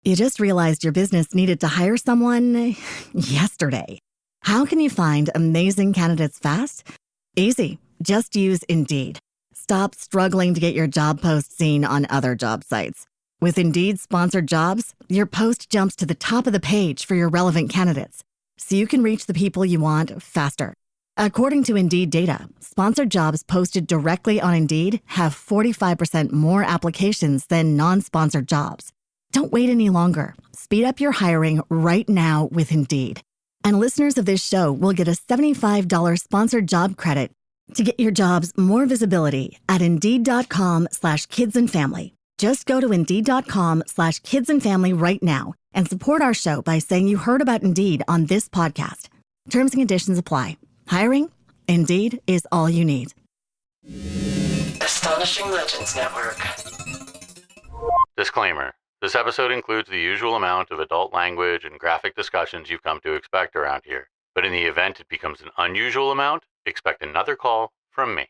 You just realized your business needed to hire someone yesterday. How can you find amazing candidates fast? Easy. Just use Indeed. Stop struggling to get your job post seen on other job sites. With Indeed sponsored jobs, your post jumps to the top of the page for your relevant candidates, so you can reach the people you want faster. According to Indeed data, sponsored jobs posted directly on Indeed have 45% more applications than non-sponsored jobs. Don't wait any longer. Speed up your hiring right now with Indeed. And listeners of this show will get a $75 sponsored job credit to get your jobs more visibility at Indeed.com/kidsandfamily. Just go to Indeed.com/kidsandfamily right now and support our show by saying you heard about Indeed on this podcast. Terms and conditions apply. Hiring? Indeed is all you need. Astonishing Legends Network. Disclaimer. This episode includes the usual amount of adult language and graphic discussions you've come to expect around here. But in the event it becomes an unusual amount, expect another call from me.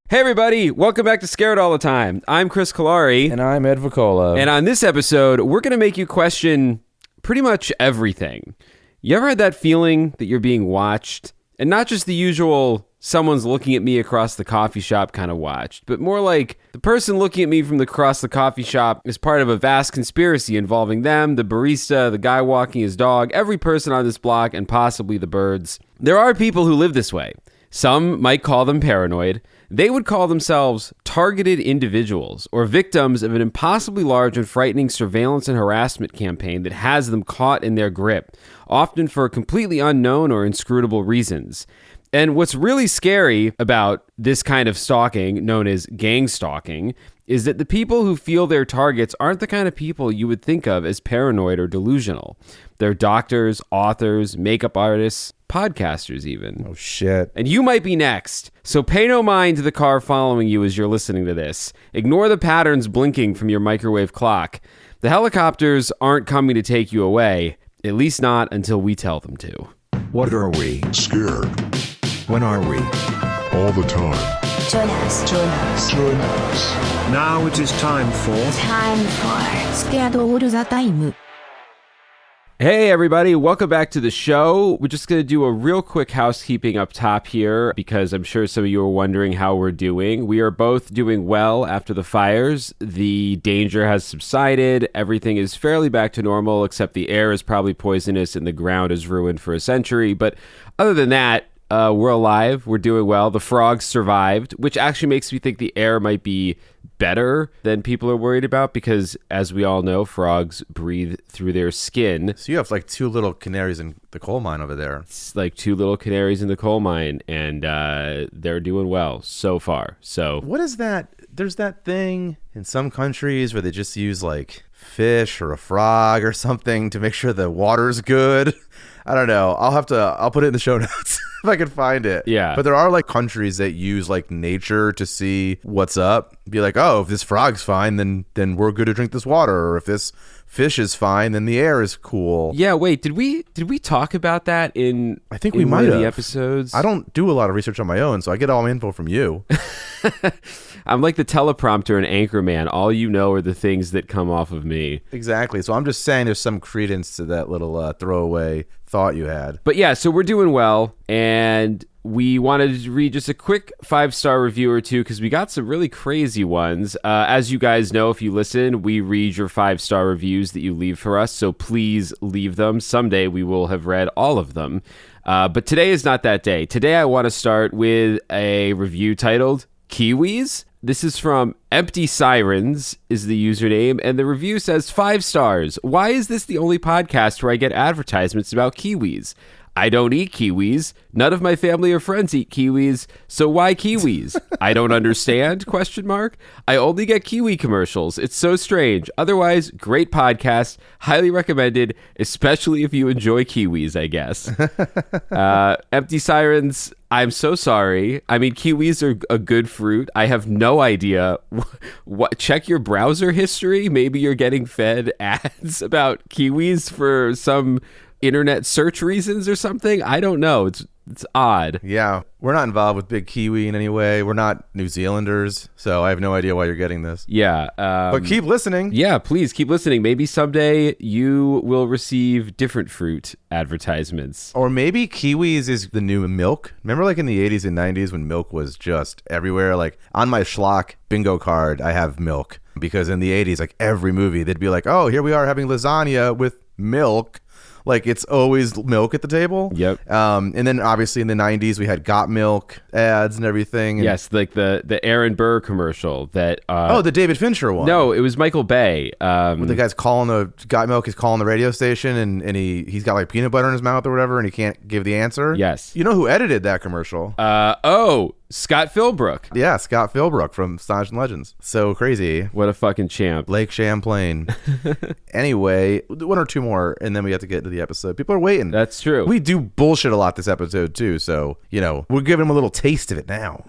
Hey everybody, welcome back to Scared All the Time. I'm Chris Cullari. And I'm Ed Voccola. And on this episode, we're going to make you question pretty much everything. You ever had that feeling that you're being watched? And not just the usual, someone's looking at me across the coffee shop kind of watched, but more like the person looking at me from across the coffee shop is part of a vast conspiracy involving them, the barista, the guy walking his dog, every person on this block, and possibly the birds. There are people who live this way. Some might call them paranoid. They would call themselves targeted individuals or victims of an impossibly large and frightening surveillance and harassment campaign that has them caught in their grip, often for completely unknown or inscrutable reasons. And what's really scary about this kind of stalking, known as gang stalking, is that the people who feel they're targets aren't the kind of people you would think of as paranoid or delusional. They're doctors, authors, makeup artists, podcasters even. Oh, shit. And you might be next. So pay no mind to the car following you as you're listening to this. Ignore the patterns blinking from your microwave clock. The helicopters aren't coming to take you away, at least not until we tell them to. What are we? Scared. When are we? All the time. Join us. Join us. Join us. Now it is time for Scared All the Time. Hey everybody, welcome back to the show. We're just going to do a real quick housekeeping up top here because I'm sure some of you are wondering how we're doing. We are both doing well after the fires. The danger has subsided. Everything is fairly back to normal, except the air is probably poisonous and the ground is ruined for a century. But other than that, we're alive. We're doing well. The frogs survived, which actually makes me think the air might be better than people are worried about because, as we all know, frogs breathe through their skin. So you have like two little canaries in the coal mine over there. It's like two little canaries in the coal mine, and they're doing well so far. So what is that? There's that thing in some countries where they just use like fish or a frog or something to make sure the water's good. I don't know. I'll put it in the show notes if I can find it. Yeah. But there are like countries that use like nature to see what's up. Be like, oh, if this frog's fine, then we're good to drink this water. Or if this fish is fine, then the air is cool. Yeah, wait, did we talk about that in I think we in might one of have the episodes? I don't do a lot of research on my own, so I get all my info from you. I'm like the teleprompter in Anchorman. All you know are the things that come off of me. Exactly. So I'm just saying there's some credence to that little throwaway thought you had. But yeah, so we're doing well, and we wanted to read just a quick 5-star review or two because we got some really crazy ones. As you guys know, if you listen, we read your 5-star reviews that you leave for us, so please leave them. Someday we will have read all of them. But today is not that day. Today I want to start with a review titled Kiwis. This is from Empty Sirens is the username, and the review says 5 stars. Why is this the only podcast where I get advertisements about kiwis? I don't eat kiwis. None of my family or friends eat kiwis. So why kiwis? I don't understand, ? I only get kiwi commercials. It's so strange. Otherwise, great podcast. Highly recommended, especially if you enjoy kiwis, I guess. Empty Sirens, I'm so sorry. I mean, kiwis are a good fruit. I have no idea. What? Check your browser history. Maybe you're getting fed ads about kiwis for some internet search reasons or something. I don't know. It's It's odd. Yeah, we're not involved with Big Kiwi in any way. We're not New Zealanders, so I have no idea why you're getting this. Yeah. But keep listening. Yeah, please keep listening. Maybe someday you will receive different fruit advertisements. Or maybe kiwis is the new milk. Remember like in the 80s and 90s when milk was just everywhere? Like on my schlock bingo card, I have milk. Because in the 80s, like every movie, they'd be like, oh, here we are having lasagna with milk. Like it's always milk at the table. Yep. And then obviously in the 90s we had Got Milk ads and everything. And yes, like the Aaron Burr commercial that the David Fincher one. No, it was Michael Bay. Where the guy's calling the Got Milk is calling the radio station and he's got like peanut butter in his mouth or whatever and he can't give the answer. Yes. You know who edited that commercial? Scott Philbrook. Yeah, Scott Philbrook from Astonishing Legends. So crazy. What a fucking champ. Lake Champlain. Anyway, one or two more, and then we have to get into the episode. People are waiting. That's true. We do bullshit a lot this episode too, so we're giving them a little taste of it now.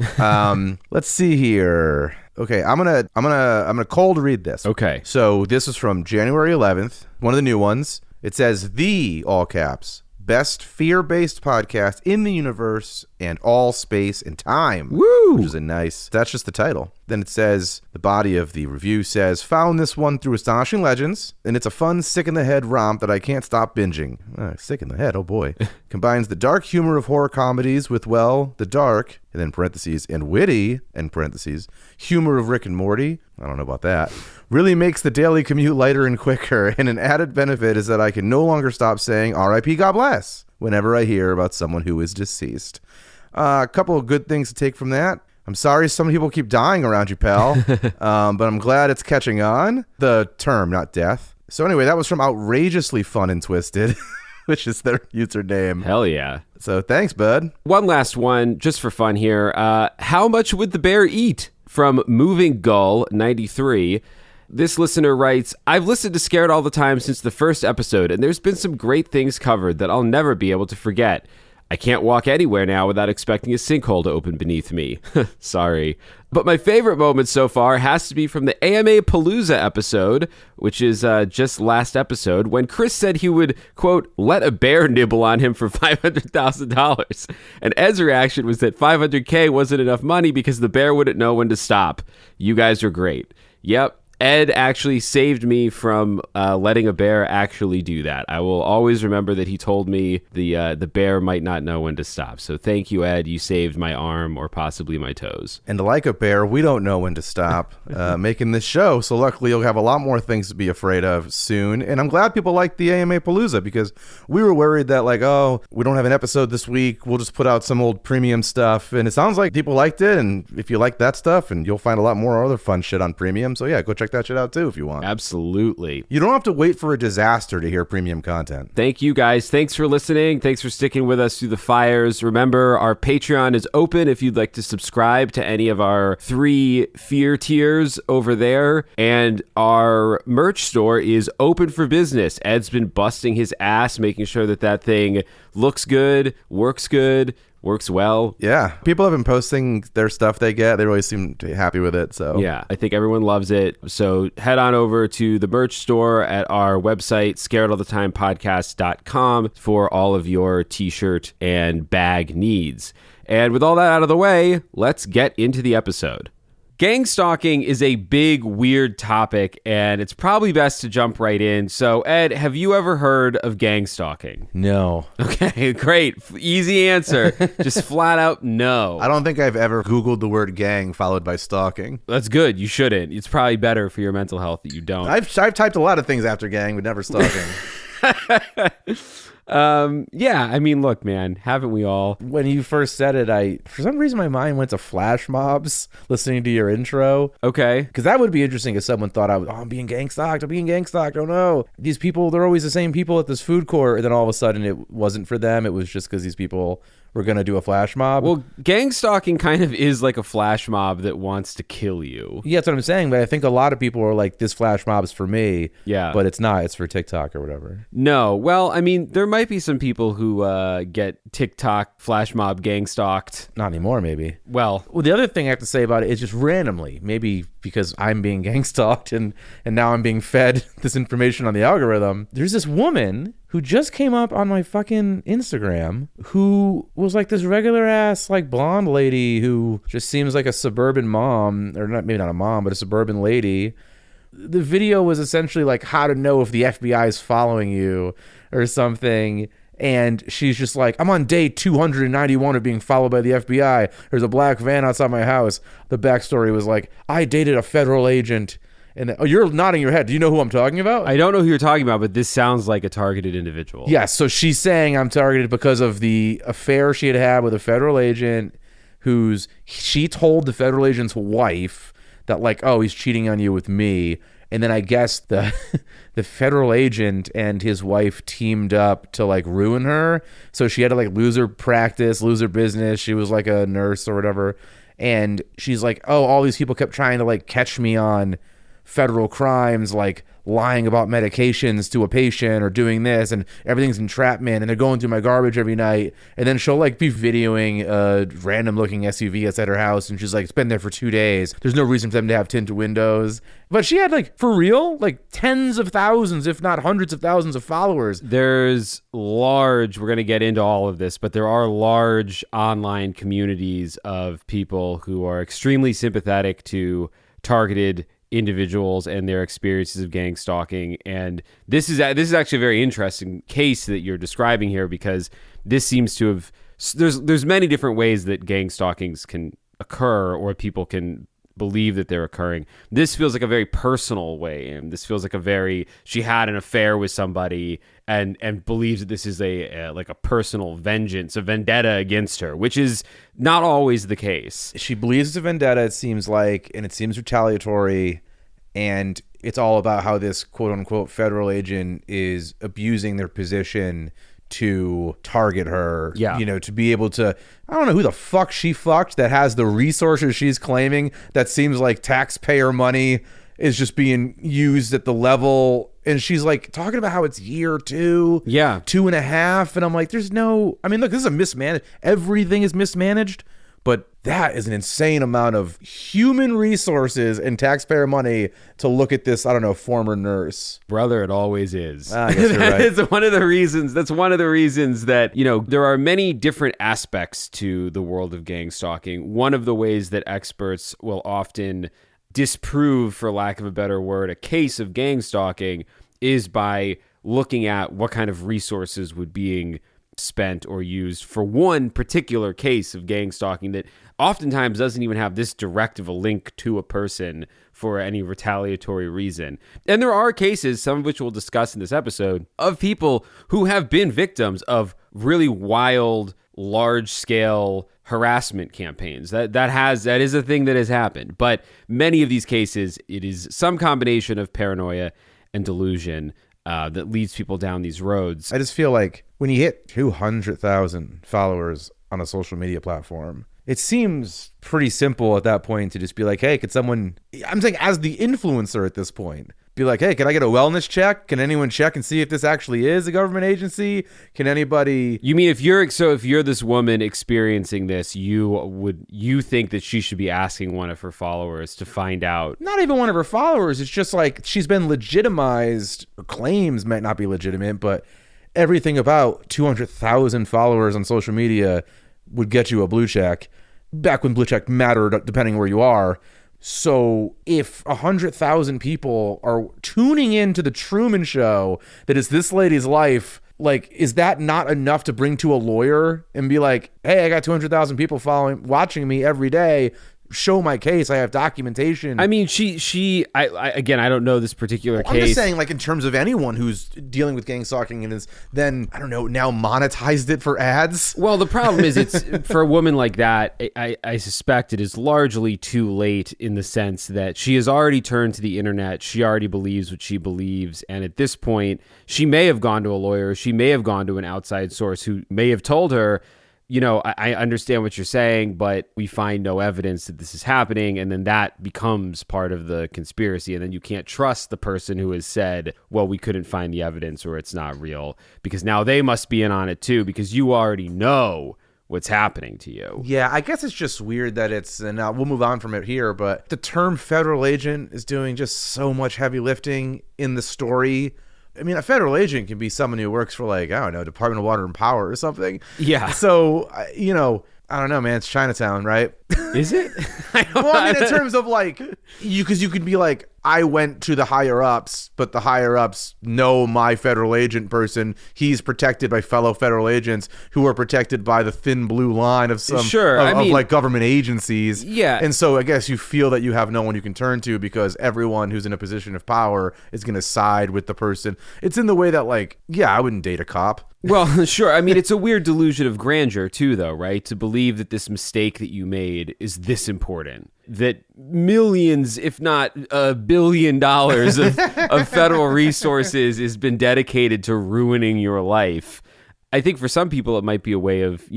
Let's see here. Okay, I'm gonna cold read this. Okay. So this is from January 11th, one of the new ones. It says the all caps best fear-based podcast in the universe and all space and time. Woo! Which is that's just the title. Then it says, the body of the review says, found this one through Astonishing Legends, and it's a fun, sick-in-the-head romp that I can't stop binging. Sick in the head, oh boy. Combines the dark humor of horror comedies with, the dark, and then parentheses, and witty, and parentheses, humor of Rick and Morty. I don't know about that. Really makes the daily commute lighter and quicker, and an added benefit is that I can no longer stop saying R.I.P. God bless whenever I hear about someone who is deceased. A couple of good things to take from that. I'm sorry some people keep dying around you, pal, but I'm glad it's catching on. The term, not death. So anyway, that was from Outrageously Fun and Twisted, which is their username. Hell yeah. So thanks, bud. One last one, just for fun here. How much would the bear eat? From Moving Gull 93. This listener writes, I've listened to Scared all the time since the first episode, and there's been some great things covered that I'll never be able to forget. I can't walk anywhere now without expecting a sinkhole to open beneath me. Sorry. But my favorite moment so far has to be from the AMA Palooza episode, which is just last episode, when Chris said he would, quote, let a bear nibble on him for $500,000. And Ed's reaction was that $500K wasn't enough money because the bear wouldn't know when to stop. You guys are great. Yep. Ed actually saved me from letting a bear actually do that. I will always remember that he told me the bear might not know when to stop. So thank you, Ed. You saved my arm or possibly my toes. And like a bear, we don't know when to stop making this show. So luckily, you'll have a lot more things to be afraid of soon. And I'm glad people like the AMA Palooza because we were worried that we don't have an episode this week. We'll just put out some old premium stuff. And it sounds like people liked it. And if you like that stuff, and you'll find a lot more other fun shit on premium. So yeah, go check that shit out too if you want. Absolutely. You don't have to wait for a disaster to hear premium content. Thank you guys. Thanks for listening. Thanks for sticking with us through the fires. Remember, our Patreon is open if you'd like to subscribe to any of our 3 fear tiers over there. And our merch store is open for business. Ed's been busting his ass making sure that thing looks good, works well. Yeah. People have been posting their stuff they get. They always seem to be happy with it. So yeah, I think everyone loves it. So head on over to the merch store at our website, scaredallthetimepodcast.com, for all of your t-shirt and bag needs. And with all that out of the way, let's get into the episode. Gang stalking is a big, weird topic, and it's probably best to jump right in. So, Ed, have you ever heard of gang stalking? No. Okay, great. Easy answer. Just flat out no. I don't think I've ever Googled the word gang followed by stalking. That's good. You shouldn't. It's probably better for your mental health that you don't. I've typed a lot of things after gang, but never stalking. Yeah, I mean, look, man, haven't we all? When you first said it, for some reason my mind went to flash mobs listening to your intro. Okay. Because that would be interesting if someone thought I'm being gang stalked, oh no. These people, they're always the same people at this food court, and then all of a sudden it wasn't for them, it was just because these people were going to do a flash mob. Well, gang stalking kind of is like a flash mob that wants to kill you. Yeah, that's what I'm saying, but I think a lot of people are like, this flash mob's for me. Yeah. But it's not, it's for TikTok or whatever. No, well, I mean, there might might be some people who get TikTok flash mob gang stalked. Not anymore, maybe. Well, the other thing I have to say about it is just randomly, maybe because I'm being gang stalked and now I'm being fed this information on the algorithm. There's this woman who just came up on my fucking Instagram who was like this regular ass like blonde lady who just seems like a suburban mom, or not, maybe not a mom, but a suburban lady. The video was essentially like how to know if the FBI is following you or something. And she's just like, I'm on day 291 of being followed by the FBI. There's a black van outside my house. The backstory was like, I dated a federal agent. And oh, you're nodding your head. Do you know who I'm talking about? I don't know who you're talking about, but this sounds like a targeted individual. Yes. So she's saying I'm targeted because of the affair she had with a federal agent she told the federal agent's wife that like, oh, he's cheating on you with me. And then I guess the federal agent and his wife teamed up to like ruin her. So she had to like lose her practice, lose her business. She was like a nurse or whatever. And she's like, oh, all these people kept trying to like catch me on federal crimes, like lying about medications to a patient or doing this, and everything's entrapment, and they're going through my garbage every night. And then she'll like be videoing a random looking SUV outside her house, and she's like, it's been there for 2 days. There's no reason for them to have tinted windows. But she had like, for real, like tens of thousands, if not hundreds of thousands of followers. We're going to get into all of this, but there are large online communities of people who are extremely sympathetic to targeted individuals and their experiences of gang stalking. And this is actually a very interesting case that you're describing here, because this seems to have, there's many different ways that gang stalkings can occur, or people can believe that they're occurring. This feels like a very personal way, and this feels like she had an affair with somebody and believes that this is a personal vengeance, a vendetta against her, which is not always the case. She believes it's a vendetta, it seems like, and it seems retaliatory, and it's all about how this quote unquote federal agent is abusing their position to target her, to be able to, I don't know who the fuck she fucked that has the resources she's claiming that seems like taxpayer money is just being used at the level. And she's like talking about how it's year 2, 2.5. And I'm like, look, this is a mismanaged, everything is mismanaged, but that is an insane amount of human resources and taxpayer money to look at this, I don't know, former nurse. Brother, it always is. I guess you're right. That's one of the reasons that, there are many different aspects to the world of gang stalking. One of the ways that experts will often disprove, for lack of a better word, a case of gang stalking is by looking at what kind of resources would being spent or used for one particular case of gang stalking that oftentimes doesn't even have this direct of a link to a person for any retaliatory reason. And there are cases, some of which we'll discuss in this episode, of people who have been victims of really wild, large-scale harassment campaigns. That is a thing that has happened. But many of these cases, it is some combination of paranoia and delusion that leads people down these roads. I just feel like when you hit 200,000 followers on a social media platform, it seems pretty simple at that point to just be like, hey, could someone, I'm saying as the influencer at this point, be like, hey, can I get a wellness check? Can anyone check and see if this actually is a government agency? Can anybody? You mean if you're this woman experiencing this, you think that she should be asking one of her followers to find out? Not even one of her followers. It's just like she's been legitimized. Her claims might not be legitimate, but everything about 200,000 followers on social media would get you a blue check. Back when blue check mattered, depending where you are. So if 100,000 people are tuning into the Truman Show that is this lady's life, like, is that not enough to bring to a lawyer and be like, hey, I got 200,000 people watching me every day. Show my case. I have documentation. I mean, I don't know this particular case. I'm just saying, like, in terms of anyone who's dealing with gang stalking and is then, I don't know, now monetized it for ads. Well, the problem is it's for a woman like that, I suspect it is largely too late in the sense that she has already turned to the internet. She already believes what she believes. And at this point, she may have gone to a lawyer. She may have gone to an outside source who may have told her, I understand what you're saying, but we find no evidence that this is happening. And then that becomes part of the conspiracy. And then you can't trust the person who has said, well, we couldn't find the evidence or it's not real, because now they must be in on it too, because you already know what's happening to you. Yeah, I guess it's just weird that and we'll move on from it here, but the term federal agent is doing just so much heavy lifting in the story. I mean, a federal agent can be someone who works for, I don't know, Department of Water and Power or something. Yeah. So, I don't know, man. It's Chinatown, right? Is it? In terms of because you could be I went to the higher ups, but the higher ups know my federal agent person. He's protected by fellow federal agents who are protected by the thin blue line of some government agencies. Yeah. And so I guess you feel that you have no one you can turn to because everyone who's in a position of power is going to side with the person. It's in the way that I wouldn't date a cop. Well, sure. I mean, it's a weird delusion of grandeur too, though, right? To believe that this mistake that you made is this important, that millions, if not $1 billion of federal resources has been dedicated to ruining your life. I think for some people, it might be a way of,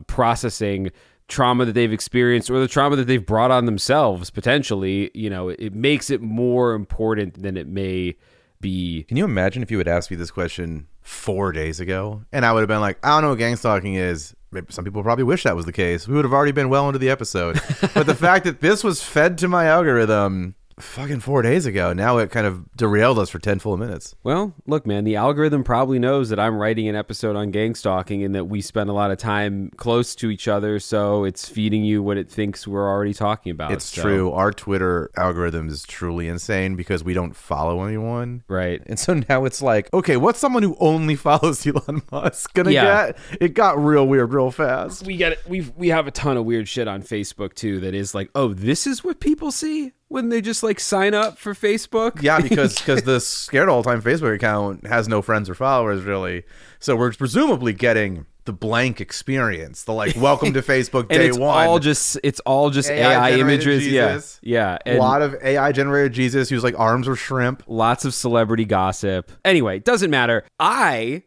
processing trauma that they've experienced or the trauma that they've brought on themselves, potentially. It makes it more important than it may be. Can you imagine if you had asked me this question 4 days ago and I would have been like, I don't know what gang stalking is. Some people probably wish that was the case. We would have already been well into the episode. But the fact that this was fed to my algorithm fucking 4 days ago, now it kind of derailed us for 10 full minutes. Well, look, man, the algorithm probably knows that I'm writing an episode on gang stalking and that we spend a lot of time close to each other, so it's feeding you what it thinks we're already talking about. It's true. Our Twitter algorithm is truly insane because we don't follow anyone. Right. And so now it's okay, what's someone who only follows Elon Musk gonna get? It got real weird real fast. We get it. We have a ton of weird shit on Facebook too that is this is what people see when they just sign up for Facebook. Yeah, because the Scared All the Time Facebook account has no friends or followers really. So we're presumably getting the blank experience, the welcome to Facebook day it's one. It's all just AI images. Jesus. Yeah. A lot of AI generated Jesus whose arms were shrimp. Lots of celebrity gossip. Anyway, doesn't matter. To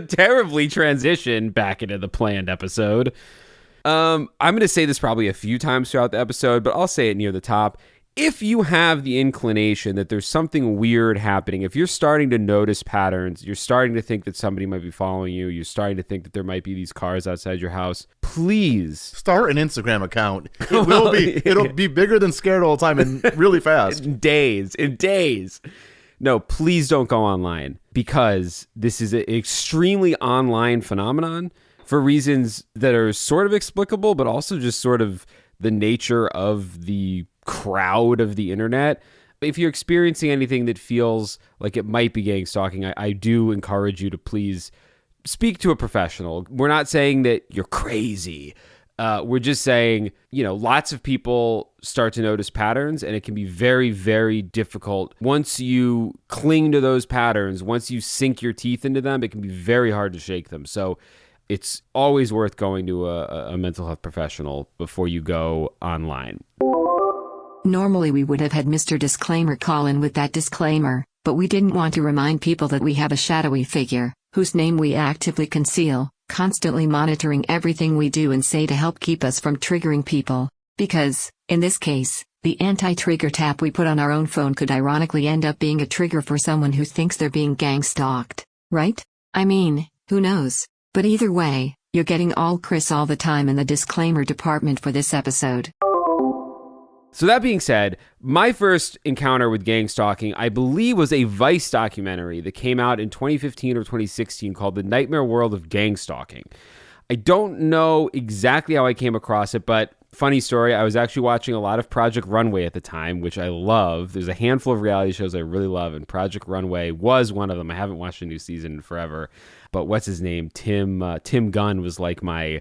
terribly transition back into the planned episode. I'm going to say this probably a few times throughout the episode, but I'll say it near the top. If you have the inclination that there's something weird happening, if you're starting to notice patterns, you're starting to think that somebody might be following you, you're starting to think that there might be these cars outside your house, please start an Instagram account. It'll be bigger than Scared All the Time and really fast. In days. No, please don't go online, because this is an extremely online phenomenon for reasons that are sort of explicable, but also just sort of the nature of the crowd of the internet. If you're experiencing anything that feels like it might be gang stalking, I do encourage you to please speak to a professional. We're not saying that you're crazy. We're just saying, lots of people start to notice patterns, and it can be very, very difficult. Once you cling to those patterns, once you sink your teeth into them, it can be very hard to shake them. So it's always worth going to a mental health professional before you go online. Normally we would have had Mr. Disclaimer call in with that disclaimer, but we didn't want to remind people that we have a shadowy figure, whose name we actively conceal, constantly monitoring everything we do and say to help keep us from triggering people. Because, in this case, the anti-trigger tap we put on our own phone could ironically end up being a trigger for someone who thinks they're being gang stalked, right? I mean, who knows? But either way, you're getting all Chris all the time in the disclaimer department for this episode. So that being said, my first encounter with gang stalking, I believe, was a Vice documentary that came out in 2015 or 2016 called The Nightmare World of Gang Stalking. I don't know exactly how I came across it, but funny story, I was actually watching a lot of Project Runway at the time, which I love. There's a handful of reality shows I really love, and Project Runway was one of them. I haven't watched a new season in forever, but what's his name? Tim Gunn was my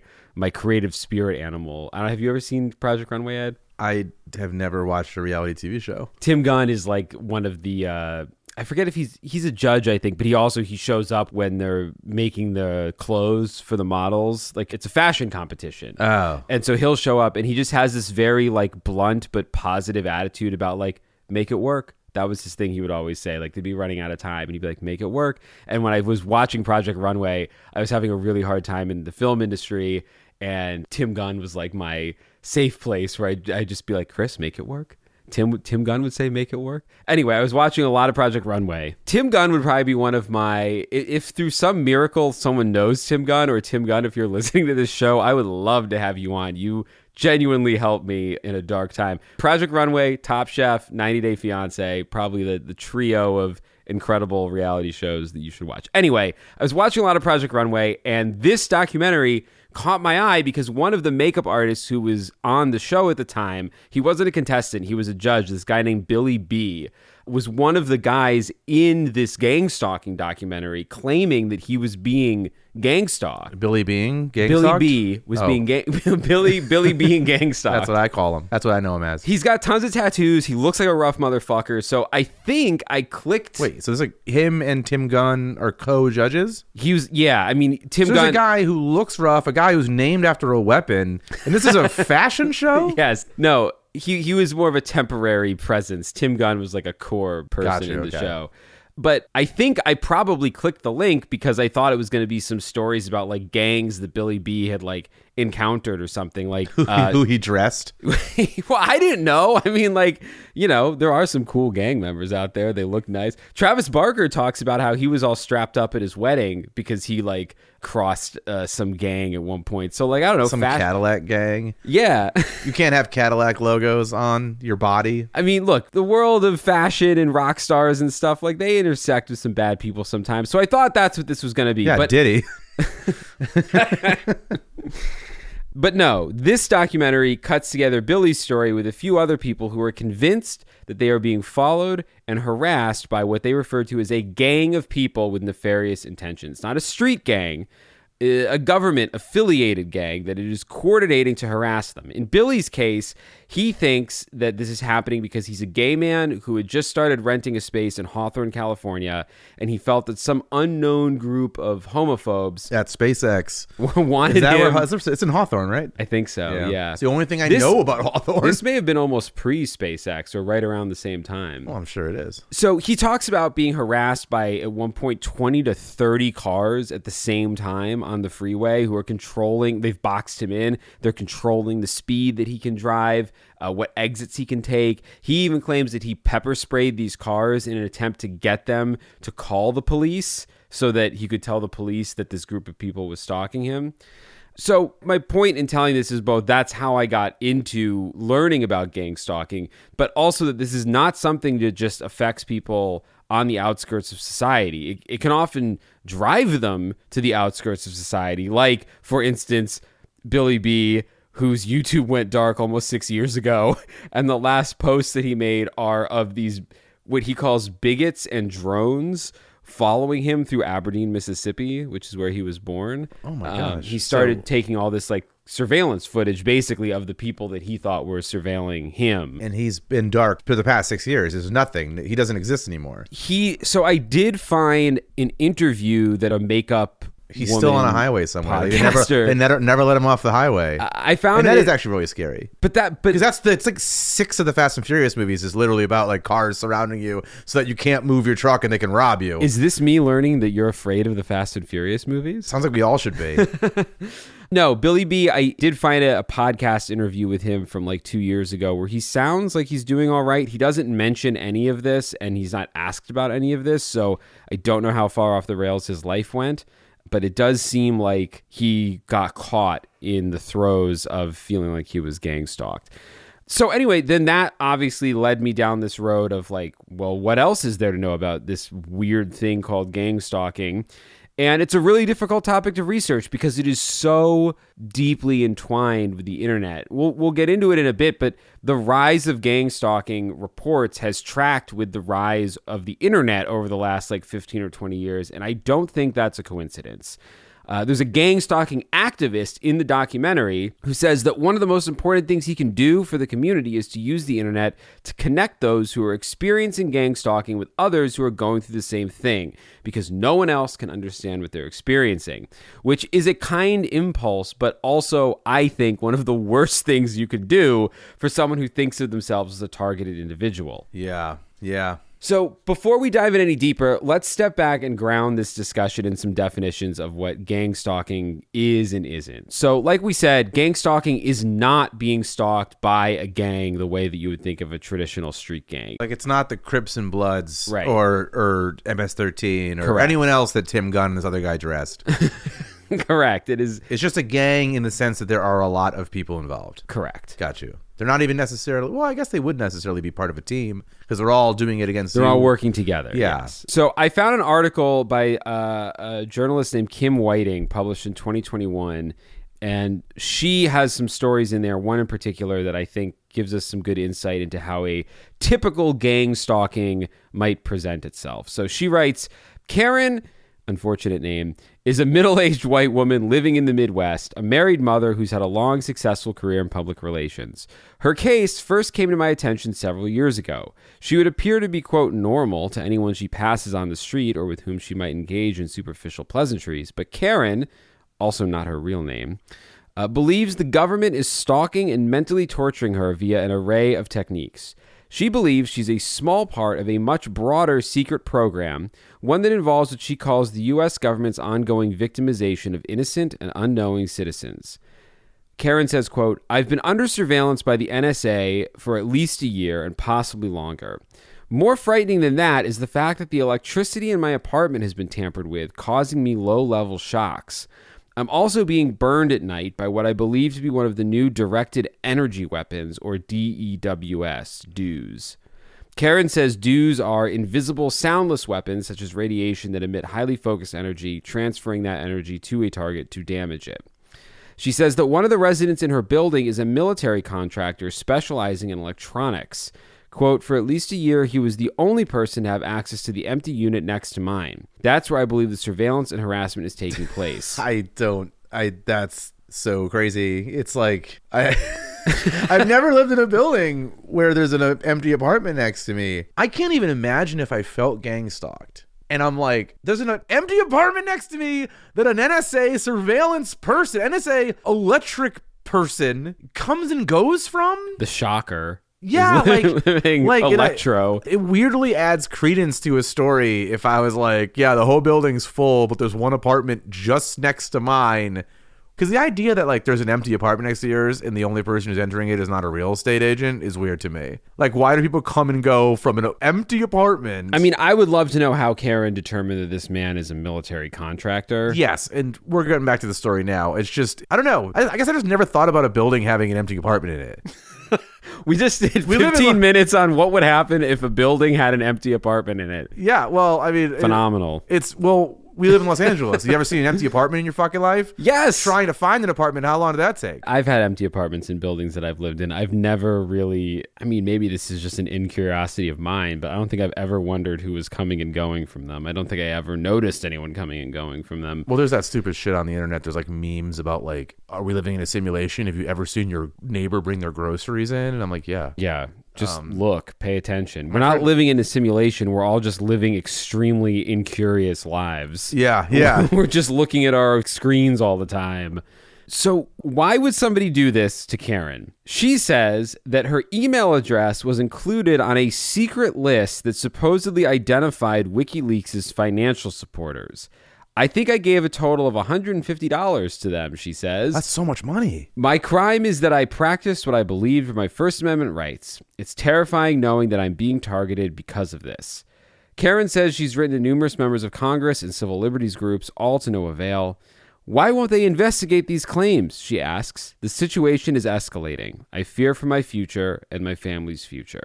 creative spirit animal. I don't know, have you ever seen Project Runway, Ed? I have never watched a reality TV show. Tim Gunn is one of the I forget if he's a judge, I think, but he shows up when they're making the clothes for the models. It's a fashion competition. Oh. And so he'll show up and he just has this very blunt but positive attitude about make it work, That was his thing he would always say. Like, they'd be running out of time, and he'd be like, make it work. And when I was watching Project Runway, I was having a really hard time in the film industry, and Tim Gunn was like my safe place where I'd just be like, Chris, make it work. Tim Gunn would say, make it work. Anyway, I was watching a lot of Project Runway. Tim Gunn would probably be one of my, if through some miracle someone knows Tim Gunn, or Tim Gunn, if you're listening to this show, I would love to have you on. You genuinely helped me in a dark time. Project Runway, Top Chef, 90 Day Fiance, probably the trio of incredible reality shows that you should watch. Anyway, I was watching a lot of Project Runway, and this documentary caught my eye because one of the makeup artists who was on the show at the time, he wasn't a contestant, he was a judge, this guy named Billy B, was one of the guys in this gang stalking documentary claiming that he was being gang stalked. Billy being gang Billy stalked? B was being Billy being gang stalked. That's what I call him. That's what I know him as. He's got tons of tattoos. He looks like a rough motherfucker. So I think I clicked. Wait, so it's like him and Tim Gunn are co-judges? He was, yeah. I mean, Tim Gunn. Gunn. There's a guy who looks rough, a guy who's named after a weapon, and this is a fashion show? Yes. No. He was more of a temporary presence. Tim Gunn was like a core person in the show. But I think I probably clicked the link because I thought it was going to be some stories about like gangs that Billy B had like encountered or something, like who he dressed. Well, I didn't know. I mean, like, you know, there are some cool gang members out there. They look nice. Travis Barker talks about how he was all strapped up at his wedding because he like crossed some gang at one point. So like, I don't know, some Cadillac gang. Yeah. You can't have Cadillac logos on your body. I mean, look, the world of fashion and rock stars and stuff, like, they intersect with some bad people sometimes. So I thought that's what this was going to be. Yeah, but did he? But no, this documentary cuts together Billy's story with a few other people who are convinced that they are being followed and harassed by what they refer to as a gang of people with nefarious intentions. Not a street gang, a government-affiliated gang that it is coordinating to harass them. In Billy's case, he thinks that this is happening because he's a gay man who had just started renting a space in Hawthorne, California, and he felt that some unknown group of homophobes at SpaceX wanted him. It's in Hawthorne, right? I think so, yeah. It's the only thing I know about Hawthorne. This may have been almost pre-SpaceX or right around the same time. Well, I'm sure it is. So he talks about being harassed by, at one point, 20 to 30 cars at the same time on the freeway who are controlling. They've boxed him in. They're controlling the speed that he can drive, what exits he can take. He even claims that he pepper sprayed these cars in an attempt to get them to call the police so that he could tell the police that this group of people was stalking him. So my point in telling this is both that's how I got into learning about gang stalking, but also that this is not something that just affects people on the outskirts of society. It can often drive them to the outskirts of society. Like, for instance, Billy B, whose YouTube went dark almost 6 years ago, and the last posts that he made are of these, what he calls bigots and drones, following him through Aberdeen, Mississippi, which is where he was born. Oh my gosh. He started taking all this like surveillance footage basically of the people that he thought were surveilling him. And he's been dark for the past 6 years. There's nothing. He doesn't exist anymore. So I did find an interview that a makeup He's still on a highway somewhere. They never let him off the highway. I found and that is actually really scary. Because it's like 6 of the Fast and Furious movies is literally about like cars surrounding you so that you can't move your truck and they can rob you. Is this me learning that you're afraid of the Fast and Furious movies? Sounds like we all should be. No, Billy B, I did find a podcast interview with him from like 2 years ago where he sounds like he's doing all right. He doesn't mention any of this and he's not asked about any of this. So I don't know how far off the rails his life went. But it does seem like he got caught in the throes of feeling like he was gang stalked. So anyway, then that obviously led me down this road of like, well, what else is there to know about this weird thing called gang stalking? And it's a really difficult topic to research because it is so deeply entwined with the internet. We'll get into it in a bit, but the rise of gang stalking reports has tracked with the rise of the internet over the last like 15 or 20 years, and I don't think that's a coincidence. There's a gang stalking activist in the documentary who says that one of the most important things he can do for the community is to use the internet to connect those who are experiencing gang stalking with others who are going through the same thing, because no one else can understand what they're experiencing, which is a kind impulse, but also, I think, one of the worst things you could do for someone who thinks of themselves as a targeted individual. Yeah. Yeah. So before we dive in any deeper, let's step back and ground this discussion in some definitions of what gang stalking is and isn't. So like we said, gang stalking is not being stalked by a gang the way that you would think of a traditional street gang. Like, it's not the Crips and Bloods Right. or MS-13 or Correct. anyone else that Tim Gunn and this other guy dressed. Correct. It is It's just a gang in the sense that there are a lot of people involved. correct. Got you. They're not even necessarily, well, I guess they would necessarily be part of a team because they're all doing it against They're you. all working together. Yeah. Yes. So I found an article by a journalist named Kim Whiting published in 2021, and she has some stories in there, one in particular that I think gives us some good insight into how a typical gang stalking might present itself. So she writes, Karen, unfortunate name, is a middle-aged white woman living in the Midwest, a married mother who's had a long, successful career in public relations. Her case first came to my attention several years ago. She would appear to be, quote, normal to anyone she passes on the street or with whom she might engage in superficial pleasantries. But Karen, also not her real name, believes the government is stalking and mentally torturing her via an array of techniques. She believes she's a small part of a much broader secret program, one that involves what she calls the U.S. government's ongoing victimization of innocent and unknowing citizens. Karen says, quote, I've been under surveillance by the NSA for at least a year and possibly longer. More frightening than that is the fact that the electricity in my apartment has been tampered with, causing me low-level shocks. I'm also being burned at night by what I believe to be one of the new directed energy weapons, or DEWS, DEWs. Karen says DEWs are invisible, soundless weapons such as radiation that emit highly focused energy, transferring that energy to a target to damage it. She says that one of the residents in her building is a military contractor specializing in electronics. Quote, for at least a year, he was the only person to have access to the empty unit next to mine. That's where I believe the surveillance and harassment is taking place. That's so crazy. It's like, I've never lived in a building where there's an empty apartment next to me. I can't even imagine if I felt gang stalked. And I'm like, there's an empty apartment next to me that an NSA surveillance person, NSA electric person comes and goes from? The shocker. Yeah, living electro. It weirdly adds credence to a story if I was like, yeah, the whole building's full, but there's one apartment just next to mine. Because the idea that like there's an empty apartment next to yours and the only person who's entering it is not a real estate agent is weird to me. Like, why do people come and go from an empty apartment? I mean, I would love to know how Karen determined that this man is a military contractor. Yes, and we're getting back to the story now. It's just, I don't know. I guess I just never thought about a building having an empty apartment in it. We just did 15 minutes on what would happen if a building had an empty apartment in it. Yeah, well, I mean... Phenomenal. We live in Los Angeles. You ever seen an empty apartment in your fucking life? Yes. Trying to find an apartment, how long did that take? I've had empty apartments in buildings that I've lived in. I've never really... I mean, maybe this is just an incuriosity of mine, but I don't think I've ever wondered who was coming and going from them. I don't think I ever noticed anyone coming and going from them. Well, there's that stupid shit on the internet. There's like memes about like, are we living in a simulation? Have you ever seen your neighbor bring their groceries in? And I'm like, yeah. Yeah. Just look, pay attention. We're not living in a simulation. We're all just living extremely incurious lives. Yeah, yeah. We're just looking at our screens all the time. So why would somebody do this to Karen? She says that her email address was included on a secret list that supposedly identified WikiLeaks' financial supporters. I think I gave a total of $150 to them, she says. That's so much money. My crime is that I practiced what I believed were my First Amendment rights. It's terrifying knowing that I'm being targeted because of this. Karen says she's written to numerous members of Congress and civil liberties groups, all to no avail. Why won't they investigate these claims, she asks. The situation is escalating. I fear for my future and my family's future.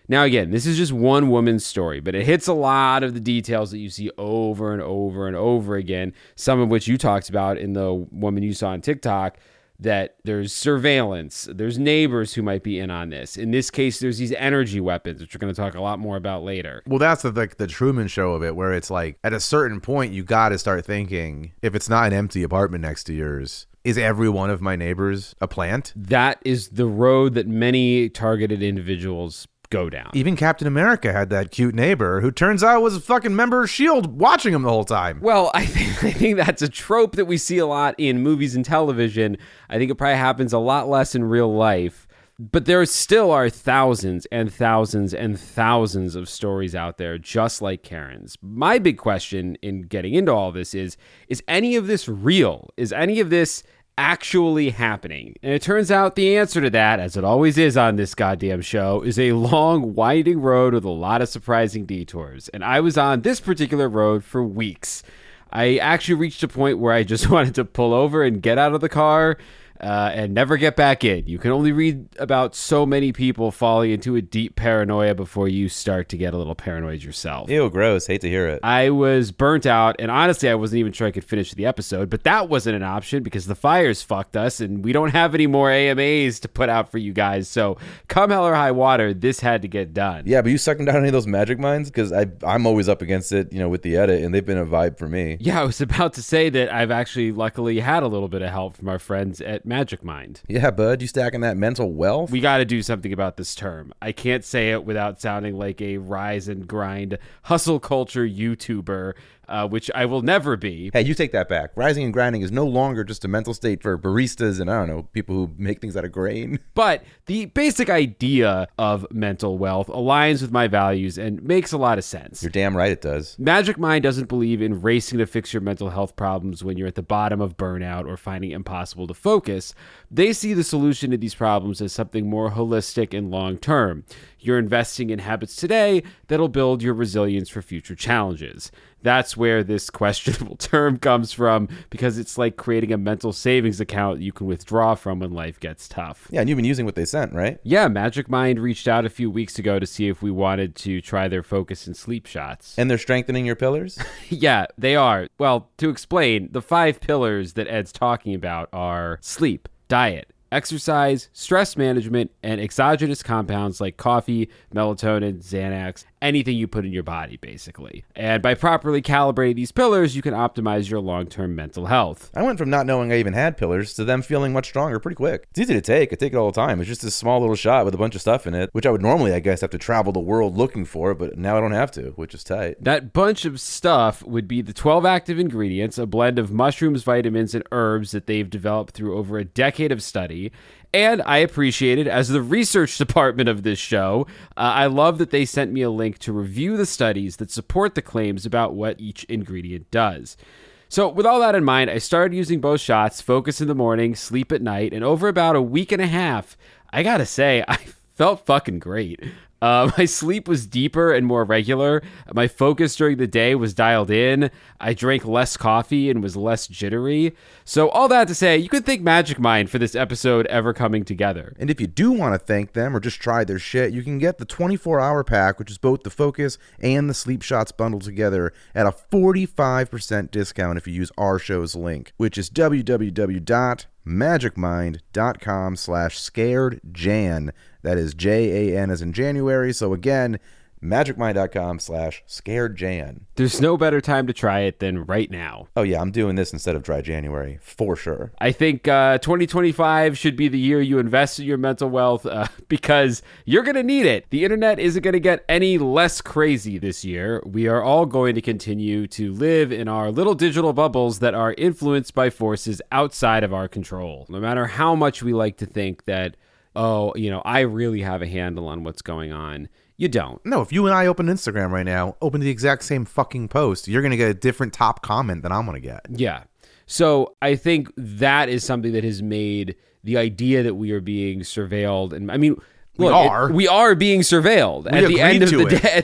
Now, again, this is just one woman's story, but it hits a lot of the details that you see over and over and over again, some of which you talked about in the woman you saw on TikTok, that there's surveillance, there's neighbors who might be in on this. In this case, there's these energy weapons, which we're going to talk a lot more about later. Well, that's the Truman Show of it, where it's like, at a certain point, you got to start thinking, if it's not an empty apartment next to yours, is every one of my neighbors a plant? That is the road that many targeted individuals go down. Even Captain America had that cute neighbor who turns out was a fucking member of S.H.I.E.L.D. watching him the whole time. Well, I think that's a trope that we see a lot in movies and television. I think it probably happens a lot less in real life. But there still are thousands and thousands and thousands of stories out there just like Karen's. My big question in getting into all this is any of this real? Is any of this actually happening? And it turns out the answer to that, as it always is on this goddamn show, is a long, winding road with a lot of surprising detours. And I was on this particular road for weeks. I actually reached a point where I just wanted to pull over and get out of the car and never get back in. You can only read about so many people falling into a deep paranoia before you start to get a little paranoid yourself. Ew, gross. Hate to hear it. I was burnt out, and honestly, I wasn't even sure I could finish the episode, but that wasn't an option because the fires fucked us, and we don't have any more AMAs to put out for you guys, so come hell or high water, this had to get done. Yeah, but you sucking down any of those magic minds? Because I'm always up against it, with the edit, and they've been a vibe for me. Yeah, I was about to say that I've actually luckily had a little bit of help from our friends at Magic Mind. Yeah, bud, you stacking that mental wealth? We got to do something about this term. I can't say it without sounding like a rise and grind hustle culture YouTuber, which I will never be. Hey, you take that back. Rising and grinding is no longer just a mental state for baristas and, I don't know, people who make things out of grain. But the basic idea of mental wealth aligns with my values and makes a lot of sense. You're damn right it does. Magic Mind doesn't believe in racing to fix your mental health problems when you're at the bottom of burnout or finding it impossible to focus. They see the solution to these problems as something more holistic and long-term. You're investing in habits today that'll build your resilience for future challenges. That's where this questionable term comes from, because it's like creating a mental savings account you can withdraw from when life gets tough. Yeah, and you've been using what they sent, right? Yeah, Magic Mind reached out a few weeks ago to see if we wanted to try their focus and sleep shots. And they're strengthening your pillars? Yeah, they are. Well, to explain, the 5 pillars that Ed's talking about are sleep, diet, exercise, stress management, and exogenous compounds like coffee, melatonin, Xanax, anything you put in your body, basically. And by properly calibrating these pillars, you can optimize your long-term mental health. I went from not knowing I even had pillars to them feeling much stronger pretty quick. It's easy to take. I take it all the time. It's just a small little shot with a bunch of stuff in it, which I would normally, I guess, have to travel the world looking for, but now I don't have to, which is tight. That bunch of stuff would be the 12 active ingredients, a blend of mushrooms, vitamins, and herbs that they've developed through over a decade of study. And I appreciate it, as the research department of this show, I love that they sent me a link to review the studies that support the claims about what each ingredient does. So with all that in mind, I started using both shots, focus in the morning, sleep at night, and over about a week and a half, I gotta say, I felt fucking great. My sleep was deeper and more regular. My focus during the day was dialed in. I drank less coffee and was less jittery. So all that to say, you could thank Magic Mind for this episode ever coming together. And if you do want to thank them or just try their shit, you can get the 24-hour pack, which is both the focus and the sleep shots bundled together at a 45% discount if you use our show's link, which is www.magicmind.com/scaredjan. That is JAN as in January. So again, magicmind.com/scaredjan. There's no better time to try it than right now. Oh yeah, I'm doing this instead of dry January, for sure. I think 2025 should be the year you invest in your mental wealth because you're going to need it. The internet isn't going to get any less crazy this year. We are all going to continue to live in our little digital bubbles that are influenced by forces outside of our control. No matter how much we like to think that, I really have a handle on what's going on. You don't. No, if you and I open Instagram right now, open the exact same fucking post, you're going to get a different top comment than I'm going to get. Yeah. So I think that is something that has made the idea that we are being surveilled. And I mean, we are being surveilled. At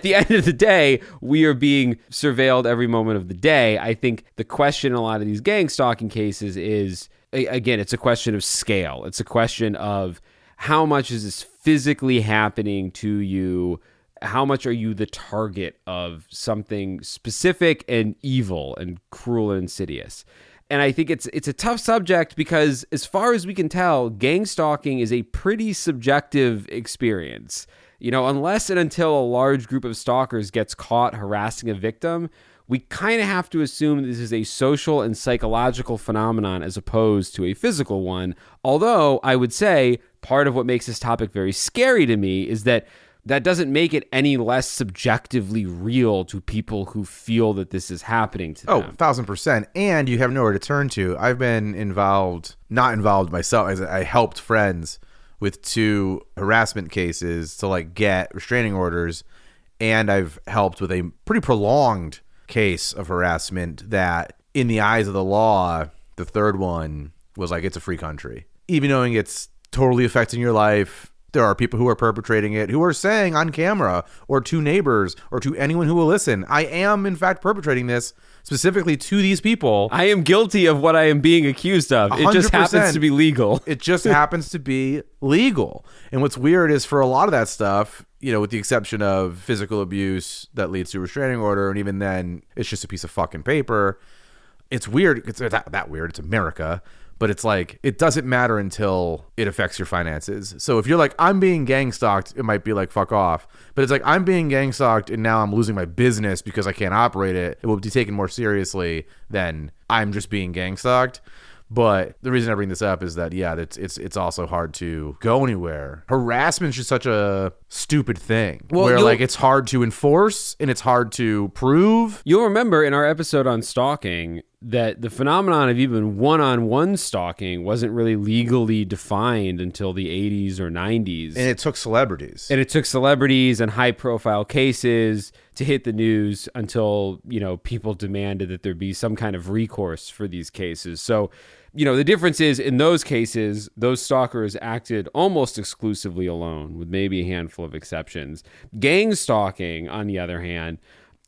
the end of the day, we are being surveilled every moment of the day. I think the question in a lot of these gang stalking cases is, again, it's a question of scale. It's a question of how much is this physically happening to you? How much are you the target of something specific and evil and cruel and insidious? And I think it's a tough subject because, as far as we can tell, gang stalking is a pretty subjective experience. Unless and until a large group of stalkers gets caught harassing a victim, we kind of have to assume this is a social and psychological phenomenon as opposed to a physical one. Although I would say part of what makes this topic very scary to me is that doesn't make it any less subjectively real to people who feel that this is happening to them. Oh, 1,000%. And you have nowhere to turn to. I've been not involved myself, as I helped friends with 2 harassment cases to like get restraining orders, and I've helped with a pretty prolonged case of harassment that in the eyes of the law, the third one was like, it's a free country. Even knowing it's totally affecting your life, there are people who are perpetrating it who are saying on camera or to neighbors or to anyone who will listen, I am in fact perpetrating this specifically to these people. I am guilty of what I am being accused of. 100%. It just happens to be legal. It just happens to be legal. And what's weird is for a lot of that stuff, with the exception of physical abuse that leads to a restraining order, and even then, it's just a piece of fucking paper. It's weird. It's that weird. It's America. But it's like, it doesn't matter until it affects your finances. So if you're like, I'm being gang stalked, it might be like, fuck off. But it's like, I'm being gang stalked and now I'm losing my business because I can't operate it. It will be taken more seriously than I'm just being gang stalked. But the reason I bring this up is that, yeah, it's also hard to go anywhere. Harassment is just such a stupid thing where like it's hard to enforce and it's hard to prove. You'll remember in our episode on stalking that the phenomenon of even one-on-one stalking wasn't really legally defined until the 80s or 90s. And it took celebrities. And high-profile cases to hit the news until, people demanded that there be some kind of recourse for these cases. So, the difference is in those cases, those stalkers acted almost exclusively alone, with maybe a handful of exceptions. Gang stalking, on the other hand,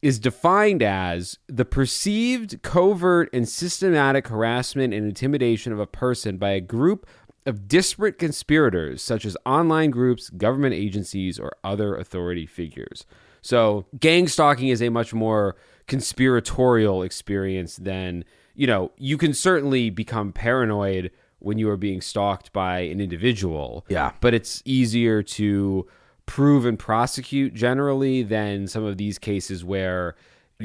is defined as the perceived, covert, and systematic harassment and intimidation of a person by a group of disparate conspirators, such as online groups, government agencies, or other authority figures. So gang stalking is a much more conspiratorial experience than, you can certainly become paranoid when you are being stalked by an individual. Yeah. But it's easier to prove and prosecute generally than some of these cases where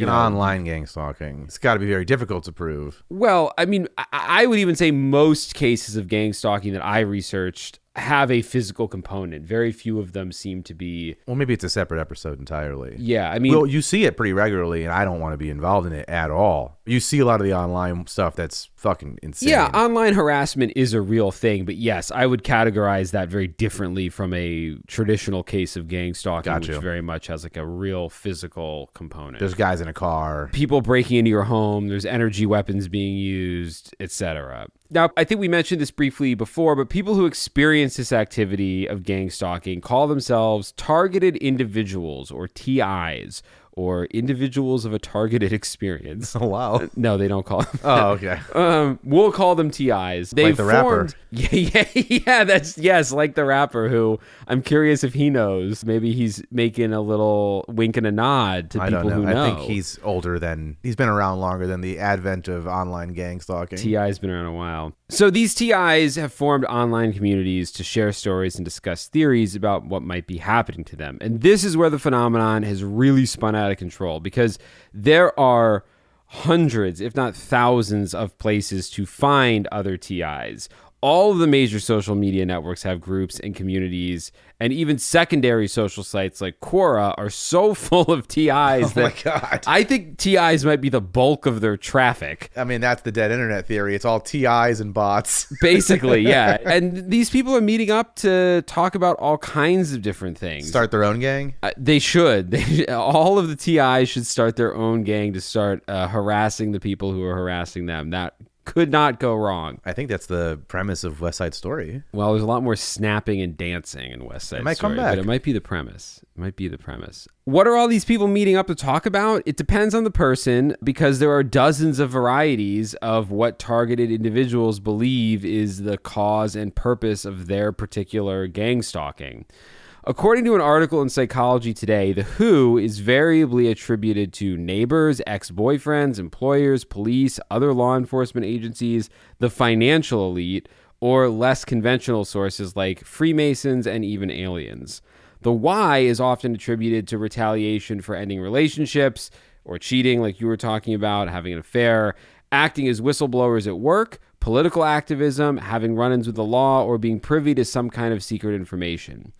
online gang stalking, it's got to be very difficult to prove. Well, I mean, I would even say most cases of gang stalking that I researched have a physical component. Very few of them seem to be. Well, maybe it's a separate episode entirely. Yeah, I mean, well, you see it pretty regularly, and I don't want to be involved in it at all. You see a lot of the online stuff that's fucking insane. Yeah, online harassment is a real thing, but yes, I would categorize that very differently from a traditional case of gang stalking, which very much has like a real physical component. There's guys in a car, people breaking into your home, there's energy weapons being used, etc. Now, I think we mentioned this briefly before, but people who experience this activity of gang stalking call themselves targeted individuals, or TIs, or individuals of a targeted experience. Oh, wow. No, they don't call them. Oh, okay. We'll call them TIs. Like the rapper. Yeah, yes, like the rapper, who I'm curious if he knows. Maybe he's making a little wink and a nod to people who know. I think he's he's been around longer than the advent of online gang stalking. TI's been around a while. So these TIs have formed online communities to share stories and discuss theories about what might be happening to them. And this is where the phenomenon has really spun out of control, because there are hundreds, if not thousands, of places to find other TIs. All of the major social media networks have groups and communities, and even secondary social sites like Quora are so full of TIs that my God. I think TIs might be the bulk of their traffic. I mean, that's the dead internet theory. It's all TIs and bots. Basically, yeah. And these people are meeting up to talk about all kinds of different things. Start their own gang? They should. All of the TIs should start their own gang to start harassing the people who are harassing them. That could not go wrong. I think that's the premise of West Side Story. Well, there's a lot more snapping and dancing in West Side Story. It might come back. But it might be the premise. What are all these people meeting up to talk about? It depends on the person, because there are dozens of varieties of what targeted individuals believe is the cause and purpose of their particular gang stalking. According to an article in Psychology Today, the WHO is variably attributed to neighbors, ex-boyfriends, employers, police, other law enforcement agencies, the financial elite, or less conventional sources like Freemasons and even aliens. The Y is often attributed to retaliation for ending relationships, or cheating like you were talking about, having an affair, acting as whistleblowers at work, political activism, having run-ins with the law, or being privy to some kind of secret information.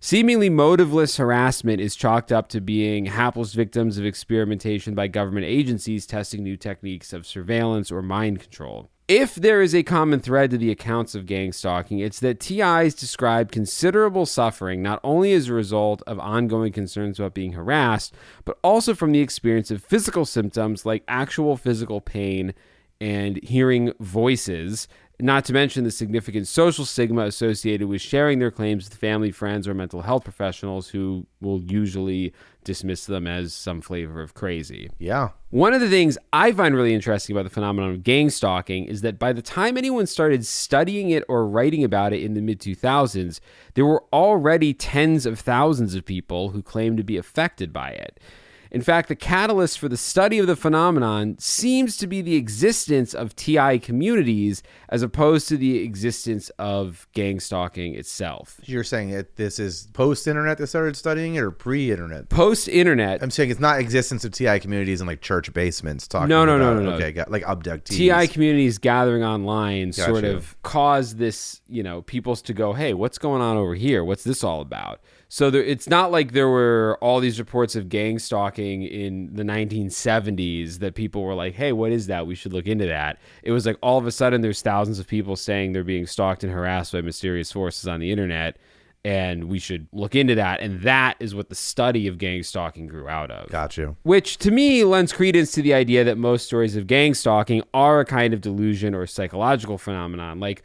Seemingly motiveless harassment is chalked up to being hapless victims of experimentation by government agencies testing new techniques of surveillance or mind control. If there is a common thread to the accounts of gang stalking, it's that TIs described considerable suffering, not only as a result of ongoing concerns about being harassed, but also from the experience of physical symptoms like actual physical pain and hearing voices, not to mention the significant social stigma associated with sharing their claims with family, friends, or mental health professionals who will usually dismiss them as some flavor of crazy. Yeah. One of the things I find really interesting about the phenomenon of gang stalking is that by the time anyone started studying it or writing about it in the mid-2000s, there were already tens of thousands of people who claimed to be affected by it. In fact, the catalyst for the study of the phenomenon seems to be the existence of TI communities as opposed to the existence of gang stalking itself. You're saying that this is post-internet that started studying it or pre-internet? Post-internet. I'm saying it's not existence of TI communities in like church basements talking No. Okay, got like abductees. TI communities gathering online Got sort you. of caused this, peoples to go, hey, what's going on over here? What's this all about? So it's not like there were all these reports of gang stalking in the 1970s that people were like, hey, what is that? We should look into that. It was like all of a sudden there's thousands of people saying they're being stalked and harassed by mysterious forces on the internet, and we should look into that. And that is what the study of gang stalking grew out of. Got you. Which to me lends credence to the idea that most stories of gang stalking are a kind of delusion or psychological phenomenon. Like,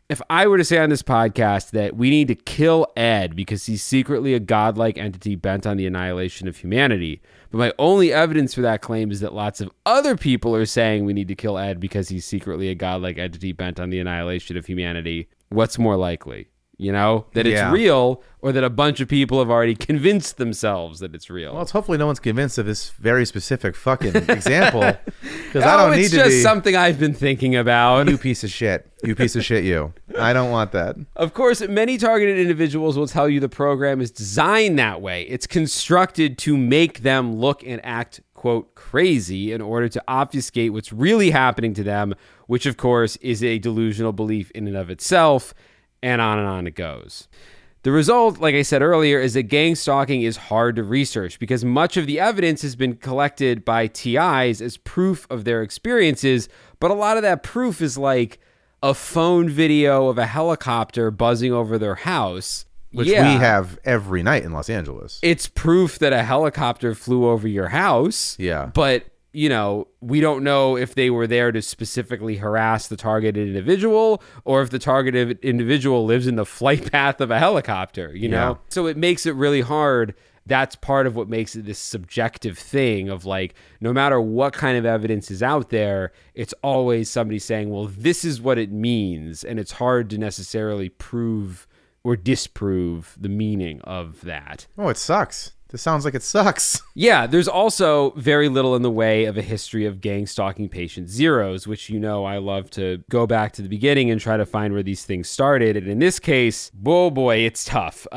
if I were to say on this podcast that we need to kill Ed because he's secretly a godlike entity bent on the annihilation of humanity, but my only evidence for that claim is that lots of other people are saying we need to kill Ed because he's secretly a godlike entity bent on the annihilation of humanity, what's more likely? That it's real, or that a bunch of people have already convinced themselves that it's real. Well, it's hopefully no one's convinced of this very specific fucking example. Because I don't need to be. It's just something I've been thinking about. You piece of shit. You piece of shit, you. I don't want that. Of course, many targeted individuals will tell you the program is designed that way. It's constructed to make them look and act, quote, crazy in order to obfuscate what's really happening to them, which, of course, is a delusional belief in and of itself. And on it goes. The result, like I said earlier, is that gang stalking is hard to research because much of the evidence has been collected by TIs as proof of their experiences, but a lot of that proof is like a phone video of a helicopter buzzing over their house. Which we have every night in Los Angeles. It's proof that a helicopter flew over your house. Yeah. But we don't know if they were there to specifically harass the targeted individual or if the targeted individual lives in the flight path of a helicopter, Yeah. So it makes it really hard. That's part of what makes it this subjective thing of like, no matter what kind of evidence is out there, it's always somebody saying, well, this is what it means. And it's hard to necessarily prove or disprove the meaning of that. Oh, it sucks. This sounds like it sucks. Yeah, there's also very little in the way of a history of gang stalking patient zeros, which I love to go back to the beginning and try to find where these things started. And in this case, oh boy, it's tough.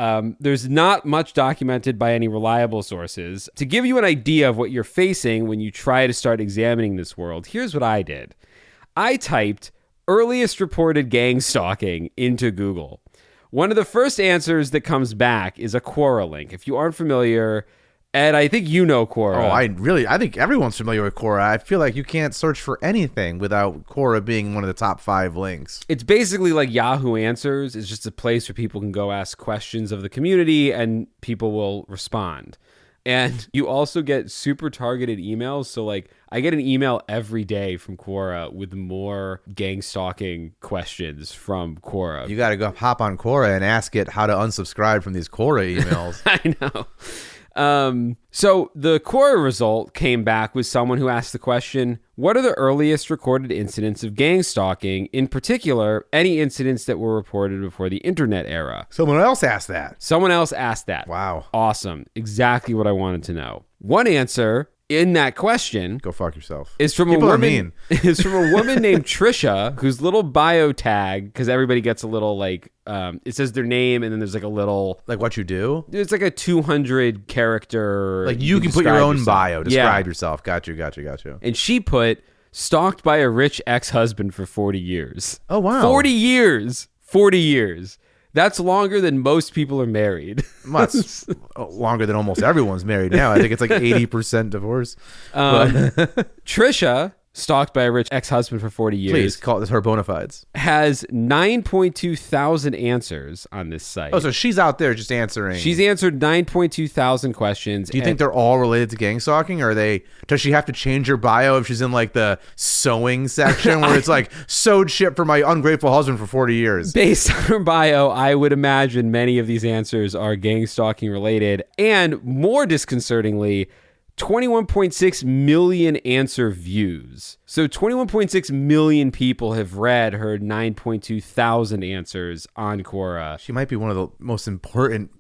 There's not much documented by any reliable sources. To give you an idea of what you're facing when you try to start examining this world, here's what I did. I typed earliest reported gang stalking into Google. One of the first answers that comes back is a Quora link. If you aren't familiar, Ed, I think you know Quora. Oh, I think everyone's familiar with Quora. I feel like you can't search for anything without Quora being one of the top 5 links. It's basically like Yahoo Answers. It's just a place where people can go ask questions of the community and people will respond. And you also get super targeted emails. So like I get an email every day from Quora with more gang stalking questions from Quora. You got to go hop on Quora and ask it how to unsubscribe from these Quora emails. I know. So the Quora result came back with someone who asked the question, what are the earliest recorded incidents of gang stalking? In particular, any incidents that were reported before the internet era? Someone else asked that. Someone else asked that. Wow. Awesome. Exactly what I wanted to know. One answer in that question, go fuck yourself, is from People a are woman. mean. Is from a woman named Trisha, whose little bio tag, because everybody gets a little like, it says their name and then there's like a little, like what you do. It's like a 200 character. Like you can put your own bio, describe Yeah. yourself. Got you. And she put stalked by a rich ex-husband for 40 years. Oh wow, 40 years. 40 years. That's longer than most people are married. Well, that's longer than almost everyone's married now. I think it's like 80% divorce. Trisha stalked by a rich ex-husband for 40 years. Please call this her bona fides. Has 9.2 thousand answers on this site. Oh, so she's out there just answering. She's answered 9.2 thousand questions. Do you think they're all related to gang stalking, or does she have to change her bio if she's in like the sewing section where it's like sewed shit for my ungrateful husband for 40 years? Based on her bio, I would imagine many of these answers are gang stalking related, and more disconcertingly, 21.6 million answer views. So 21.6 million people have read her 9.2 thousand answers on Quora. She might be one of the most important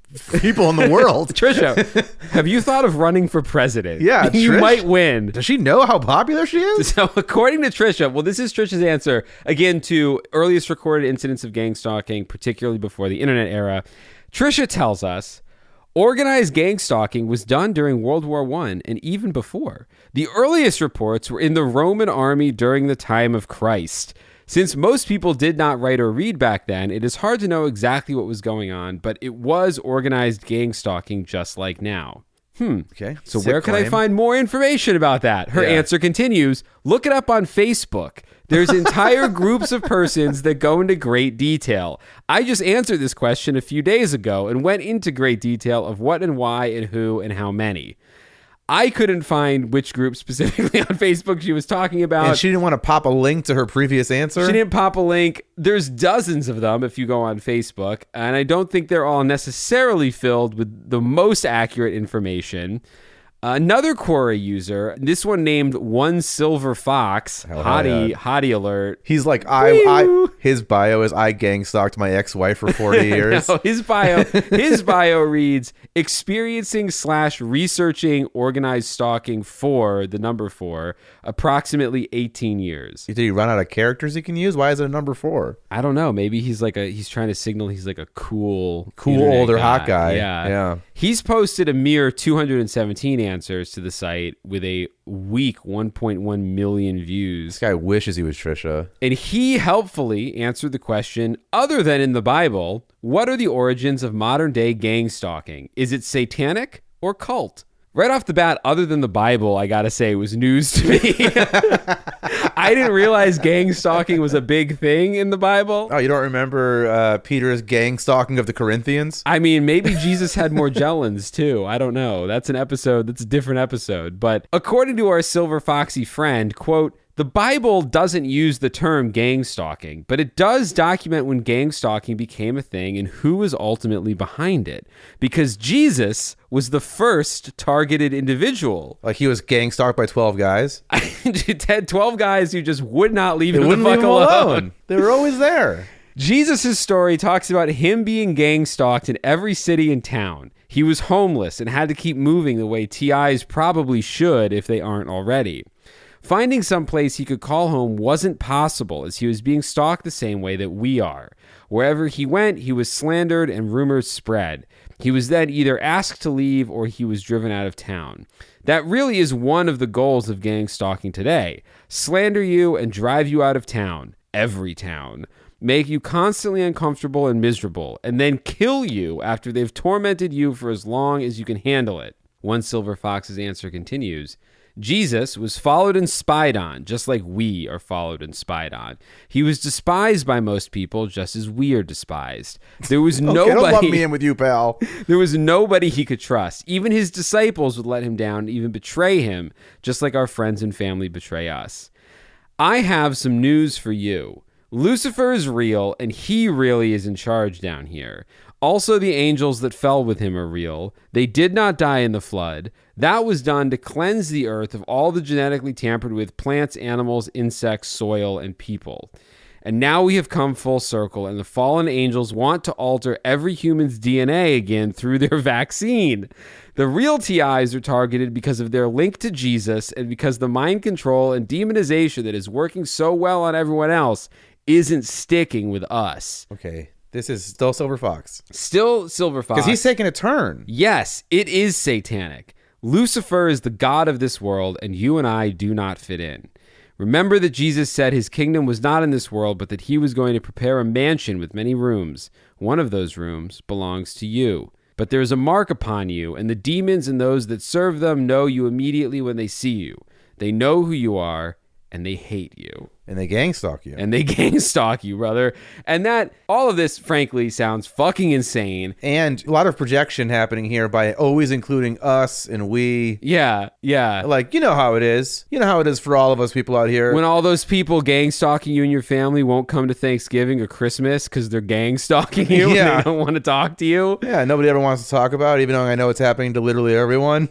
people in the world. Trisha, have you thought of running for president? Yeah, you Trish, might win. Does she know how popular she is? So according to Trisha, well, this is Trisha's answer, again, to earliest recorded incidents of gang stalking, particularly before the internet era. Trisha tells us, organized gang stalking was done during World War I and even before. The earliest reports were in the Roman army during the time of Christ. Since most people did not write or read back then, it is hard to know exactly what was going on, but it was organized gang stalking just like now. Okay. So where can I find more information about that? Her answer continues, look it up on Facebook. There's entire groups of persons that go into great detail. I just answered this question a few days ago and went into great detail of what and why and who and how many. I couldn't find which group specifically on Facebook she was talking about. And she didn't want to pop a link to her previous answer? She didn't pop a link. There's dozens of them if you go on Facebook, and I don't think they're all necessarily filled with the most accurate information. Another Quora user, this one named One Silver Fox, hottie alert. He's like, his bio is I gang stalked my ex-wife for 40 years. No, his bio reads, experiencing/researching organized stalking for the number 4, approximately 18 years. Did he run out of characters he can use? Why is it a number 4? I don't know. Maybe he's trying to signal he's like a cool older guy. hot guy. Yeah. He's posted a mere 217 answers to the site with a weak 1.1 million views. This guy wishes he was Trisha. And he helpfully answered the question, other than in the Bible, what are the origins of modern day gang stalking? Is it satanic or cult? Right off the bat, other than the Bible, I gotta say, it was news to me. I didn't realize gang stalking was a big thing in the Bible. Oh, you don't remember Peter's gang stalking of the Corinthians? I mean, maybe Jesus had more Morgellons too. I don't know. That's a different episode. But according to our Silver Foxy friend, quote, the Bible doesn't use the term gang stalking, but it does document when gang stalking became a thing and who was ultimately behind it. Because Jesus was the first targeted individual. Like he was gang stalked by 12 guys? 12 guys who just would not leave him wouldn't the fuck leave him alone. They were always there. Jesus' story talks about him being gang stalked in every city and town. He was homeless and had to keep moving the way TIs probably should if they aren't already. Finding some place he could call home wasn't possible as he was being stalked the same way that we are. Wherever he went, he was slandered and rumors spread. He was then either asked to leave or he was driven out of town. That really is one of the goals of gang stalking today. Slander you and drive you out of town. Every town. Make you constantly uncomfortable and miserable, and then kill you after they've tormented you for as long as you can handle it. One Silver Fox's answer continues, Jesus was followed and spied on, just like we are followed and spied on. He was despised by most people, just as we are despised. There was nobody. Don't lump me in with you, pal. There was nobody he could trust. Even his disciples would let him down and even betray him, just like our friends and family betray us. I have some news for you. Lucifer is real, and he really is in charge down here. Also, the angels that fell with him are real. They did not die in the flood. That was done to cleanse the earth of all the genetically tampered with plants, animals, insects, soil, and people. And now we have come full circle, and the fallen angels want to alter every human's DNA again through their vaccine. The real TIs are targeted because of their link to Jesus and because the mind control and demonization that is working so well on everyone else isn't sticking with us. Okay. This is still Silver Fox. Still Silver Fox. Because he's taking a turn. Yes, it is satanic. Lucifer is the god of this world, and you and I do not fit in. Remember that Jesus said his kingdom was not in this world, but that he was going to prepare a mansion with many rooms. One of those rooms belongs to you. But there is a mark upon you, and the demons and those that serve them know you immediately when they see you. They know who you are, and they hate you. And they gang stalk you. And they gang stalk you, brother. And that, all of this, frankly, sounds fucking insane. And a lot of projection happening here by always including us and we. Yeah. Like, you know how it is. You know how it is for all of us people out here. When all those people gang stalking you and your family won't come to Thanksgiving or Christmas because they're gang stalking you and they don't want to talk to you. Yeah, nobody ever wants to talk about it, even though I know it's happening to literally everyone.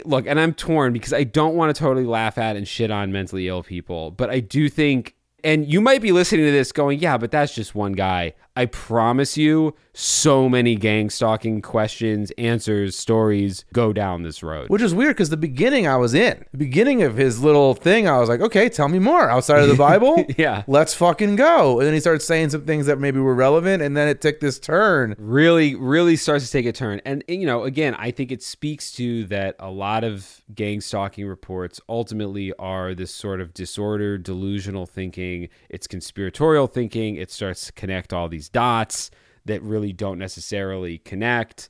Look, and I'm torn because I don't want to totally laugh at and shit on mentally ill people, but I do think, and you might be listening to this going, yeah, but that's just one guy. I promise you, so many gang stalking questions, answers, stories go down this road. Which is weird because the beginning I was in. The beginning of his little thing, I was like, okay, tell me more. Outside of the Bible? Yeah. Let's fucking go. And then he started saying some things that maybe were relevant, and then it took this turn. Really starts to take a turn. And, you know, again, I think it speaks to that a lot of gang stalking reports ultimately are this sort of disordered, delusional thinking. It's conspiratorial thinking. It starts to connect all these dots that really don't necessarily connect.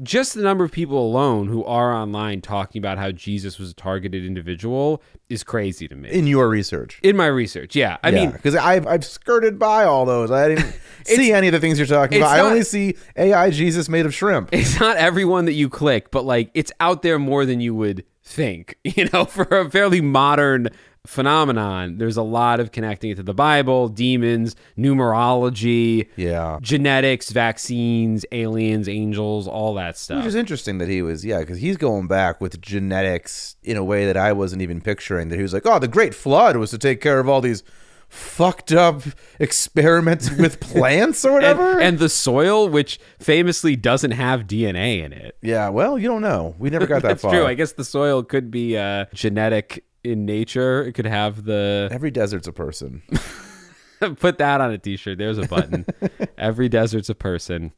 Just the number of people alone who are online talking about how Jesus was a targeted individual is crazy to me. In your research. In my research, yeah. I mean, because I've skirted by all those. I didn't see any of the things you're talking about. I only see AI Jesus made of shrimp. It's not everyone that you click, but like it's out there more than you would think. You know, for a fairly modern phenomenon, there's a lot of connecting it to the Bible, demons, numerology, genetics, vaccines, aliens, angels, all that stuff. Which is interesting that he was, because he's going back with genetics in a way that I wasn't even picturing. That he was like, oh, the Great Flood was to take care of all these fucked up experiments with plants or whatever. and the soil, which famously doesn't have DNA in it. Yeah, well, you don't know. We never got that That's far. true. I guess the soil could be genetic in nature. It could have every desert's a person. Put that on a t-shirt. There's a button. Every desert's a person.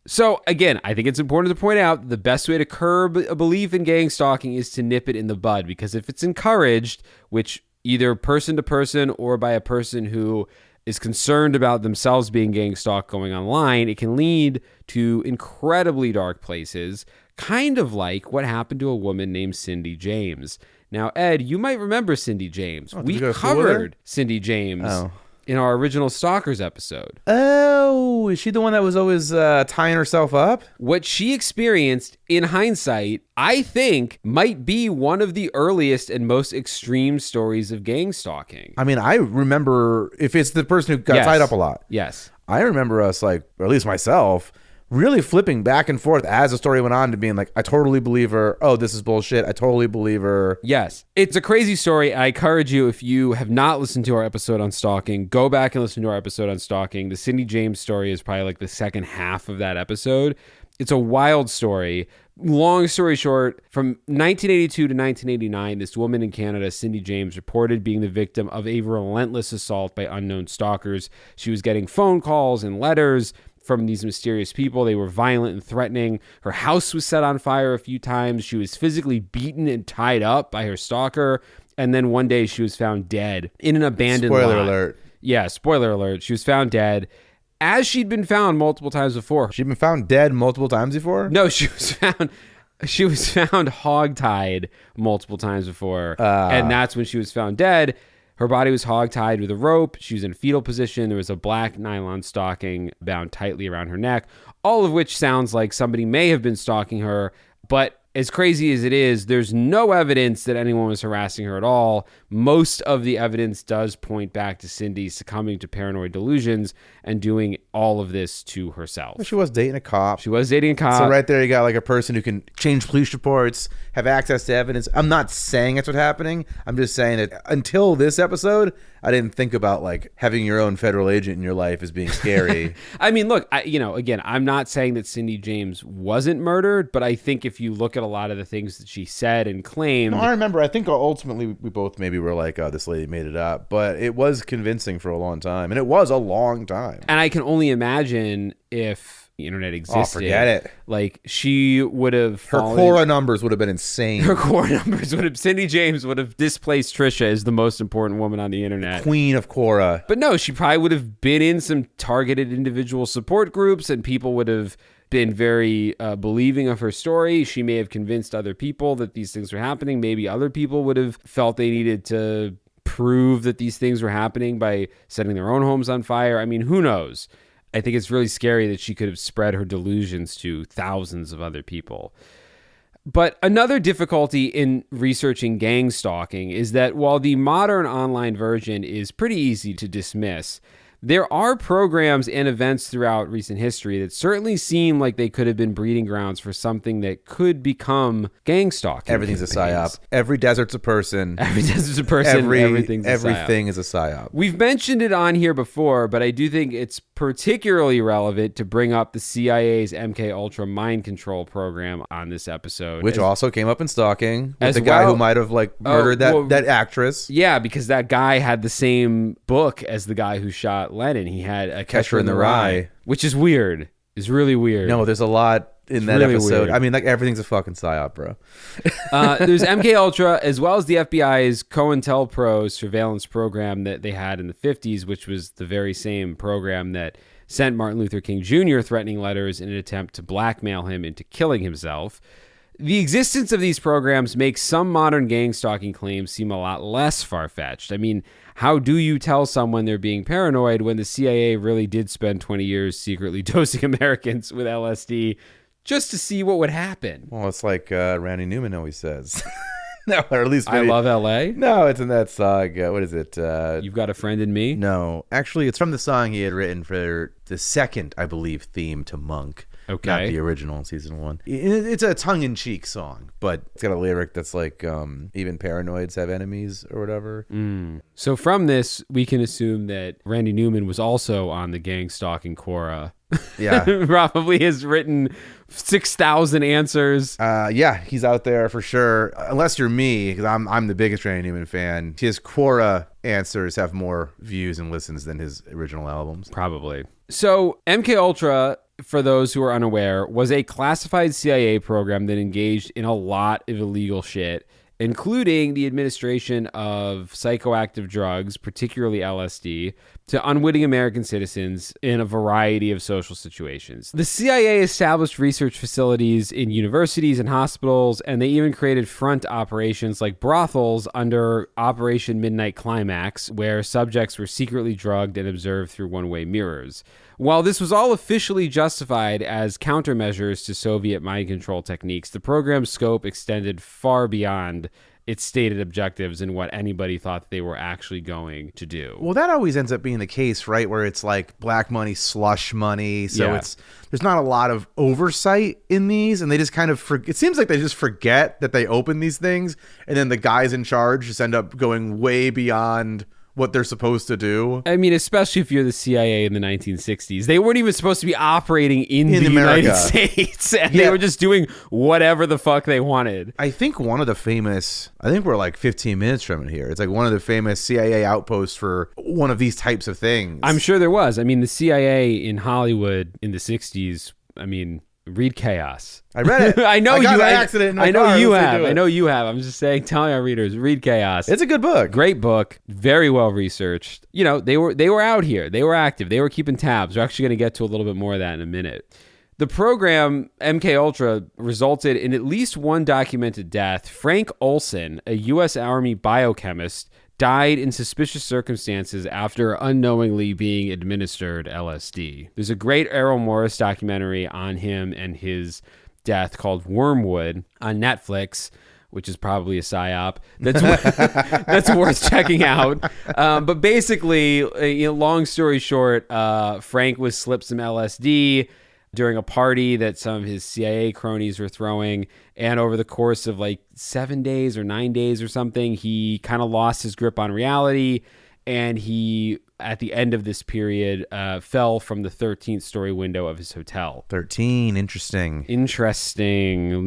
So again, I think it's important to point out the best way to curb a belief in gang stalking is to nip it in the bud, because if it's encouraged, which either person to person or by a person who is concerned about themselves being gang stalked going online, it can lead to incredibly dark places, kind of like what happened to a woman named Cindy James. Now, Ed, you might remember Cindy James. We covered Cindy James in our original Stalkers episode. Oh, is she the one that was always tying herself up? What she experienced, in hindsight, I think might be one of the earliest and most extreme stories of gang stalking. I mean, I remember, if it's the person who got tied up a lot. Yes. I remember us, like, or at least myself, really flipping back and forth as the story went on to being like, I totally believe her. Oh, this is bullshit. I totally believe her. Yes. It's a crazy story. I encourage you, if you have not listened to our episode on stalking, go back and listen to our episode on stalking. The Cindy James story is probably like the second half of that episode. It's a wild story. Long story short, from 1982 to 1989, this woman in Canada, Cindy James, reported being the victim of a relentless assault by unknown stalkers. She was getting phone calls and letters from these mysterious people. They were violent and threatening. Her house was set on fire a few times. She was physically beaten and tied up by her stalker. And then one day she was found dead in an abandoned lot. Spoiler alert. Yeah, spoiler alert. She was found dead, as she'd been found multiple times before. She'd been found dead multiple times before? No, she was found hogtied multiple times before. And that's when she was found dead. Her body was hogtied with a rope. She was in fetal position. There was a black nylon stocking bound tightly around her neck, all of which sounds like somebody may have been stalking her. But as crazy as it is, there's no evidence that anyone was harassing her at all. Most of the evidence does point back to Cindy succumbing to paranoid delusions and doing all of this to herself. Well, she was dating a cop. So right there you got like a person who can change police reports, have access to evidence. I'm not saying that's what's happening. I'm just saying that until this episode, I didn't think about like having your own federal agent in your life as being scary. I mean, look, again, I'm not saying that Cindy James wasn't murdered, but I think if you look at a lot of the things that she said and claimed. No, I remember, I think ultimately we both maybe were like, oh, this lady made it up, but it was convincing for a long time, and it was a long time. And I can only imagine if the internet existed. Oh, forget it. Like, she would have Her Quora numbers would have been insane. Cindy James would have displaced Trisha as the most important woman on the internet. Queen of Quora. But no, she probably would have been in some targeted individual support groups, and people would have been very believing of her story. She may have convinced other people that these things were happening. Maybe other people would have felt they needed to prove that these things were happening by setting their own homes on fire. I mean, who knows? I think it's really scary that she could have spread her delusions to thousands of other people. But another difficulty in researching gang stalking is that while the modern online version is pretty easy to dismiss, there are programs and events throughout recent history that certainly seem like they could have been breeding grounds for something that could become gang stalking. Everything's a psyop. Every desert's a person. Every desert's a person. Everything is a psyop. We've mentioned it on here before, but I do think it's particularly relevant to bring up the CIA's MK Ultra mind control program on this episode, which also came up in Stalking with the well, guy who might have murdered that actress. Yeah, because that guy had the same book as the guy who shot Lennon. He had a Catcher in the Rye, which is weird. It's really weird. No, there's a lot in that really episode. Weird. I mean, everything's a fucking psyop, bro. There's MK Ultra, as well as the FBI's COINTELPRO surveillance program that they had in the 50s, which was the very same program that sent Martin Luther King Jr. threatening letters in an attempt to blackmail him into killing himself. The existence of these programs makes some modern gang stalking claims seem a lot less far-fetched. I mean, how do you tell someone they're being paranoid when the CIA really did spend 20 years secretly dosing Americans with LSD just to see what would happen? Well, it's like Randy Newman always says. No, or at least I love L.A.? No, it's in that song. What is it? You've Got a Friend in Me? No, actually, it's from the song he had written for the second, I believe, theme to Monk. Okay. Not the original in season 1. It's a tongue-in-cheek song, but it's got a lyric that's like, even paranoids have enemies or whatever. So from this, we can assume that Randy Newman was also on the gang stalking Quora. Yeah. Probably has written 6,000 answers. Yeah, he's out there for sure. Unless you're me, because I'm the biggest Randy Newman fan. His Quora answers have more views and listens than his original albums. Probably. So MK Ultra, for those who are unaware, was a classified CIA program that engaged in a lot of illegal shit, including the administration of psychoactive drugs, particularly LSD, to unwitting American citizens in a variety of social situations. The CIA established research facilities in universities and hospitals, and they even created front operations like brothels under Operation Midnight Climax, where subjects were secretly drugged and observed through one-way mirrors. While this was all officially justified as countermeasures to Soviet mind control techniques, the program's scope extended far beyond its stated objectives and what anybody thought they were actually going to do. Well, that always ends up being the case, right? Where it's like black money, slush money. So there's not a lot of oversight in these, and they just kind of it seems like they just forget that they open these things, and then the guys in charge just end up going way beyond what they're supposed to do. I mean, especially if you're the CIA in the 1960s. They weren't even supposed to be operating in the United States. And they were just doing whatever the fuck they wanted. I think we're like 15 minutes from it here. It's like one of the famous CIA outposts for one of these types of things. I'm sure there was. I mean, the CIA in Hollywood in the 60s, I mean, read Chaos. I read it. I know you have. Accident in my I know car. you have. I know you have. I'm just saying, telling our readers, read Chaos. It's a good book. Great book. Very well researched. You know, they were out here. They were active. They were keeping tabs. We're actually going to get to a little bit more of that in a minute. The program, MK Ultra, resulted in at least one documented death. Frank Olson, a U.S. Army biochemist, died in suspicious circumstances after unknowingly being administered LSD. There's a great Errol Morris documentary on him and his death called Wormwood on Netflix, which is probably a psyop. That's worth checking out. But basically, long story short, Frank was slipped some LSD during a party that some of his CIA cronies were throwing. And over the course of like 7 days or 9 days or something, he kind of lost his grip on reality. And he, at the end of this period, fell from the 13th story window of his hotel. 13, interesting.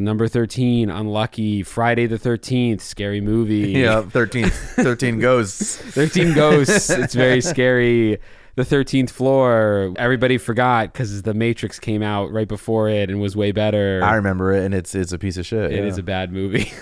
Number 13, unlucky. Friday the 13th, scary movie. Yeah, 13 ghosts. 13 ghosts. It's very scary. The 13th floor, everybody forgot because The Matrix came out right before it and was way better. I remember it, and it's a piece of shit. It is a bad movie.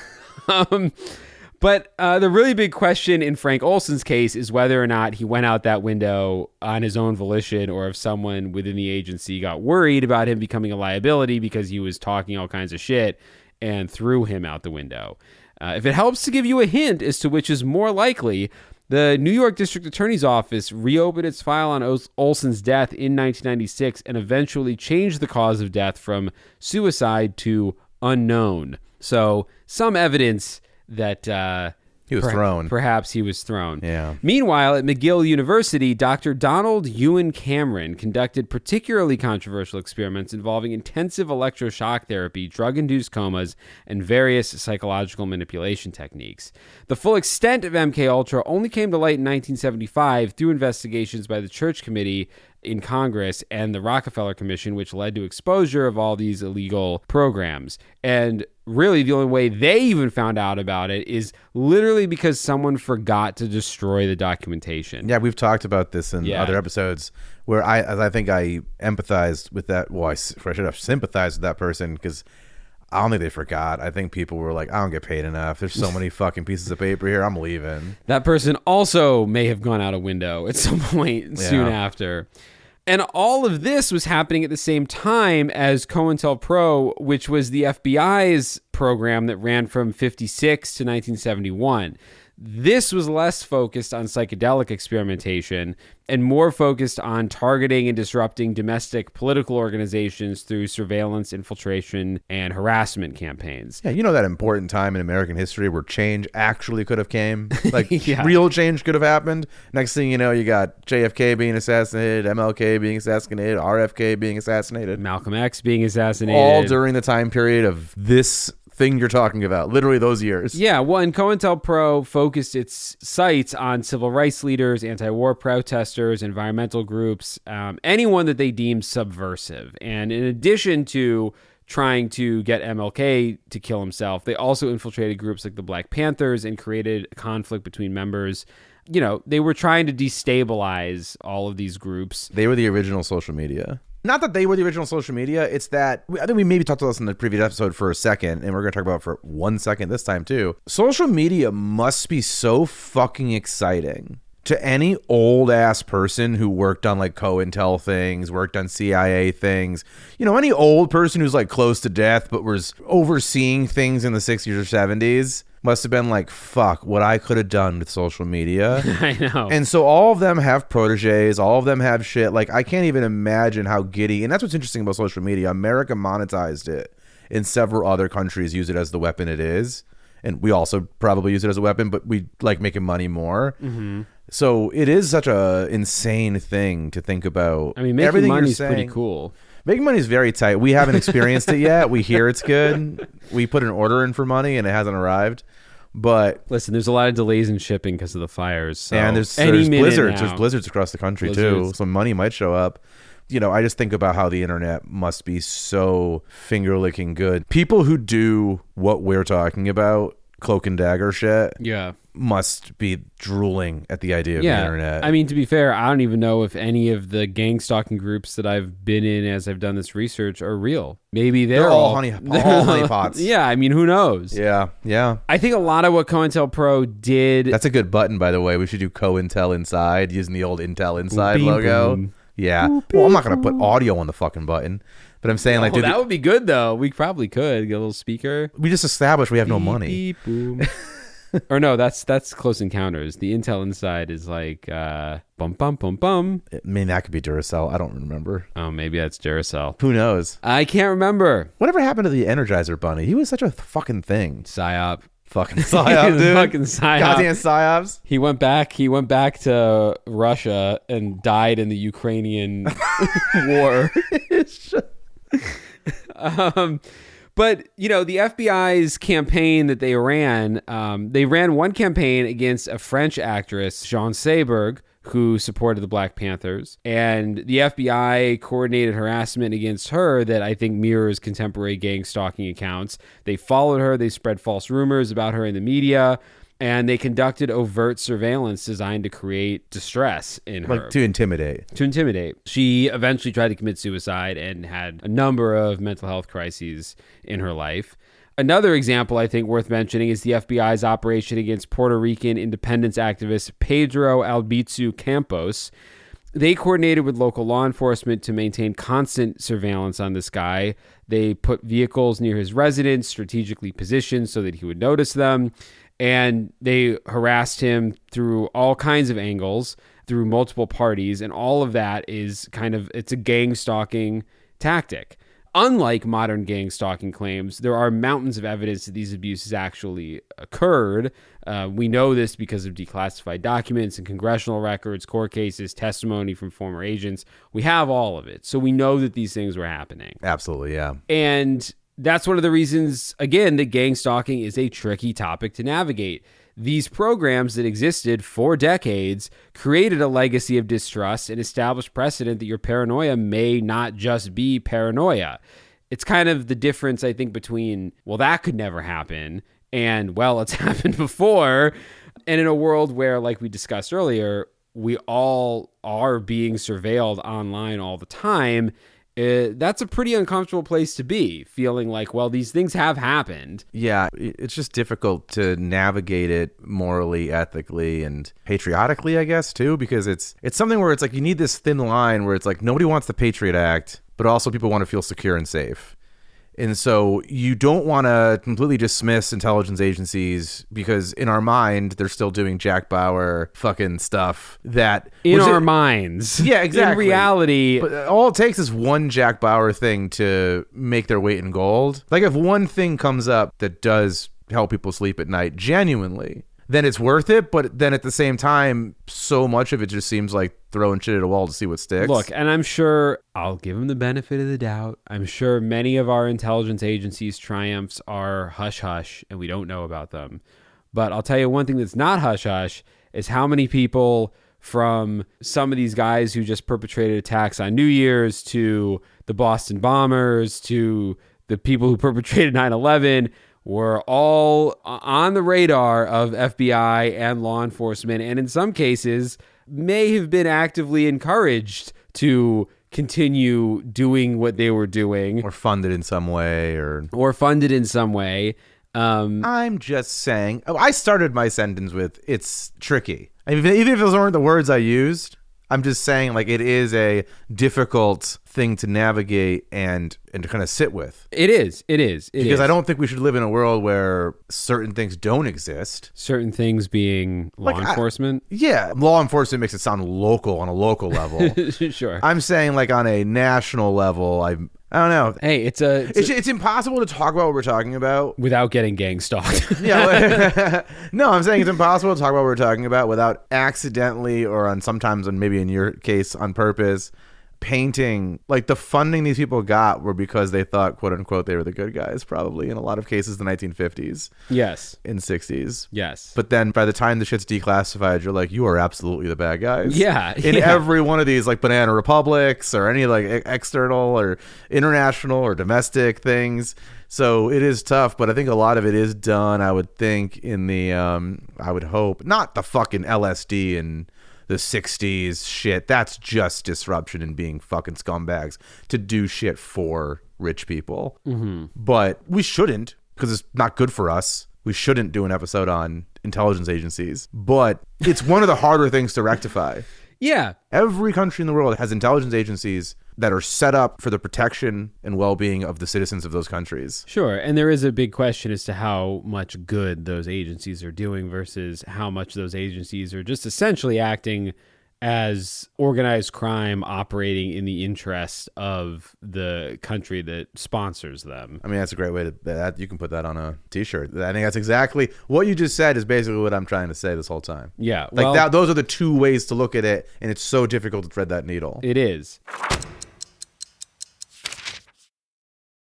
But the really big question in Frank Olson's case is whether or not he went out that window on his own volition, or if someone within the agency got worried about him becoming a liability because he was talking all kinds of shit and threw him out the window. If it helps to give you a hint as to which is more likely, The New York District Attorney's Office reopened its file on Olson's death in 1996 and eventually changed the cause of death from suicide to unknown. So some evidence that he was thrown. Perhaps he was thrown. Yeah. Meanwhile, at McGill University, Dr. Donald Ewan Cameron conducted particularly controversial experiments involving intensive electroshock therapy, drug-induced comas, and various psychological manipulation techniques. The full extent of MKUltra only came to light in 1975 through investigations by the Church Committee in Congress and the Rockefeller Commission, which led to exposure of all these illegal programs. And really, the only way they even found out about it is literally because someone forgot to destroy the documentation. Yeah, we've talked about this in other episodes where I think I empathized with that. Well, I should have sympathized with that person because I don't think they forgot. I think people were like, I don't get paid enough. There's so many fucking pieces of paper here. I'm leaving. That person also may have gone out a window at some point soon after. And all of this was happening at the same time as COINTELPRO, which was the FBI's program that ran from 56 to 1971. This was less focused on psychedelic experimentation and more focused on targeting and disrupting domestic political organizations through surveillance, infiltration, and harassment campaigns. Yeah, you know that important time in American history where change actually could have came? Like, real change could have happened. Next thing you know, you got JFK being assassinated, MLK being assassinated, RFK being assassinated. Malcolm X being assassinated. All during the time period of this thing you're talking about, literally those years. Yeah, well, and COINTELPRO focused its sights on civil rights leaders, anti-war protesters, environmental groups, anyone that they deemed subversive. And in addition to trying to get MLK to kill himself, they also infiltrated groups like the Black Panthers and created a conflict between members. You know, they were trying to destabilize all of these groups. They were the original social media. Not that they were the original social media, it's that, I think we maybe talked about this in the previous episode for a second, and we're going to talk about it for 1 second this time too. Social media must be so fucking exciting to any old ass person who worked on like COINTEL things, worked on CIA things, you know, any old person who's like close to death but was overseeing things in the 60s or 70s. Must have been like, fuck, what I could have done with social media. I know. And so all of them have proteges. All of them have shit. Like, I can't even imagine how giddy. And that's what's interesting about social media. America monetized it. And several other countries use it as the weapon it is. And we also probably use it as a weapon, but we like making money more. Mm-hmm. So it is such a insane thing to think about. I mean, making money is pretty cool. Making money is very tight. We haven't experienced it yet. We hear it's good. We put an order in for money and it hasn't arrived. But listen, there's a lot of delays in shipping because of the fires. So and there's blizzards. There's blizzards across the country too. So money might show up. You know, I just think about how the internet must be so finger licking good. People who do what we're talking about, cloak and dagger shit, must be drooling at the idea of the internet. I mean, to be fair, I don't even know if any of the gang stalking groups that I've been in as I've done this research are real. Maybe they're all honeypots. Yeah, I mean, who knows? Yeah. I think a lot of what COINTELPRO did... That's a good button, by the way. We should do COINTEL Inside, using the old Intel Inside logo. Boom. Yeah. Well, I'm not going to put audio on the fucking button. But I'm saying, like... that would be good, though. We probably could get a little speaker. We just established we have no money. Beep, boom. Or no, that's Close Encounters. The Intel Inside is like bum bum bum bum. I mean, that could be Duracell. I don't remember. Oh, maybe that's Duracell. Who knows? I can't rember. Whatever happened to the Energizer Bunny? He was such a fucking thing. Psyop. Fucking psyop, dude. Fucking psyop. Goddamn psyops. He went back to Russia and died in the Ukrainian war. But, you know, the FBI's campaign that they ran one campaign against a French actress, Jean Seberg, who supported the Black Panthers. And the FBI coordinated harassment against her that I think mirrors contemporary gang stalking accounts. They followed her. They spread false rumors about her in the media. And they conducted overt surveillance designed to create distress in her. Like to intimidate. She eventually tried to commit suicide and had a number of mental health crises in her life. Another example I think worth mentioning is the FBI's operation against Puerto Rican independence activist Pedro Albizu Campos. They coordinated with local law enforcement to maintain constant surveillance on this guy. They put vehicles near his residence, strategically positioned so that he would notice them. And they harassed him through all kinds of angles, through multiple parties, and all of that is it's a gang stalking tactic. Unlike modern gang stalking claims, there are mountains of evidence that these abuses actually occurred. We know this because of declassified documents and congressional records, court cases, testimony from former agents. We have all of it. So we know that these things were happening. Absolutely, yeah. And that's one of the reasons, again, that gang stalking is a tricky topic to navigate. These programs that existed for decades created a legacy of distrust and established precedent that your paranoia may not just be paranoia. It's kind of the difference, I think, between, well, that could never happen, and, well, it's happened before. And in a world where, like we discussed earlier, we all are being surveilled online all the time, that's a pretty uncomfortable place to be, feeling like, well, these things have happened. Yeah, it's just difficult to navigate it morally, ethically, and patriotically, I guess, too, because it's something where it's like you need this thin line where it's like nobody wants the Patriot Act, but also people want to feel secure and safe. And so you don't want to completely dismiss intelligence agencies because in our mind, they're still doing Jack Bauer fucking stuff that... In our minds. Yeah, exactly. In reality... But all it takes is one Jack Bauer thing to make their weight in gold. Like if one thing comes up that does help people sleep at night, genuinely, then it's worth it. But then at the same time, so much of it just seems like throwing shit at a wall to see what sticks. Look, and I'm sure I'll give them the benefit of the doubt. I'm sure many of our intelligence agencies' triumphs are hush-hush, and we don't know about them. But I'll tell you one thing that's not hush-hush is how many people from some of these guys who just perpetrated attacks on New Year's to the Boston bombers to the people who perpetrated 9/11 were all on the radar of FBI and law enforcement, and in some cases may have been actively encouraged to continue doing what they were doing. Or funded in some way. I'm just saying. I started my sentence with, it's tricky. Even if those weren't the words I used, I'm just saying, like, it is a difficult thing to navigate and to kind of sit with. It is. Because I don't think we should live in a world where certain things don't exist. Certain things being law enforcement? Yeah. Law enforcement makes it sound local on a local level. Sure. I'm saying, like, on a national level, I don't know. Hey, it's impossible to talk about what we're talking about without getting gang stalked. Yeah. No, I'm saying it's impossible to talk about what we're talking about without accidentally or sometimes maybe in your case on purpose painting like the funding these people got were because they thought, quote unquote, they were the good guys, probably in a lot of cases, the 1950s. Yes. In 60s. Yes. But then by the time the shit's declassified, you're like, you are absolutely the bad guys. Yeah. In every one of these like banana republics or any like external or international or domestic things. So it is tough, but I think a lot of it is done, I would think, in the, I would hope, not the fucking LSD and the 60s shit. That's just disruption and being fucking scumbags to do shit for rich people. Mm-hmm. But we shouldn't, because it's not good for us. We shouldn't do an episode on intelligence agencies. But it's one of the harder things to rectify. Yeah. Every country in the world has intelligence agencies that are set up for the protection and well-being of the citizens of those countries. Sure. And there is a big question as to how much good those agencies are doing versus how much those agencies are just essentially acting as organized crime operating in the interest of the country that sponsors them. I mean, that's a great way to, you can put that on a t-shirt. I think that's exactly what you just said is basically what I'm trying to say this whole time. Yeah. Like those are the two ways to look at it, and it's so difficult to thread that needle. It is.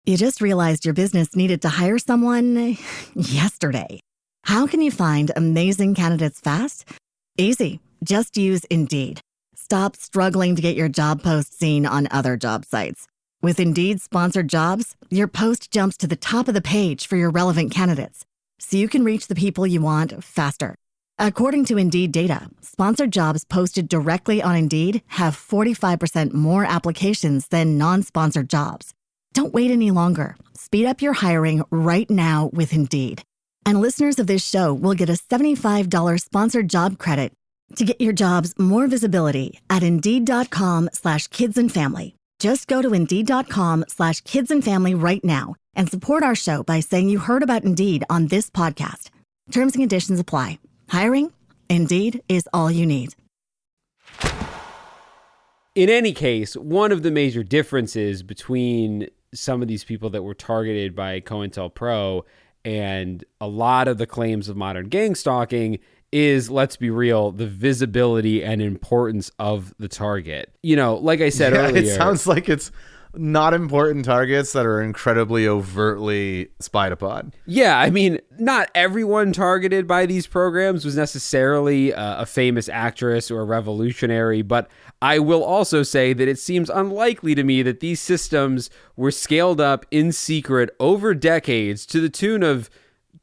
You just realized your business needed to hire someone yesterday. How can you find amazing candidates fast? Easy. Just use Indeed. Stop struggling to get your job post seen on other job sites. With Indeed sponsored jobs, your post jumps to the top of the page for your relevant candidates, so you can reach the people you want faster. According to Indeed data, sponsored jobs posted directly on Indeed have 45% more applications than non-sponsored jobs. Don't wait any longer. Speed up your hiring right now with Indeed. And listeners of this show will get a $75 sponsored job credit to get your jobs more visibility at Indeed.com/kidsandfamily. Just go to Indeed.com/kidsandfamily right now and support our show by saying you heard about Indeed on this podcast. Terms and conditions apply. Hiring? Indeed is all you need. In any case, one of the major differences between some of these people that were targeted by COINTELPRO and a lot of the claims of modern gang stalking is, let's be real, the visibility and importance of the target. You know, like I said earlier. It sounds like it's not important targets that are incredibly overtly spied upon. Yeah, I mean, not everyone targeted by these programs was necessarily a famous actress or a revolutionary, but I will also say that it seems unlikely to me that these systems were scaled up in secret over decades to the tune of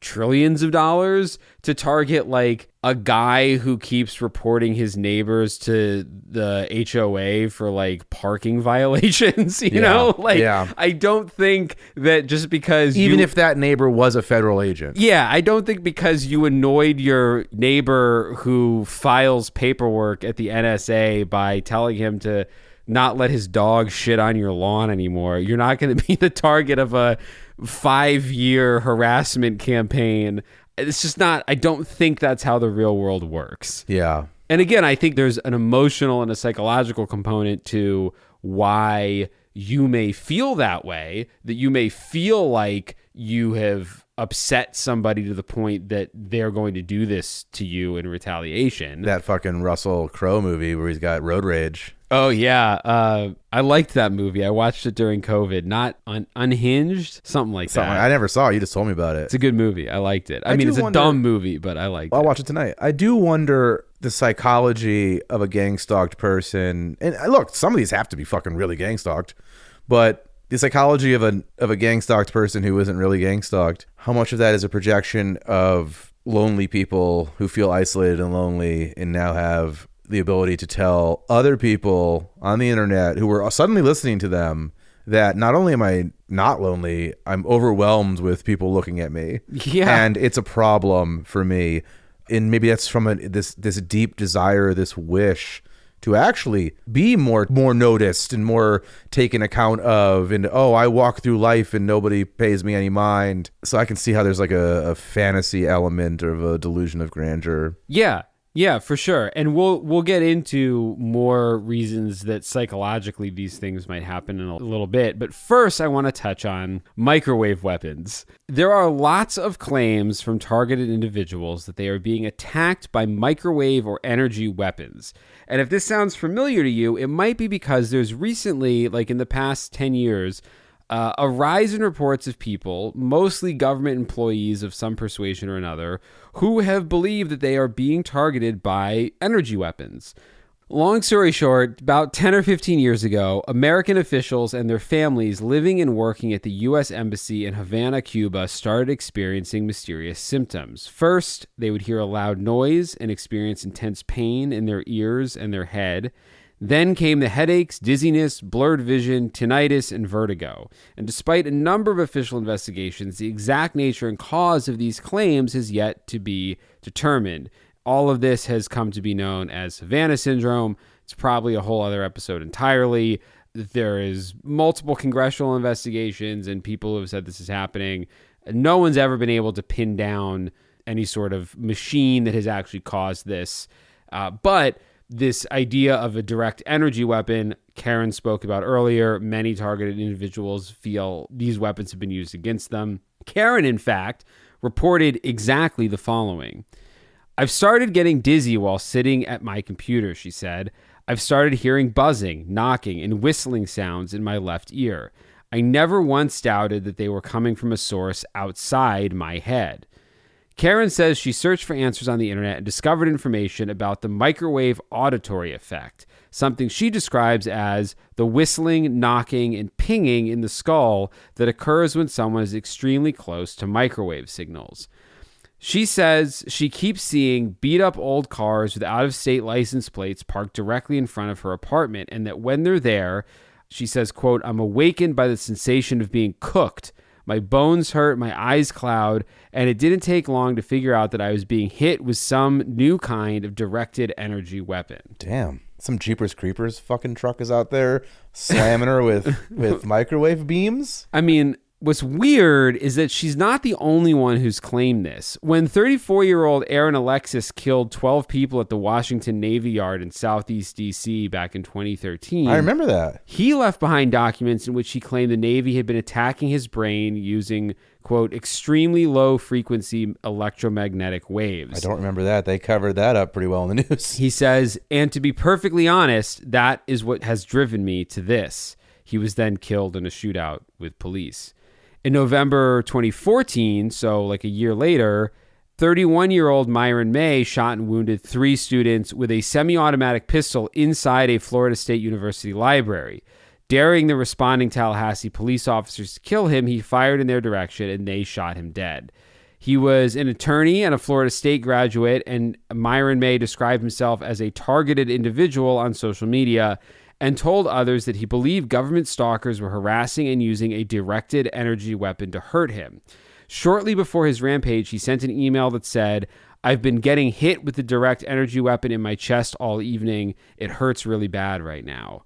trillions of dollars to target like a guy who keeps reporting his neighbors to the HOA for like parking violations, you know? Like, I don't think that just because even if that neighbor was a federal agent. Yeah, I don't think because you annoyed your neighbor who files paperwork at the NSA by telling him to not let his dog shit on your lawn anymore, you're not going to be the target of a 5-year harassment campaign. It's just not, I don't think that's how the real world works. Yeah. And again, I think there's an emotional and a psychological component to why you may feel that way, that you may feel like you have upset somebody to the point that they're going to do this to you in retaliation. That fucking Russell Crowe movie where he's got road rage. Oh, yeah. I liked that movie. I watched it during COVID. Not Unhinged? Something like that. I never saw it. You just told me about it. It's a good movie. I liked it. I mean, it's a dumb movie, but I liked it. I'll watch it tonight. I do wonder the psychology of a gang-stalked person. And look, some of these have to be fucking really gang-stalked. But the psychology of a gang-stalked person who isn't really gang-stalked, how much of that is a projection of lonely people who feel isolated and lonely and now have the ability to tell other people on the internet who were suddenly listening to them that not only am I not lonely, I'm overwhelmed with people looking at me. Yeah. And it's a problem for me. And maybe that's from this deep desire, this wish to actually be more noticed and more taken account of. And, I walk through life and nobody pays me any mind. So I can see how there's like a fantasy element of a delusion of grandeur. Yeah, for sure. And we'll get into more reasons that psychologically these things might happen in a little bit. But first, I want to touch on microwave weapons. There are lots of claims from targeted individuals that they are being attacked by microwave or energy weapons. And if this sounds familiar to you, it might be because there's recently, like in the past 10 years, a rise in reports of people, mostly government employees of some persuasion or another, who have believed that they are being targeted by energy weapons. Long story short, about 10 or 15 years ago, American officials and their families living and working at the U.S. Embassy in Havana, Cuba, started experiencing mysterious symptoms. First, they would hear a loud noise and experience intense pain in their ears and their head. Then came the headaches, dizziness, blurred vision, tinnitus, and vertigo. And despite a number of official investigations, the exact nature and cause of these claims has yet to be determined. All of this has come to be known as Havana syndrome. It's probably a whole other episode entirely. There is multiple congressional investigations and people who have said this is happening. No one's ever been able to pin down any sort of machine that has actually caused this. But this idea of a direct energy weapon, Karen spoke about earlier, many targeted individuals feel these weapons have been used against them. Karen, in fact, reported exactly the following. I've started getting dizzy while sitting at my computer, she said. I've started hearing buzzing, knocking, and whistling sounds in my left ear. I never once doubted that they were coming from a source outside my head. Karen says she searched for answers on the internet and discovered information about the microwave auditory effect, something she describes as the whistling, knocking, and pinging in the skull that occurs when someone is extremely close to microwave signals. She says she keeps seeing beat-up old cars with out-of-state license plates parked directly in front of her apartment, and that when they're there, she says, quote, I'm awakened by the sensation of being cooked. My bones hurt, my eyes cloud, and it didn't take long to figure out that I was being hit with some new kind of directed energy weapon. Damn. Some Jeepers Creepers fucking truck is out there slamming her with microwave beams. I mean, what's weird is that she's not the only one who's claimed this. When 34-year-old Aaron Alexis killed 12 people at the Washington Navy Yard in Southeast D.C. back in 2013. I remember that. He left behind documents in which he claimed the Navy had been attacking his brain using, quote, extremely low frequency electromagnetic waves. I don't remember that. They covered that up pretty well in the news. He says, and to be perfectly honest, that is what has driven me to this. He was then killed in a shootout with police. In November 2014, so like a year later, 31-year-old Myron May shot and wounded 3 students with a semi-automatic pistol inside a Florida State University library. Daring the responding Tallahassee police officers to kill him, he fired in their direction and they shot him dead. He was an attorney and a Florida State graduate, and Myron May described himself as a targeted individual on social media and told others that he believed government stalkers were harassing and using a directed energy weapon to hurt him. Shortly before his rampage, he sent an email that said, "I've been getting hit with the direct energy weapon in my chest all evening. It hurts really bad right now."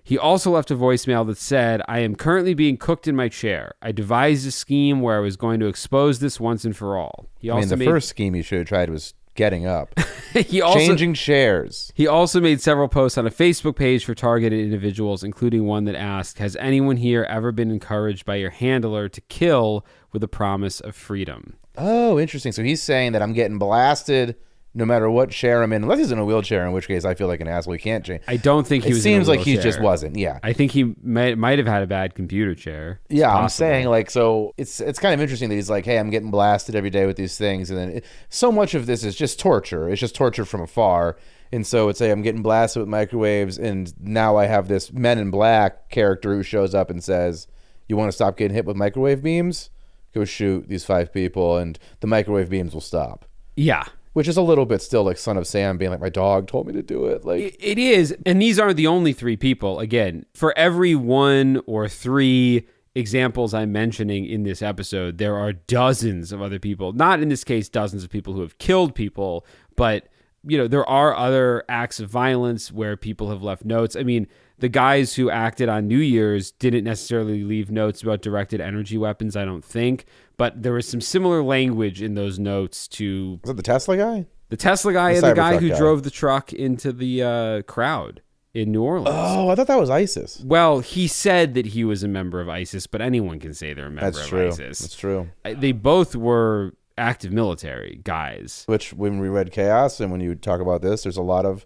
He also left a voicemail that said, "I am currently being cooked in my chair. I devised a scheme where I was going to expose this once and for all." The first scheme he should have tried was getting up. Changing chairs. He also made several posts on a Facebook page for targeted individuals, including one that asked, "Has anyone here ever been encouraged by your handler to kill with a promise of freedom?" Oh, interesting. So he's saying that I'm getting blasted no matter what chair I'm in, unless he's in a wheelchair, in which case I feel like an asshole. He can't change. I don't think he was in a wheelchair. It seems like he just wasn't, yeah. I think he might have had a bad computer chair. Yeah, I'm saying, like, so it's kind of interesting that he's like, hey, I'm getting blasted every day with these things. And then so much of this is just torture. It's just torture from afar. And so it's, hey, I'm getting blasted with microwaves, and now I have this Men in Black character who shows up and says, you want to stop getting hit with microwave beams? Go shoot these 5 people, and the microwave beams will stop. Yeah. Which is a little bit still like Son of Sam being like, my dog told me to do it. Like it is. And these aren't the only 3 people. Again, for every 1 or 3 examples I'm mentioning in this episode, there are dozens of other people. Not in this case, dozens of people who have killed people, but there are other acts of violence where people have left notes. I mean, the guys who acted on New Year's didn't necessarily leave notes about directed energy weapons, I don't think. But there was some similar language in those notes to... Was it the Tesla guy? The Tesla guy and the guy who drove the truck into the crowd in New Orleans. Oh, I thought that was ISIS. Well, he said that he was a member of ISIS, but anyone can say they're a member of ISIS. That's true. They both were active military guys. Which, when we read Chaos and when you talk about this, there's a lot of...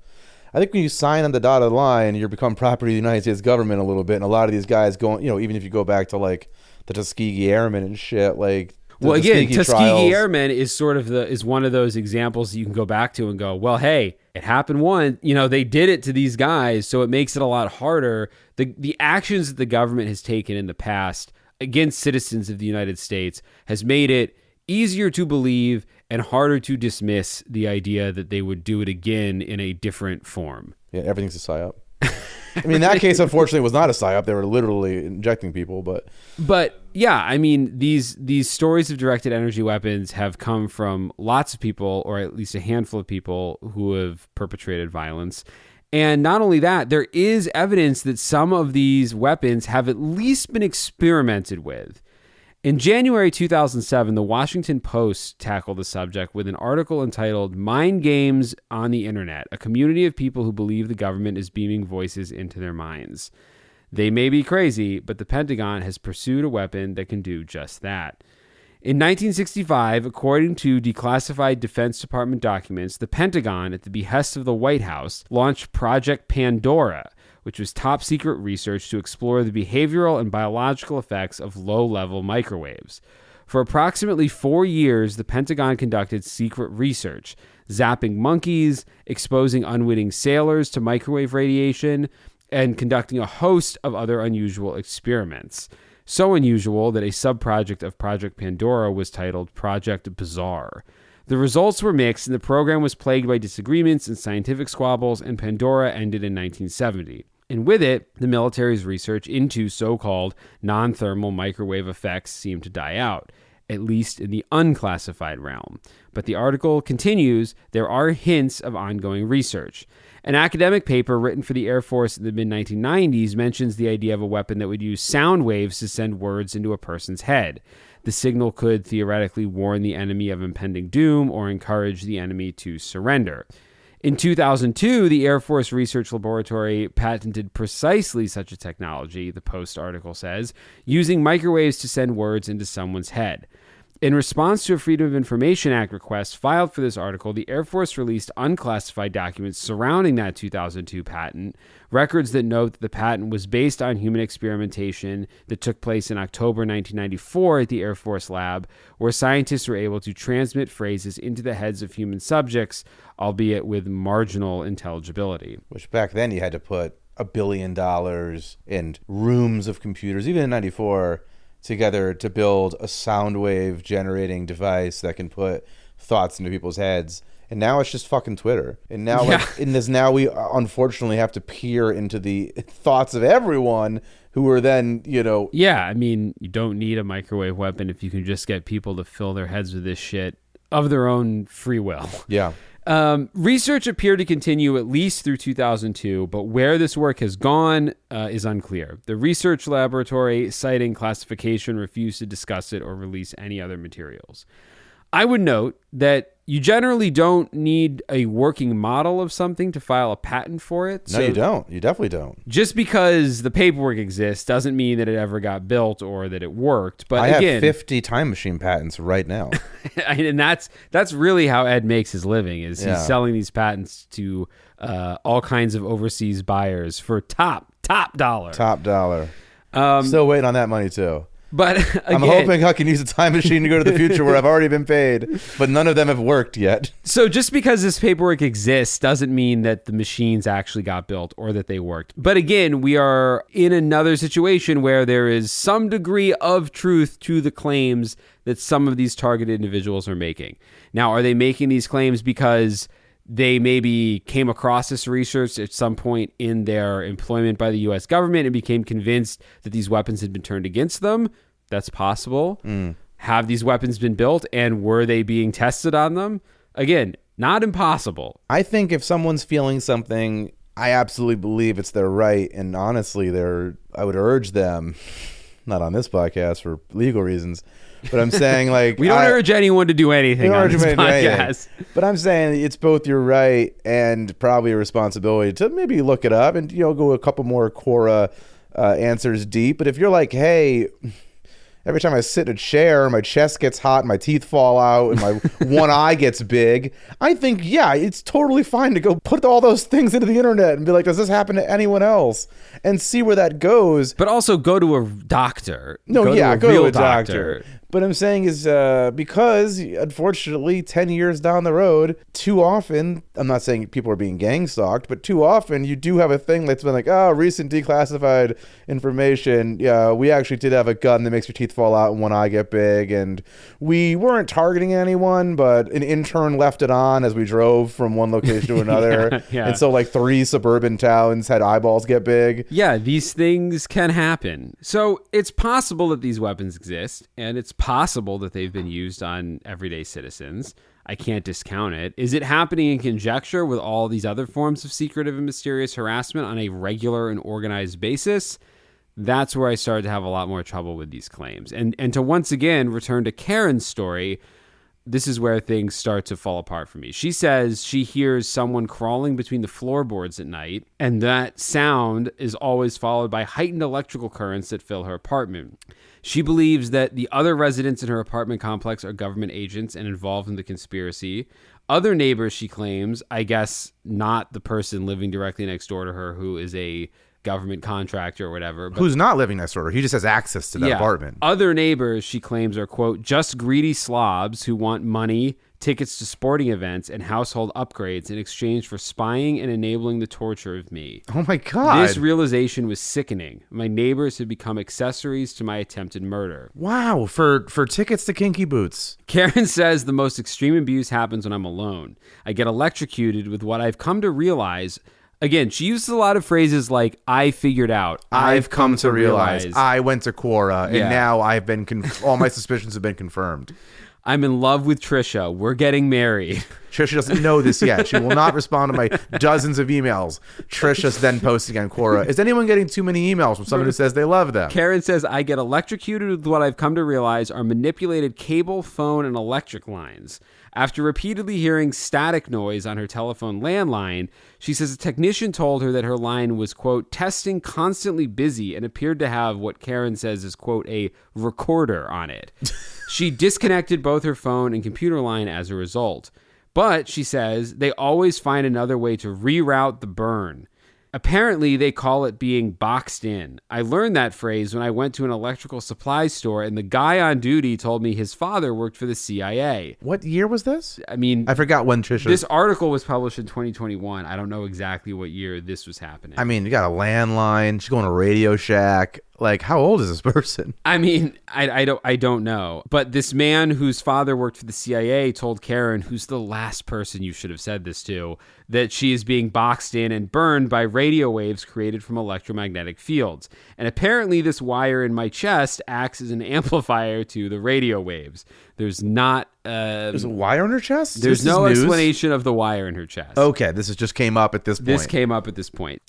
I think when you sign on the dotted line, you become property of the United States government a little bit. And a lot of these guys going, even if you go back to like the Tuskegee Airmen and shit, like... Well, again, Tuskegee Airmen is sort of is one of those examples that you can go back to and go, well, hey, it happened once. They did it to these guys, so it makes it a lot harder. The actions that the government has taken in the past against citizens of the United States has made it easier to believe and harder to dismiss the idea that they would do it again in a different form. Yeah, everything's a psyop. I mean, in that case, unfortunately, it was not a psyop. They were literally injecting people, But yeah, I mean, these stories of directed energy weapons have come from lots of people, or at least a handful of people, who have perpetrated violence. And not only that, there is evidence that some of these weapons have at least been experimented with. In January 2007, the Washington Post tackled the subject with an article entitled "Mind Games on the Internet, a community of people who believe the government is beaming voices into their minds. They may be crazy, but the Pentagon has pursued a weapon that can do just that." In 1965, according to declassified Defense Department documents, the Pentagon, at the behest of the White House, launched Project Pandora, which was top-secret research to explore the behavioral and biological effects of low-level microwaves. For approximately 4 years, the Pentagon conducted secret research, zapping monkeys, exposing unwitting sailors to microwave radiation, and conducting a host of other unusual experiments. So unusual that a sub-project of Project Pandora was titled Project Bizarre. The results were mixed, and the program was plagued by disagreements and scientific squabbles, and Pandora ended in 1970. And with it, the military's research into so-called non-thermal microwave effects seemed to die out. at least in the unclassified realm. But the article continues, there are hints of ongoing research. An academic paper written for the Air Force in the mid-1990s mentions the idea of a weapon that would use sound waves to send words into a person's head. The signal could theoretically warn the enemy of impending doom or encourage the enemy to surrender. In 2002, the Air Force Research Laboratory patented precisely such a technology, the Post article says, using microwaves to send words into someone's head. In response to a Freedom of Information Act request filed for this article, the Air Force released unclassified documents surrounding that 2002 patent, records that note that the patent was based on human experimentation that took place in October 1994 at the Air Force lab, where scientists were able to transmit phrases into the heads of human subjects, albeit with marginal intelligibility. Which back then you had to put $1 billion in rooms of computers, even in 94, together to build a sound wave generating device that can put thoughts into people's heads. And now it's just fucking Twitter. And now, now we unfortunately have to peer into the thoughts of everyone who are then, Yeah, I mean, you don't need a microwave weapon if you can just get people to fill their heads with this shit of their own free will. Yeah. Research appeared to continue at least through 2002, but where this work has gone is unclear. The research laboratory, citing classification, refused to discuss it or release any other materials. I would note that you generally don't need a working model of something to file a patent for it. No, you don't. You definitely don't. Just because the paperwork exists doesn't mean that it ever got built or that it worked. But I again, have 50 time machine patents right now. And that's really how Ed makes his living, is he's selling these patents to all kinds of overseas buyers for top dollar. Top dollar. Still waiting on that money too. But again, I'm hoping I can use a time machine to go to the future where I've already been paid, but none of them have worked yet. So just because this paperwork exists doesn't mean that the machines actually got built or that they worked. But again, we are in another situation where there is some degree of truth to the claims that some of these targeted individuals are making. Now, are they making these claims because they maybe came across this research at some point in their employment by the U.S. government and became convinced that these weapons had been turned against them? That's possible. Have these weapons been built, and were they being tested on them? Again, not impossible. I think if someone's feeling something, I absolutely believe it's their right, and honestly, I would urge them, not on this podcast for legal reasons, but I'm saying, like, we don't urge anyone to do anything on this podcast. But I'm saying it's both your right and probably a responsibility to maybe look it up and go a couple more Quora answers deep. But if you're like, hey, every time I sit in a chair, my chest gets hot, my teeth fall out, and my one eye gets big, I think, it's totally fine to go put all those things into the internet and be like, does this happen to anyone else? And see where that goes. But also go to a doctor. Go to a doctor. But I'm saying is because, unfortunately, 10 years down the road, too often, I'm not saying people are being gang stalked, but too often you do have a thing that's been like, recent declassified information. Yeah, we actually did have a gun that makes your teeth fall out and one eye get big. And we weren't targeting anyone, but an intern left it on as we drove from one location to another. And so like 3 suburban towns had eyeballs get big. Yeah, these things can happen. So it's possible that these weapons exist, and it's possible that they've been used on everyday citizens. I can't discount it. Is it happening in conjecture with all these other forms of secretive and mysterious harassment on a regular and organized basis? That's where I started to have a lot more trouble with these claims. And to once again return to Karen's story, this is where things start to fall apart for me. She says she hears someone crawling between the floorboards at night, and that sound is always followed by heightened electrical currents that fill her apartment. She believes that the other residents in her apartment complex are government agents and involved in the conspiracy. Other neighbors, she claims, I guess not the person living directly next door to her who is a government contractor or whatever. But who's not living next door. He just has access to that apartment. Other neighbors, she claims, are, quote, just greedy slobs who want money, tickets to sporting events, and household upgrades in exchange for spying and enabling the torture of me. Oh my God. This realization was sickening. My neighbors had become accessories to my attempted murder. Wow, for tickets to Kinky Boots. Karen says the most extreme abuse happens when I'm alone. I get electrocuted with what I've come to realize Again, she uses a lot of phrases like, I figured out. I've come to realize. I went to Quora, and Yeah. now I've been all my suspicions have been confirmed. I'm in love with Trisha. We're getting married. Trisha doesn't know this yet. She will not respond to my dozens of emails. Trisha's then posting on Quora. Is anyone getting too many emails from someone who says they love them? Karen says, I get electrocuted with what I've come to realize are manipulated cable, phone, and electric lines. After repeatedly hearing static noise on her telephone landline, she says a technician told her that her line was, quote, testing constantly busy and appeared to have what Karen says is, quote, a recorder on it. She disconnected both her phone and computer line as a result. But, she says, they always find another way to reroute the burn. Apparently, they call it being boxed in. I learned that phrase when I went to an electrical supply store and the guy on duty told me his father worked for the CIA. What year was this? I mean, I forgot when Trisha... This article was published in 2021. I don't know exactly what year this was happening. I mean, you got a landline. She's going to Radio Shack. Like, how old is this person? I mean, I don't know. But this man whose father worked for the CIA told Karen, who's the last person you should have said this to, that she is being boxed in and burned by radio waves created from electromagnetic fields. And apparently this wire in my chest acts as an amplifier to the radio waves. There's not... There's a wire in her chest? There's no explanation of the wire in her chest. Okay, this just came up at this point. This came up at this point.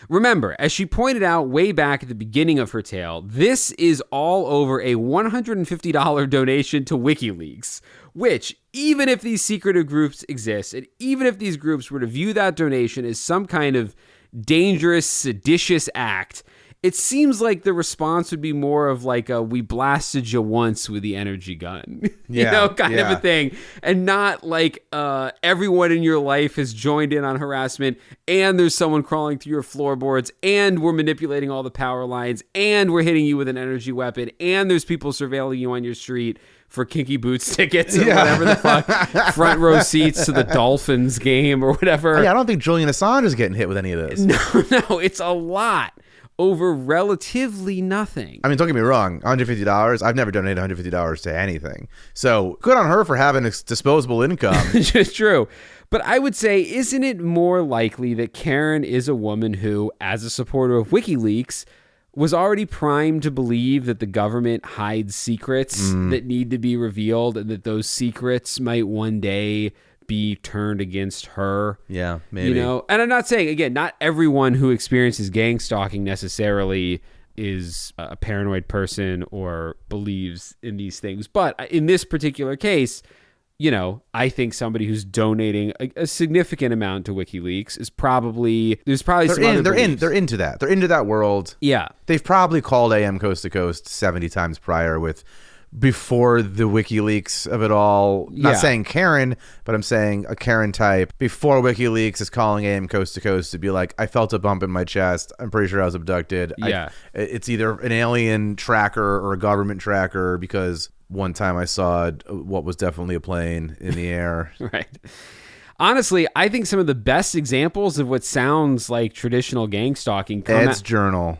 Remember, as she pointed out way back at the beginning of her tale, this is all over a $150 donation to WikiLeaks, which, even if these secretive groups exist, and even if these groups were to view that donation as some kind of dangerous, seditious act, it seems like the response would be more of like a, we blasted you once with the energy gun, kind of a thing. And not like everyone in your life has joined in on harassment and there's someone crawling through your floorboards and we're manipulating all the power lines and we're hitting you with an energy weapon and there's people surveilling you on your street for kinky boots tickets or whatever the fuck, front row seats to the Dolphins game or whatever. Yeah, I don't think Julian Assange is getting hit with any of this. No, it's a lot. Over relatively nothing. I mean, don't get me wrong, $150, I've never donated $150 to anything. So good on her for having disposable income. It's true. But I would say, isn't it more likely that Karen is a woman who, as a supporter of WikiLeaks, was already primed to believe that the government hides secrets that need to be revealed and that those secrets might one day be turned against her. Yeah, maybe. And I'm not saying, again, not everyone who experiences gang stalking necessarily is a paranoid person or believes in these things. But in this particular case, I think somebody who's donating a significant amount to WikiLeaks is probably, there's probably they're into that. They're into that world. Yeah. They've probably called AM Coast to Coast 70 times prior before the WikiLeaks of it all. Not saying Karen, but I'm saying a Karen type before WikiLeaks is calling AM Coast to Coast to be like, I felt a bump in my chest. I'm pretty sure I was abducted. Yeah. It's either an alien tracker or a government tracker because one time I saw what was definitely a plane in the air. Right. Honestly, I think some of the best examples of what sounds like traditional gang stalking journal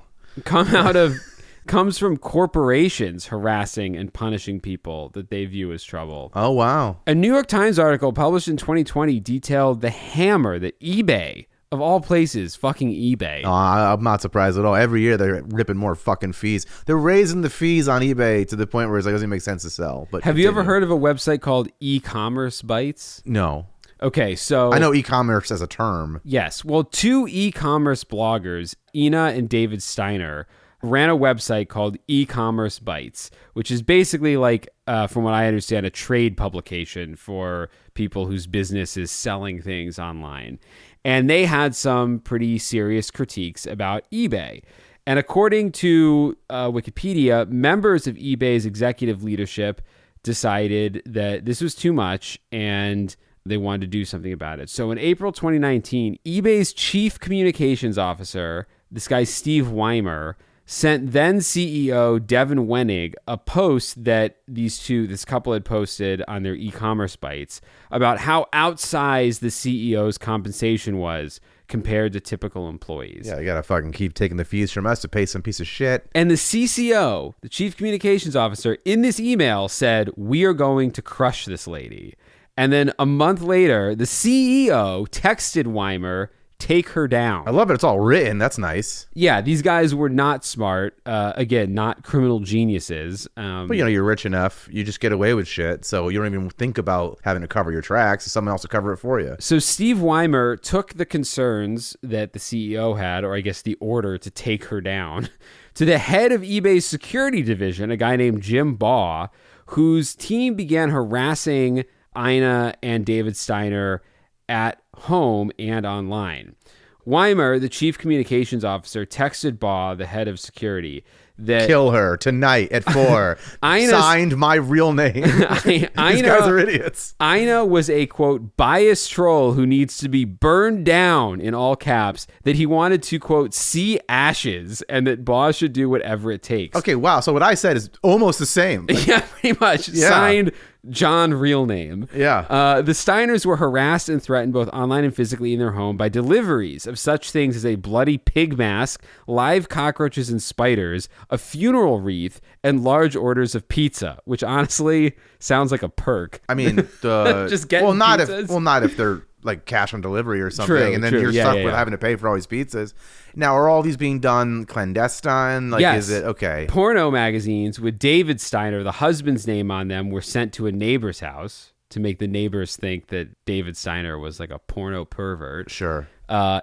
comes from corporations harassing and punishing people that they view as trouble. Oh, wow. A New York Times article published in 2020 detailed the hammer that eBay, of all places, fucking eBay. Oh, I'm not surprised at all. Every year they're ripping more fucking fees. They're raising the fees on eBay to the point where it's like, it doesn't make sense to sell. But have you ever heard of a website called e-commerce bites? No. Okay, so... I know e-commerce as a term. Yes. Well, two e-commerce bloggers, Ina and David Steiner, ran a website called E-commerce Bites, which is basically like, from what I understand, a trade publication for people whose business is selling things online. And they had some pretty serious critiques about eBay. And according to Wikipedia, members of eBay's executive leadership decided that this was too much and they wanted to do something about it. So in April 2019, eBay's chief communications officer, this guy Steve Weimer, sent then CEO Devin Wenig a post that this couple had posted on their e-commerce bites about how outsized the CEO's compensation was compared to typical employees. Yeah, you gotta fucking keep taking the fees from us to pay some piece of shit. And the CCO, the chief communications officer, in this email said, "We are going to crush this lady." And then a month later, the CEO texted Weimer, take her down. I love it. It's all written. That's nice. Yeah, these guys were not smart. Again, not criminal geniuses. But, you're rich enough. You just get away with shit. So you don't even think about having to cover your tracks. Someone else will cover it for you. So Steve Weimer took the concerns that the CEO had, or I guess the order to take her down, to the head of eBay's security division, a guy named Jim Baugh, whose team began harassing Ina and David Steiner at home and online. Weimer, the chief communications officer, texted Baugh, the head of security, that kill her tonight at 4. Signed my real name. These guys are idiots. Ina was a, quote, biased troll who needs to be burned down, in all caps, that he wanted to, quote, see ashes, and that Baugh should do whatever it takes. Okay, wow. So what I said is almost the same. Yeah, pretty much. Yeah. Signed John, real name. Yeah. The Steiners were harassed and threatened both online and physically in their home by deliveries of such things as a bloody pig mask, live cockroaches and spiders, a funeral wreath, and large orders of pizza, which honestly sounds like a perk. I mean, just getting pizzas. Not if they're like cash on delivery or something, true, and then true. you're Yeah, stuck yeah, with yeah. having to pay for all these pizzas. Now, are all these being done clandestine? Like, Yes. is it okay? Porno magazines with David Steiner, the husband's name on them, were sent to a neighbor's house to make the neighbors think that David Steiner was like a porno pervert. Sure.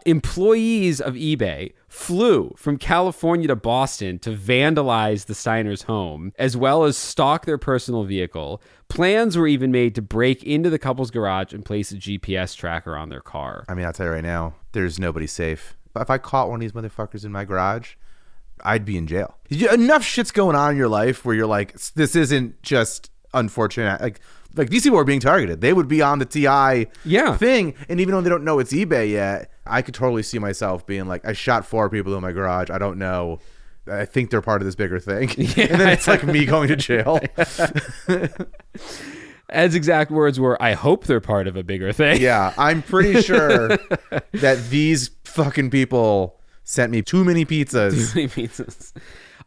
Employees of eBay flew from California to Boston to vandalize the Steiners' home, as well as stalk their personal vehicle. Plans were even made to break into the couple's garage and place a GPS tracker on their car. I mean, I'll tell you right now, there's nobody safe. If I caught one of these motherfuckers in my garage, I'd be in jail. Enough shit's going on in your life where you're like, this isn't just unfortunate. Like these people are being targeted. They would be on the TI thing. And even though they don't know it's eBay yet, I could totally see myself being like, I shot 4 people in my garage. I don't know. I think they're part of this bigger thing. Yeah. And then it's like me going to jail. Ed's exact words were, I hope they're part of a bigger thing. Yeah, I'm pretty sure that these fucking people sent me too many pizzas.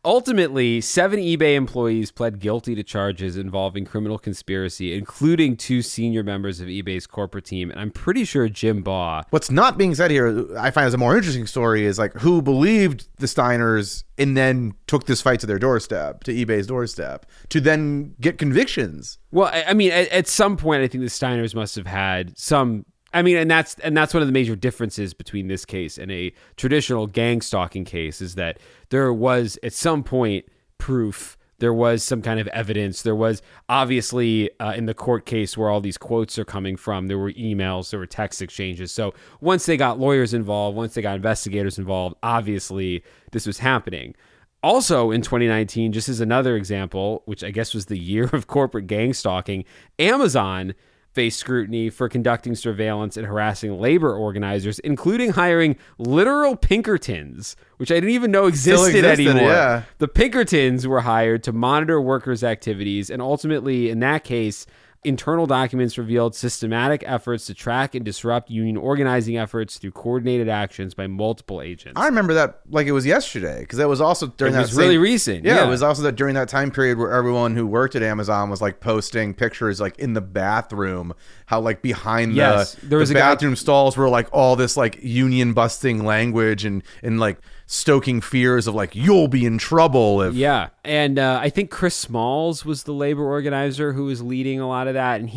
Ultimately, 7 eBay employees pled guilty to charges involving criminal conspiracy, including 2 senior members of eBay's corporate team, and I'm pretty sure Jim Baugh. What's not being said here, I find as a more interesting story, is like who believed the Steiners and then took this fight to their doorstep, to eBay's doorstep, to then get convictions. Well, I mean, at some point, I think the Steiners must have had some. I mean, and that's one of the major differences between this case and a traditional gang stalking case is that there was at some point proof, there was some kind of evidence, there was obviously in the court case where all these quotes are coming from, there were emails, there were text exchanges. So once they got lawyers involved, once they got investigators involved, obviously this was happening. Also in 2019, just as another example, which I guess was the year of corporate gang stalking, Amazon faced scrutiny for conducting surveillance and harassing labor organizers, including hiring literal Pinkertons, which I didn't even know existed anymore. Yeah. The Pinkertons were hired to monitor workers' activities, and ultimately, in that case, internal documents revealed systematic efforts to track and disrupt union organizing efforts through coordinated actions by multiple agents. I remember that like it was yesterday, because that was also during that. It was really recent. Yeah, it was also that during that time period where everyone who worked at Amazon was like posting pictures like in the bathroom, how like behind the bathroom stalls were like all this like union busting language and like stoking fears of like you'll be in trouble if and I think Chris Smalls was the labor organizer who was leading a lot of that, and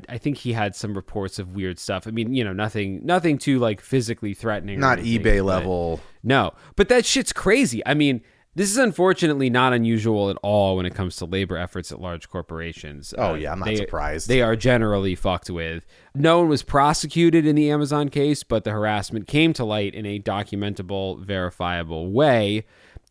I think he had some reports of weird stuff. I mean, nothing too like physically threatening, not anything, eBay level. No, but that shit's crazy. I mean, this is unfortunately not unusual at all when it comes to labor efforts at large corporations. Oh, yeah, I'm not surprised. They are generally fucked with. No one was prosecuted in the Amazon case, but the harassment came to light in a documentable, verifiable way.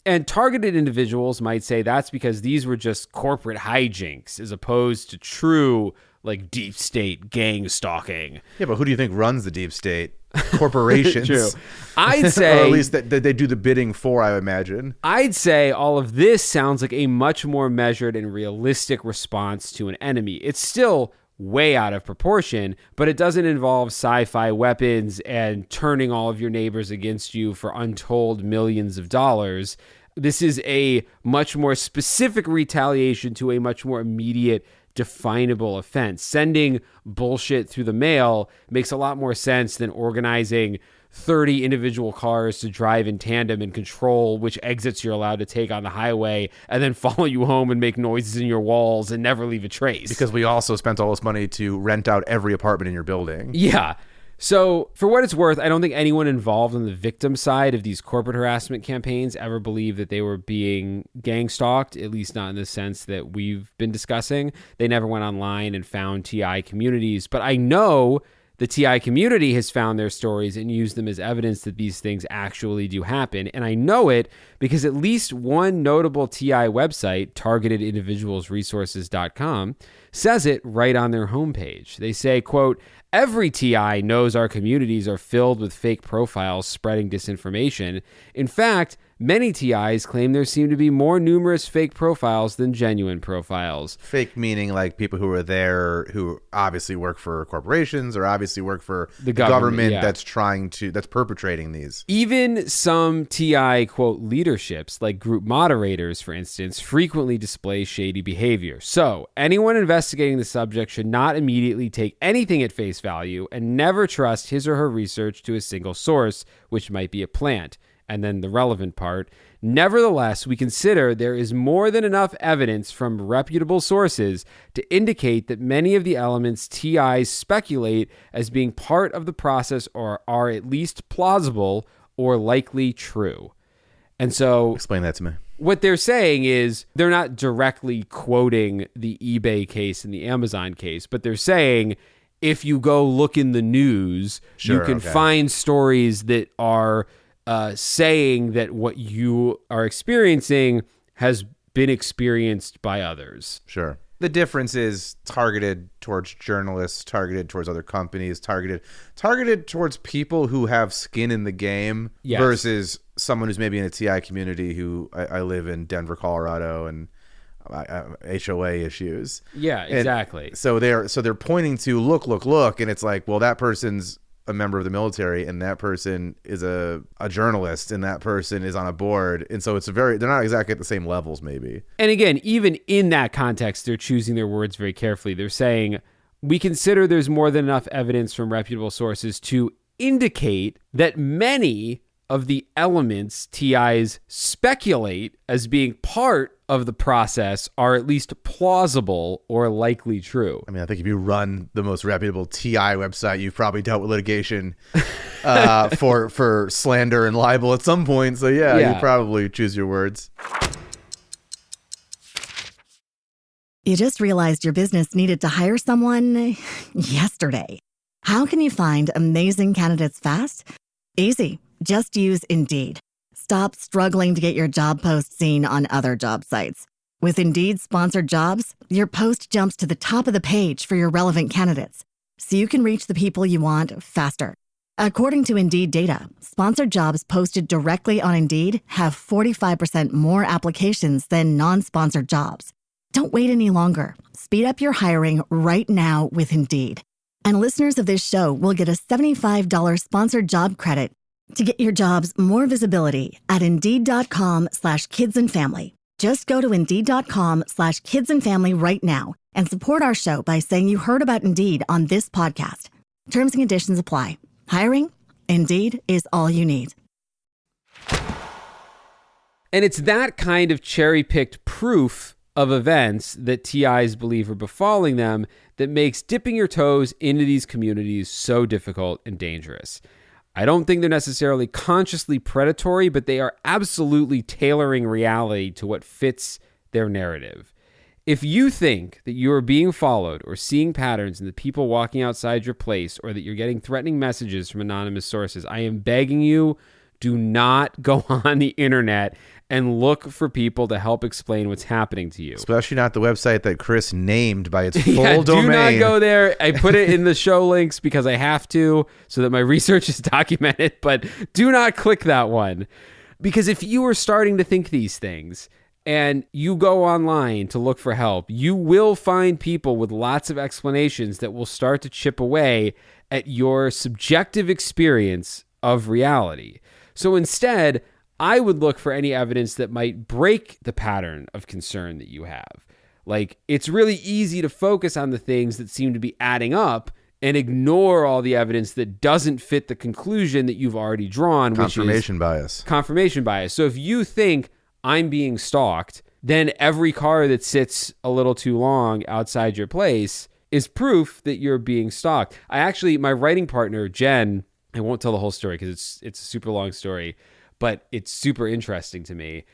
And targeted individuals might say that's because these were just corporate hijinks as opposed to true, like, deep state gang stalking. Yeah, but who do you think runs the deep state? Corporations. True. I'd say, or at least that they do the bidding for, I imagine. I'd say all of this sounds like a much more measured and realistic response to an enemy. It's still way out of proportion, but it doesn't involve sci-fi weapons and turning all of your neighbors against you for untold millions of dollars. This is a much more specific retaliation to a much more immediate, definable offense. Sending bullshit through the mail makes a lot more sense than organizing 30 individual cars to drive in tandem and control which exits you're allowed to take on the highway, and then follow you home and make noises in your walls and never leave a trace. Because we also spent all this money to rent out every apartment in your building. Yeah. So for what it's worth, I don't think anyone involved on the victim side of these corporate harassment campaigns ever believed that they were being gang stalked, at least not in the sense that we've been discussing. They never went online and found TI communities, but I know the TI community has found their stories and used them as evidence that these things actually do happen. And I know it because at least one notable TI website, targetedindividualsresources.com, says it right on their homepage. They say, quote, "Every TI knows our communities are filled with fake profiles spreading disinformation. In fact, many TIs claim there seem to be more numerous fake profiles than genuine profiles." Fake meaning like people who are there who obviously work for corporations or obviously work for the government yeah. that's perpetrating these. Even some TI, quote, leaderships, like group moderators, for instance, frequently display shady behavior. So anyone investigating the subject should not immediately take anything at face value and never trust his or her research to a single source, which might be a plant. And then the relevant part, nevertheless, we consider there is more than enough evidence from reputable sources to indicate that many of the elements TIs speculate as being part of the process or are at least plausible or likely true. And so explain that to me. What they're saying is they're not directly quoting the eBay case and the Amazon case, but they're saying if you go look in the news, you can find stories that are saying that what you are experiencing has been experienced by others. Sure. The difference is targeted towards journalists, targeted towards other companies, targeted towards people who have skin in the game versus someone who's maybe in a TI community who I live in Denver, Colorado, and HOA issues. Yeah, exactly. And so they're pointing to look, and it's like, well, that person's a member of the military, and that person is a journalist, and that person is on a board, and so they're not exactly at the same levels, maybe. And again, even in that context, they're choosing their words very carefully. They're saying, we consider there's more than enough evidence from reputable sources to indicate that many of the elements TIs speculate as being part of the process are at least plausible or likely true. I mean, I think if you run the most reputable TI website, you've probably dealt with litigation for slander and libel at some point. So yeah, you probably choose your words. You just realized your business needed to hire someone yesterday. How can you find amazing candidates fast? Easy. Just use Indeed. Stop struggling to get your job post seen on other job sites. With Indeed sponsored jobs, your post jumps to the top of the page for your relevant candidates, so you can reach the people you want faster. According to Indeed data, sponsored jobs posted directly on Indeed have 45% more applications than non-sponsored jobs. Don't wait any longer. Speed up your hiring right now with Indeed. And listeners of this show will get a $75 sponsored job credit to get your jobs more visibility at Indeed.com/kidsandfamily. Just go to Indeed.com/kidsandfamily right now and support our show by saying you heard about Indeed on this podcast. Terms and conditions apply. Hiring? Indeed is all you need. And it's that kind of cherry-picked proof of events that TIs believe are befalling them that makes dipping your toes into these communities so difficult and dangerous. I don't think they're necessarily consciously predatory, but they are absolutely tailoring reality to what fits their narrative. If you think that you are being followed or seeing patterns in the people walking outside your place, or that you're getting threatening messages from anonymous sources, I am begging you, do not go on the internet and look for people to help explain what's happening to you. Especially not the website that Chris named by its full domain. Do not go there. I put it in the show links because I have to, so that my research is documented, but do not click that one. Because if you are starting to think these things and you go online to look for help, you will find people with lots of explanations that will start to chip away at your subjective experience of reality. So instead, I would look for any evidence that might break the pattern of concern that you have. Like, it's really easy to focus on the things that seem to be adding up and ignore all the evidence that doesn't fit the conclusion that you've already drawn, which is Confirmation bias. Confirmation bias. So if you think I'm being stalked, then every car that sits a little too long outside your place is proof that you're being stalked. My writing partner, Jen, I won't tell the whole story because it's a super long story, but it's super interesting to me.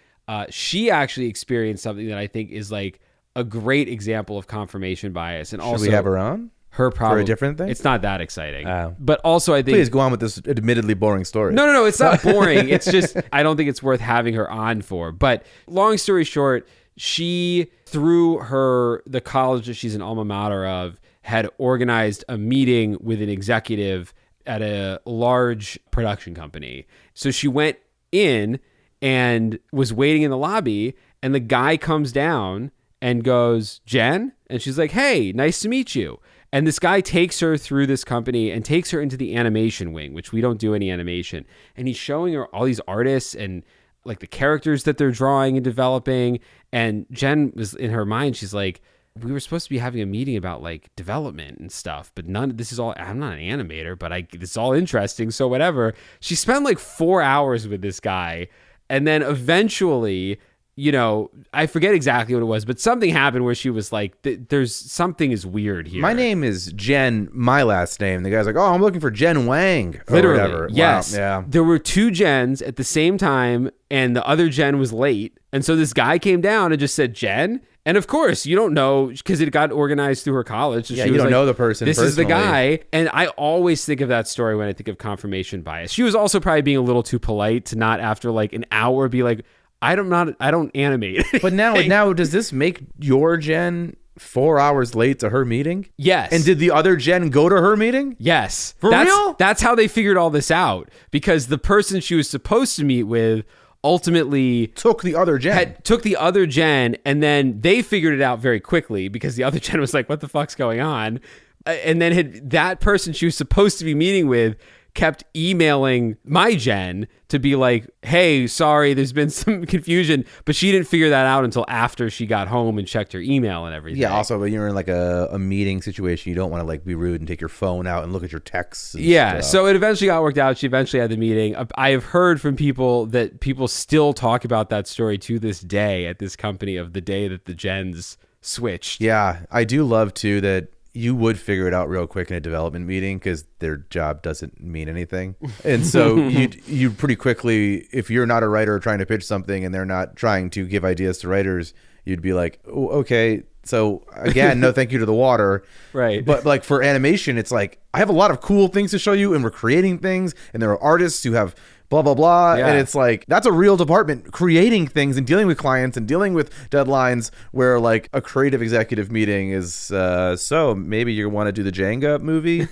She actually experienced something that I think is like a great example of confirmation bias. And also, should we have her on? Her problem for a different thing? It's not that exciting. Oh. But also I think... Please go on with this admittedly boring story. No, it's not boring. It's just, I don't think it's worth having her on for. But long story short, she, through the college that she's an alma mater of, had organized a meeting with an executive at a large production company. So she went in and was waiting in the lobby, and the guy comes down and goes, "Jen?" And she's like, "Hey, nice to meet you." And this guy takes her through this company and takes her into the animation wing, which we don't do any animation. And he's showing her all these artists and like the characters that they're drawing and developing. And Jen was in her mind, she's like, we were supposed to be having a meeting about like development and stuff, but none of this is all, I'm not an animator, but it's all interesting. So whatever. She spent like 4 hours with this guy. And then eventually, you know, I forget exactly what it was, but something happened where she was like, there's something is weird here. My name is Jen, my last name. The guy's like, "Oh, I'm looking for Jen Wang." Or Literally. whatever. Yes. Wow. Yeah. There were two Jens at the same time, and the other Jen was late. And so this guy came down and just said, "Jen?" And of course, you don't know because it got organized through her college. So Yeah, she you was don't like, know the person This is the personally. guy. And I always think of that story when I think of confirmation bias. She was also probably being a little too polite to not after like an hour be like, I don't animate. But now, does this make your Jen 4 hours late to her meeting? Yes. And did the other Jen go to her meeting? Yes. For real? That's how they figured all this out, because the person she was supposed to meet with ultimately Took the other Jen. took the other Jen, and then they figured it out very quickly because the other Jen was like, what the fuck's going on? And then that person she was supposed to be meeting with kept emailing my Jen to be like, hey, sorry, there's been some confusion. But she didn't figure that out until after she got home and checked her email and everything. Yeah, also, when you're in like a meeting situation, you don't want to like be rude and take your phone out and look at your texts. And Yeah, stuff. so it eventually got worked out. She eventually had the meeting. I have heard from people that people still talk about that story to this day at this company of the day that the Jens switched. Yeah, I do love too that you would figure it out real quick in a development meeting because their job doesn't mean anything. And so you pretty quickly, if you're not a writer trying to pitch something and they're not trying to give ideas to writers, you'd be like, oh, okay, so again, no thank you to the water. Right. But like for animation, it's like, I have a lot of cool things to show you and we're creating things and there are artists who have blah, blah, blah. Yeah. And it's like, that's a real department, creating things and dealing with clients and dealing with deadlines, where like a creative executive meeting is, so maybe you want to do the Jenga movie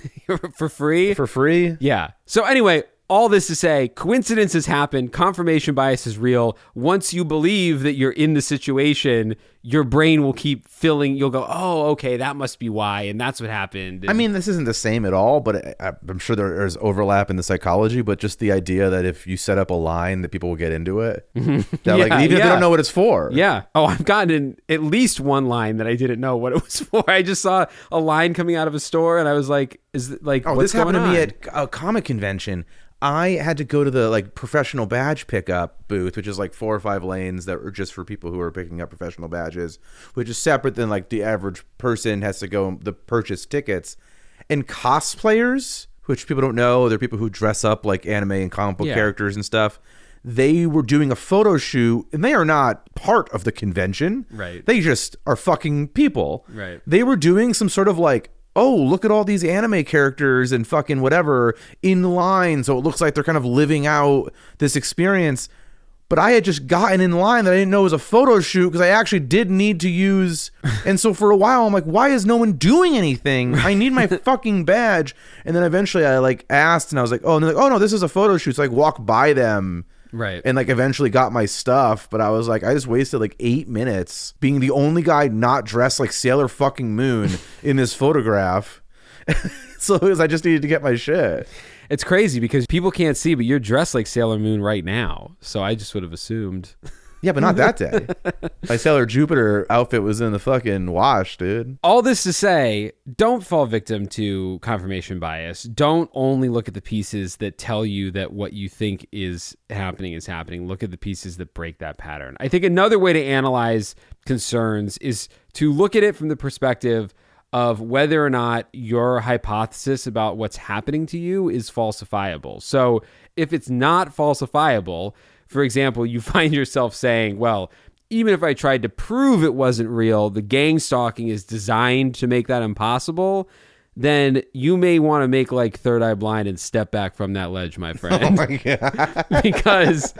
For free? for free. Yeah. So anyway, all this to say, coincidences happen. Confirmation bias is real. Once you believe that you're in the situation, your brain will keep filling. You'll go, oh, okay, that must be why. And that's what happened. I mean, this isn't the same at all, but I'm sure there's overlap in the psychology, but just the idea that if you set up a line that people will get into it, that like, even if they don't know what it's for. Yeah. Oh, I've gotten at least one line that I didn't know what it was for. I just saw a line coming out of a store and I was like, is it like, Oh, what's this happened to going me on? at a comic convention. I had to go to the like professional badge pickup booth, which is like 4 or 5 lanes that are just for people who are picking up professional badges, which is separate than like the average person has to go to purchase tickets. And cosplayers, which people don't know, they're people who dress up like anime and comic book characters and stuff. They were doing a photo shoot, and they are not part of the convention. Right. They just are fucking people. Right. They were doing some sort of like, oh, look at all these anime characters and fucking whatever in line. So it looks like they're kind of living out this experience. But I had just gotten in line that I didn't know was a photo shoot because I actually did need to use. And so for a while, I'm like, why is no one doing anything? I need my fucking badge. And then eventually I like asked and I was like, oh, and they're like, oh no, this is a photo shoot. So I walk by them. Right. And like eventually got my stuff, but I was like, I just wasted like 8 minutes being the only guy not dressed like Sailor fucking Moon in this photograph. So it was, I just needed to get my shit. It's crazy because people can't see, but you're dressed like Sailor Moon right now. So I just would have assumed. Yeah, but not that day. My Sailor Jupiter outfit was in the fucking wash, dude. All this to say, don't fall victim to confirmation bias. Don't only look at the pieces that tell you that what you think is happening is happening. Look at the pieces that break that pattern. I think another way to analyze concerns is to look at it from the perspective of whether or not your hypothesis about what's happening to you is falsifiable. So if it's not falsifiable, for example, you find yourself saying, well, even if I tried to prove it wasn't real, the gang stalking is designed to make that impossible, then you may want to make like Third Eye Blind and step back from that ledge, my friend. Oh my God. Because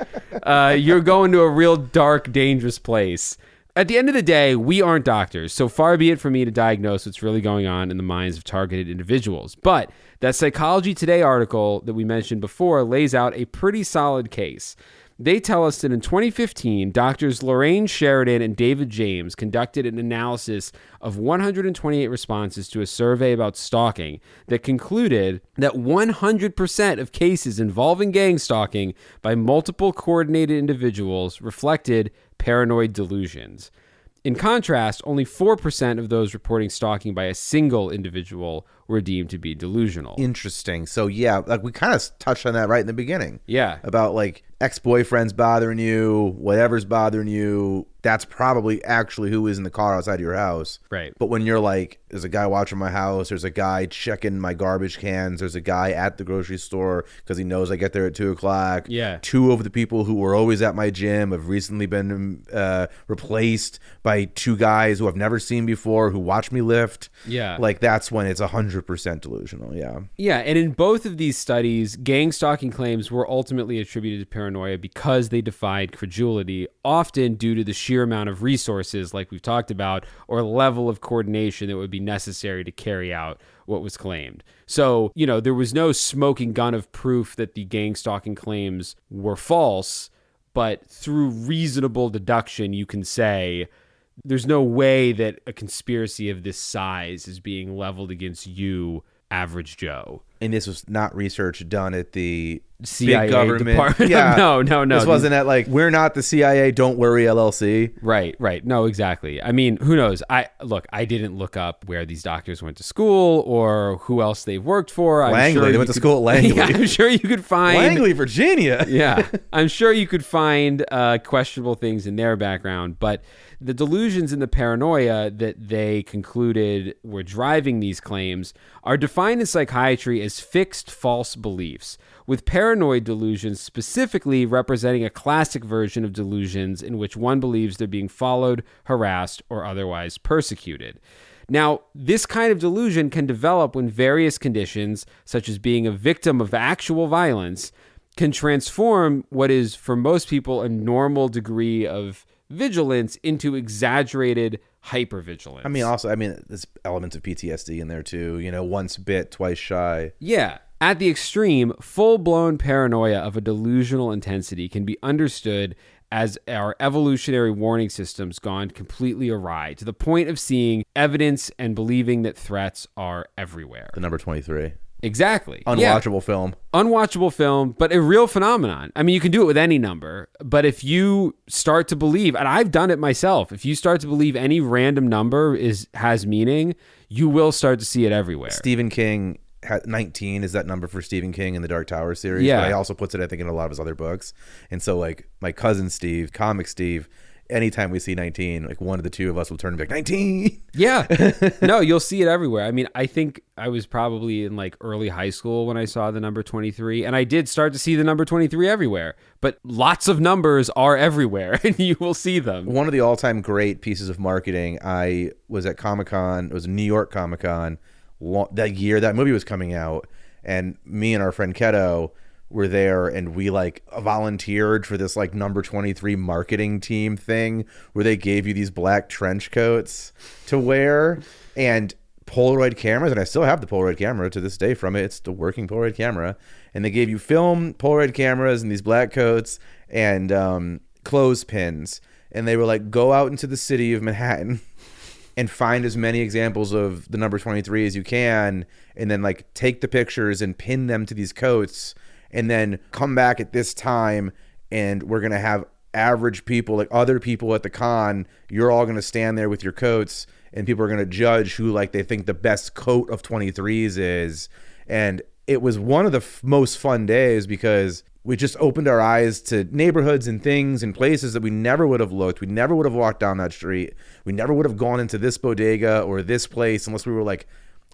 you're going to a real dark, dangerous place. At the end of the day, we aren't doctors, so far be it from me to diagnose what's really going on in the minds of targeted individuals. But that Psychology Today article that we mentioned before lays out a pretty solid case. They tell us that in 2015, doctors Lorraine Sheridan and David James conducted an analysis of 128 responses to a survey about stalking that concluded that 100% of cases involving gang stalking by multiple coordinated individuals reflected paranoid delusions. In contrast, only 4% of those reporting stalking by a single individual were deemed to be delusional. Interesting. So yeah, like we kind of touched on that right in the beginning. Yeah. About like ex-boyfriends bothering you, whatever's bothering you, that's probably actually who is in the car outside your house. Right. But when you're like, there's a guy watching my house, there's a guy checking my garbage cans, there's a guy at the grocery store because he knows I get there at 2:00. Yeah. 2 of the people who were always at my gym have recently been replaced by 2 guys who I've never seen before who watch me lift. Yeah. Like that's when it's 100% delusional. Yeah. Yeah, and in both of these studies, gang stalking claims were ultimately attributed to paranoia because they defied credulity, often due to the sheer amount of resources, like we've talked about, or level of coordination that would be necessary to carry out what was claimed. So, you know, there was no smoking gun of proof that the gang stalking claims were false, but through reasonable deduction, you can say there's no way that a conspiracy of this size is being leveled against you, average Joe. And this was not research done at the CIA big government department. Yeah. No. This wasn't at like, we're not the CIA, don't worry, LLC. Right. No, exactly. I mean, who knows? I didn't look up where these doctors went to school or who else they've worked for. Langley. They went to school at Langley. Yeah, I'm sure you could find Langley, Virginia. Yeah. I'm sure you could find questionable things in their background, but the delusions and the paranoia that they concluded were driving these claims are defined in psychiatry as fixed false beliefs, with paranoid delusions specifically representing a classic version of delusions in which one believes they're being followed, harassed, or otherwise persecuted. Now, this kind of delusion can develop when various conditions, such as being a victim of actual violence, can transform what is, for most people, a normal degree of vigilance into exaggerated hypervigilance. There's elements of PTSD in there too. You know, once bit, twice shy. Yeah. At the extreme, full-blown paranoia of a delusional intensity can be understood as our evolutionary warning systems gone completely awry, to the point of seeing evidence and believing that threats are everywhere. The number 23. Exactly. Unwatchable film. Unwatchable film, but a real phenomenon. I mean, you can do it with any number, but if you start to believe, and I've done it myself, if you start to believe any random number has meaning, you will start to see it everywhere. Stephen King, 19 is that number for Stephen King in the Dark Tower series. Yeah. But he also puts it, I think, in a lot of his other books. And so, like, my cousin Steve, comic Steve, anytime we see 19, like one of the two of us will turn and be like, 19. Yeah. No, you'll see it everywhere. I mean, I think I was probably in like early high school when I saw the number 23, and I did start to see the number 23 everywhere, but lots of numbers are everywhere and you will see them. One of the all-time great pieces of marketing, I was at Comic-Con, it was New York Comic-Con, that year that movie was coming out, and me and our friend Keto were there, and we like volunteered for this like number 23 marketing team thing where they gave you these black trench coats to wear and Polaroid cameras, and I still have the Polaroid camera to this day from it. It's the working Polaroid camera, and they gave you film Polaroid cameras and these black coats and clothespins, and they were like, go out into the city of Manhattan and find as many examples of the number 23 as you can, and then like take the pictures and pin them to these coats, and then come back at this time and we're going to have average people, like other people at the con, you're all going to stand there with your coats and people are going to judge who like they think the best coat of 23s is. And it was one of the most fun days because we just opened our eyes to neighborhoods and things and places that we never would have looked. We never would have walked down that street. We never would have gone into this bodega or this place unless we were like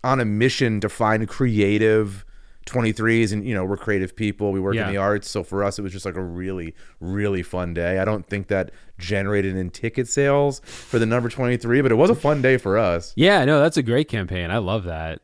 on a mission to find creative 23s. And, you know, we're creative people. We work in the arts. So for us, it was just like a really, really fun day. I don't think that generated in ticket sales for the number 23, but it was a fun day for us. Yeah, no, that's a great campaign. I love that.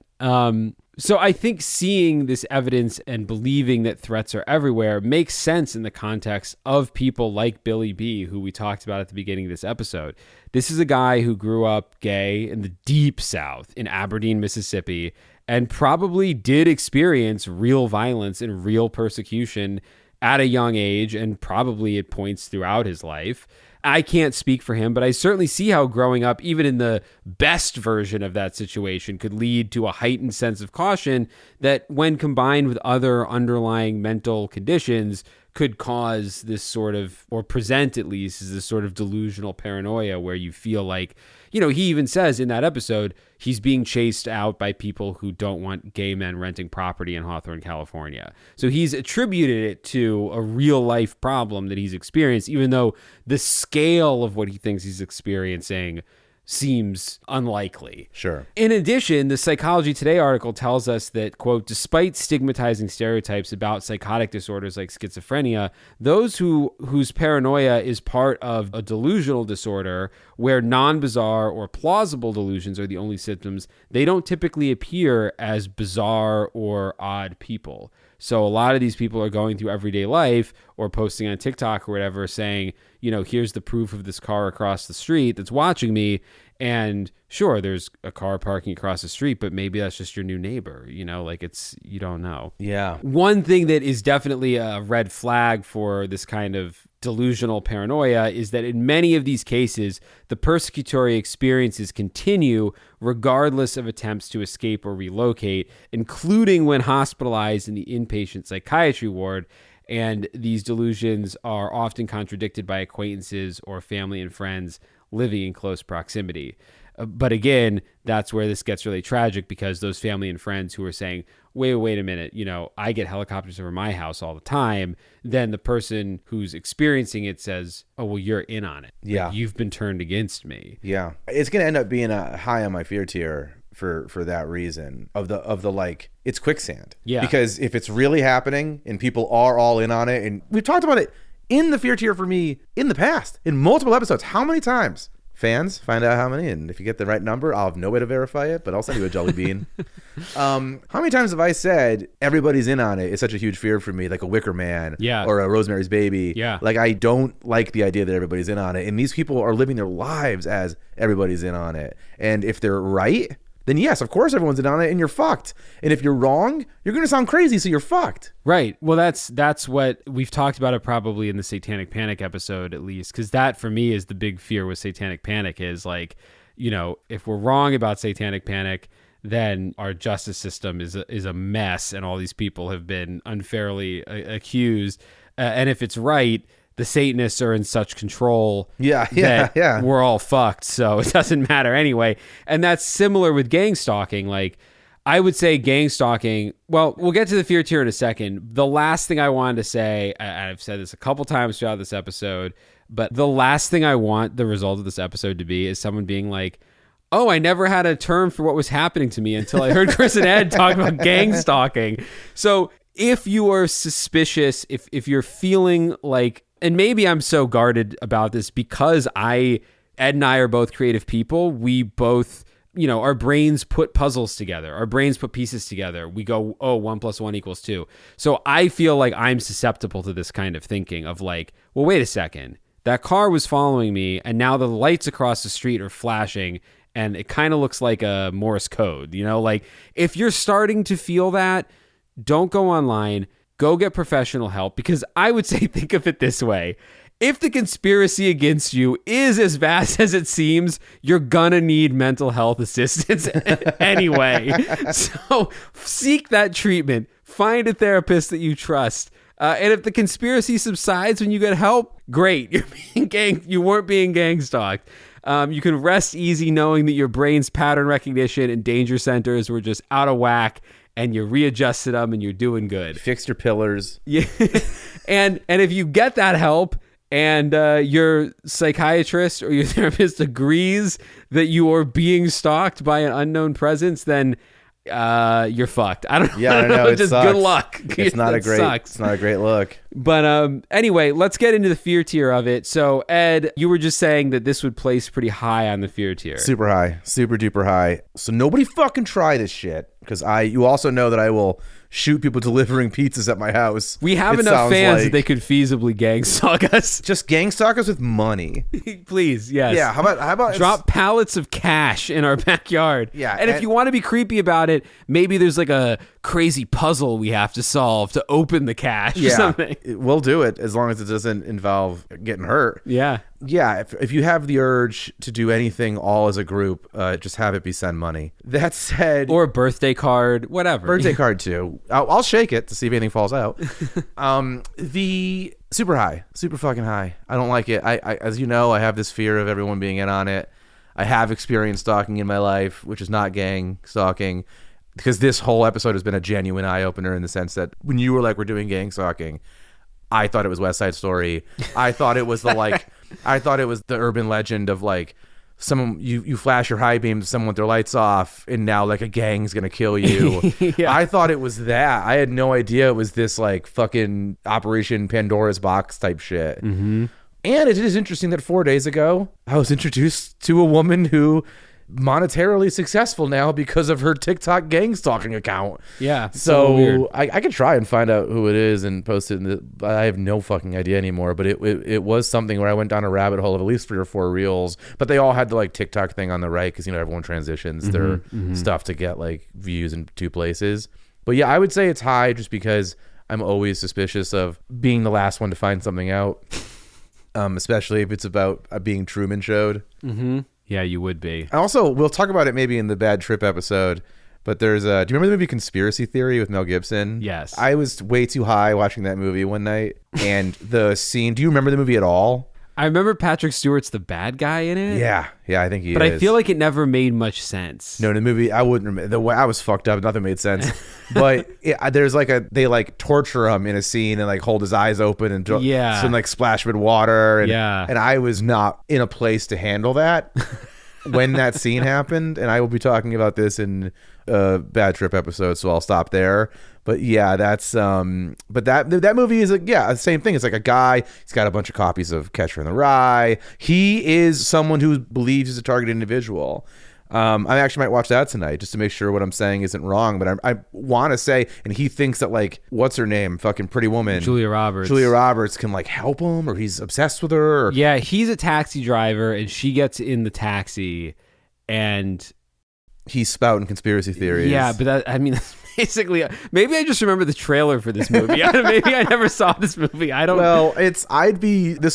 So I think seeing this evidence and believing that threats are everywhere makes sense in the context of people like Billy B, who we talked about at the beginning of this episode. This is a guy who grew up gay in the deep South in Aberdeen, Mississippi, and probably did experience real violence and real persecution at a young age and probably at points throughout his life. I can't speak for him, but I certainly see how growing up, even in the best version of that situation, could lead to a heightened sense of caution that when combined with other underlying mental conditions could cause this sort of, or present at least, as this sort of delusional paranoia where you feel like, you know, he even says in that episode, he's being chased out by people who don't want gay men renting property in Hawthorne, California. So he's attributed it to a real life problem that he's experienced, even though the scale of what he thinks he's experiencing seems unlikely. Sure. In addition, the Psychology Today article tells us that, quote, despite stigmatizing stereotypes about psychotic disorders like schizophrenia, those whose paranoia is part of a delusional disorder where non-bizarre or plausible delusions are the only symptoms, they don't typically appear as bizarre or odd people. So a lot of these people are going through everyday life or posting on TikTok or whatever saying, you know, here's the proof of this car across the street that's watching me. And sure, there's a car parking across the street, but maybe that's just your new neighbor, you know, like you don't know. Yeah. One thing that is definitely a red flag for this kind of delusional paranoia is that in many of these cases, the persecutory experiences continue regardless of attempts to escape or relocate, including when hospitalized in the inpatient psychiatry ward. And these delusions are often contradicted by acquaintances or family and friends living in close proximity. But again, that's where this gets really tragic because those family and friends who are saying, wait a minute, you know, I get helicopters over my house all the time. Then the person who's experiencing it says, oh, well, you're in on it. Yeah. Like, you've been turned against me. Yeah. It's going to end up being a high on my fear tier for that reason of the like, it's quicksand. Yeah. Because if it's really happening and people are all in on it, and we've talked about it in the fear tier for me in the past, in multiple episodes, how many times? Fans, find out how many, and if you get the right number, I'll have no way to verify it, but I'll send you a jelly bean. How many times have I said everybody's in on it? It's such a huge fear for me, like a Wicker Man or a Rosemary's Baby. Yeah. Like, I don't like the idea that everybody's in on it, and these people are living their lives as everybody's in on it. And if they're right, then yes, of course everyone's in on it, and you're fucked. And if you're wrong, you're going to sound crazy, so you're fucked. Right. Well, that's what we've talked about it probably in the Satanic Panic episode, at least, because that for me is the big fear with Satanic Panic is like, you know, if we're wrong about Satanic Panic, then our justice system is a mess, and all these people have been unfairly accused. And if it's right, the Satanists are in such control that we're all fucked, so it doesn't matter anyway. And that's similar with gang stalking. Like, I would say gang stalking, well, we'll get to the fear tier in a second. The last thing I wanted to say, I've said this a couple times throughout this episode, but the last thing I want the result of this episode to be is someone being like, oh, I never had a term for what was happening to me until I heard Chris and Ed talk about gang stalking. So if you are suspicious, if you're feeling like, and maybe I'm so guarded about this because Ed and I are both creative people. We both, you know, our brains put puzzles together. Our brains put pieces together. We go, oh, 1 + 1 = 2. So I feel like I'm susceptible to this kind of thinking of like, well, wait a second. That car was following me and now the lights across the street are flashing and it kind of looks like a Morse code, you know, like if you're starting to feel that, don't go online. Go get professional help, because I would say think of it this way. If the conspiracy against you is as vast as it seems, you're gonna need mental health assistance anyway. So seek that treatment. Find a therapist that you trust. And if the conspiracy subsides when you get help, great. You weren't being gang stalked. You can rest easy knowing that your brain's pattern recognition and danger centers were just out of whack, and you readjusted them and you're doing good. Fixed your pillars. Yeah. And if you get that help and your psychiatrist or your therapist agrees that you are being stalked by an unknown presence, then you're fucked. I don't know. Yeah, I know. It just sucks. good luck. It's not a great look. But anyway, let's get into the fear tier of it. So Ed, you were just saying that this would place pretty high on the fear tier. Super high. Super duper high. So nobody fucking try this shit. Because you also know that I will shoot people delivering pizzas at my house. We have enough fans that they could feasibly gang stalk us. Just gang stalk us with money. Please, yes. Yeah, how about drop pallets of cash in our backyard. Yeah. And if you want to be creepy about it, maybe there's like a crazy puzzle we have to solve to open the cache or something. We'll do it as long as it doesn't involve getting hurt. Yeah. Yeah, if you have the urge to do anything all as a group, just have it be send money. That said... Or a birthday card, whatever. Birthday card, too. I'll shake it to see if anything falls out. The super high. Super fucking high. I don't like it. I as you know, I have this fear of everyone being in on it. I have experienced stalking in my life, which is not gang stalking. Because this whole episode has been a genuine eye-opener in the sense that when you were like, we're doing gang stalking, I thought it was West Side Story. I thought it was the urban legend of like someone you flash your high beam to someone with their lights off and now like a gang's gonna kill you. Yeah. I thought it was that. I had no idea it was this like fucking Operation Pandora's Box type shit. Mm-hmm. And it is interesting that 4 days ago I was introduced to a woman who monetarily successful now because of her TikTok gang stalking account. Yeah. So I could try and find out who it is and post it. I have no fucking idea anymore, but it was something where I went down a rabbit hole of at least 3 or 4 reels, but they all had the like TikTok thing on the right because, you know, everyone transitions their stuff to get like views in 2 places. But yeah, I would say it's high just because I'm always suspicious of being the last one to find something out, especially if it's about being Truman Showed. Mm-hmm. Yeah, you would be. Also, we'll talk about it maybe in the Bad Trip episode, but do you remember the movie Conspiracy Theory with Mel Gibson? Yes. I was way too high watching that movie one night, and the scene, do you remember the movie at all? I remember Patrick Stewart's the bad guy in it. Yeah, I think he is. But I feel like it never made much sense. No, the movie, I wouldn't remember. The way I was fucked up, nothing made sense. But there's like they like torture him in a scene and like hold his eyes open and some like splash with water. And, and I was not in a place to handle that when that scene happened. And I will be talking about this in a Bad Trip episode, so I'll stop there. But yeah, that's but that movie is the same thing. It's like a guy, he's got a bunch of copies of Catcher in the Rye. He is someone who believes he's a targeted individual. I actually might watch that tonight just to make sure what I'm saying isn't wrong. But I want to say, and he thinks that like, what's her name? Fucking Pretty Woman. Julia Roberts can like help him, or he's obsessed with her. Yeah, he's a taxi driver and she gets in the taxi and he's spouting conspiracy theories. Yeah, but that's basically, maybe I just remember the trailer for this movie. Maybe I never saw this movie. I don't. Well, this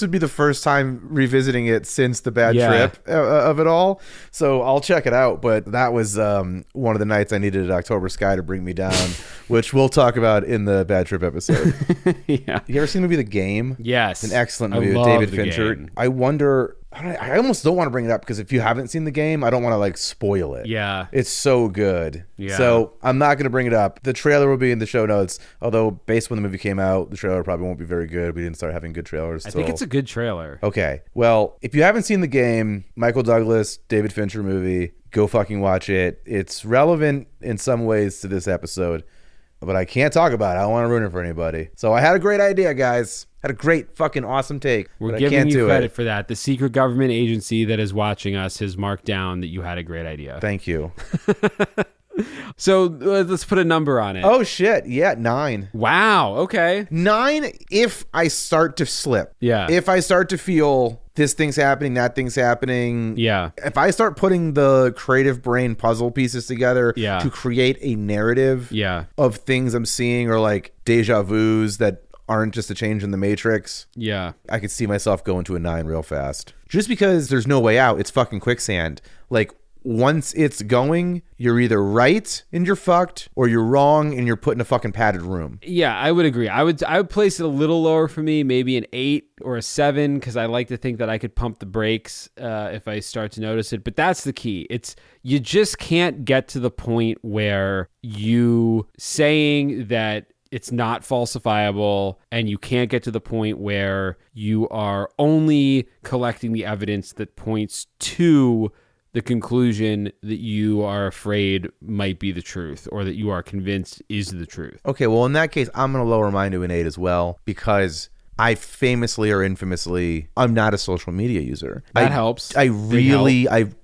would be the first time revisiting it since the Bad Trip of it all. So I'll check it out. But that was one of the nights I needed October Sky to bring me down, which we'll talk about in the Bad Trip episode. Yeah. You ever seen the movie The Game? Yes. An excellent movie with David Fincher. Game. I wonder. I almost don't want to bring it up because if you haven't seen The Game, I don't want to like spoil it. Yeah. It's so good. Yeah. So I'm not going to bring it up. The trailer will be in the show notes, although based when the movie came out, the trailer probably won't be very good. We didn't start having good trailers. I think it's a good trailer. Okay. Well, if you haven't seen The Game, Michael Douglas, David Fincher movie, go fucking watch it. It's relevant in some ways to this episode, but I can't talk about it. I don't want to ruin it for anybody. So I had a great idea, guys. Had a great fucking awesome take. We're giving you credit for that. The secret government agency that is watching us has marked down that you had a great idea. Thank you. So let's put a number on it. Oh shit. Yeah, 9. Wow. Okay. 9 if I start to slip. Yeah. If I start to feel this thing's happening, that thing's happening. Yeah. If I start putting the creative brain puzzle pieces together to create a narrative of things I'm seeing, or like deja vus that aren't just a change in the Matrix. Yeah. I could see myself going to a 9 real fast. Just because there's no way out. It's fucking quicksand. Like, once it's going, you're either right and you're fucked, or you're wrong and you're put in a fucking padded room. Yeah, I would agree. I would place it a little lower for me, maybe an 8 or a 7, because I like to think that I could pump the brakes if I start to notice it. But that's the key. You just can't get to the point where you saying that it's not falsifiable, and you can't get to the point where you are only collecting the evidence that points to the conclusion that you are afraid might be the truth, or that you are convinced is the truth. Okay, well, in that case, I'm going to lower mine to an 8 as well, because I famously or infamously, I'm not a social media user. That helps. I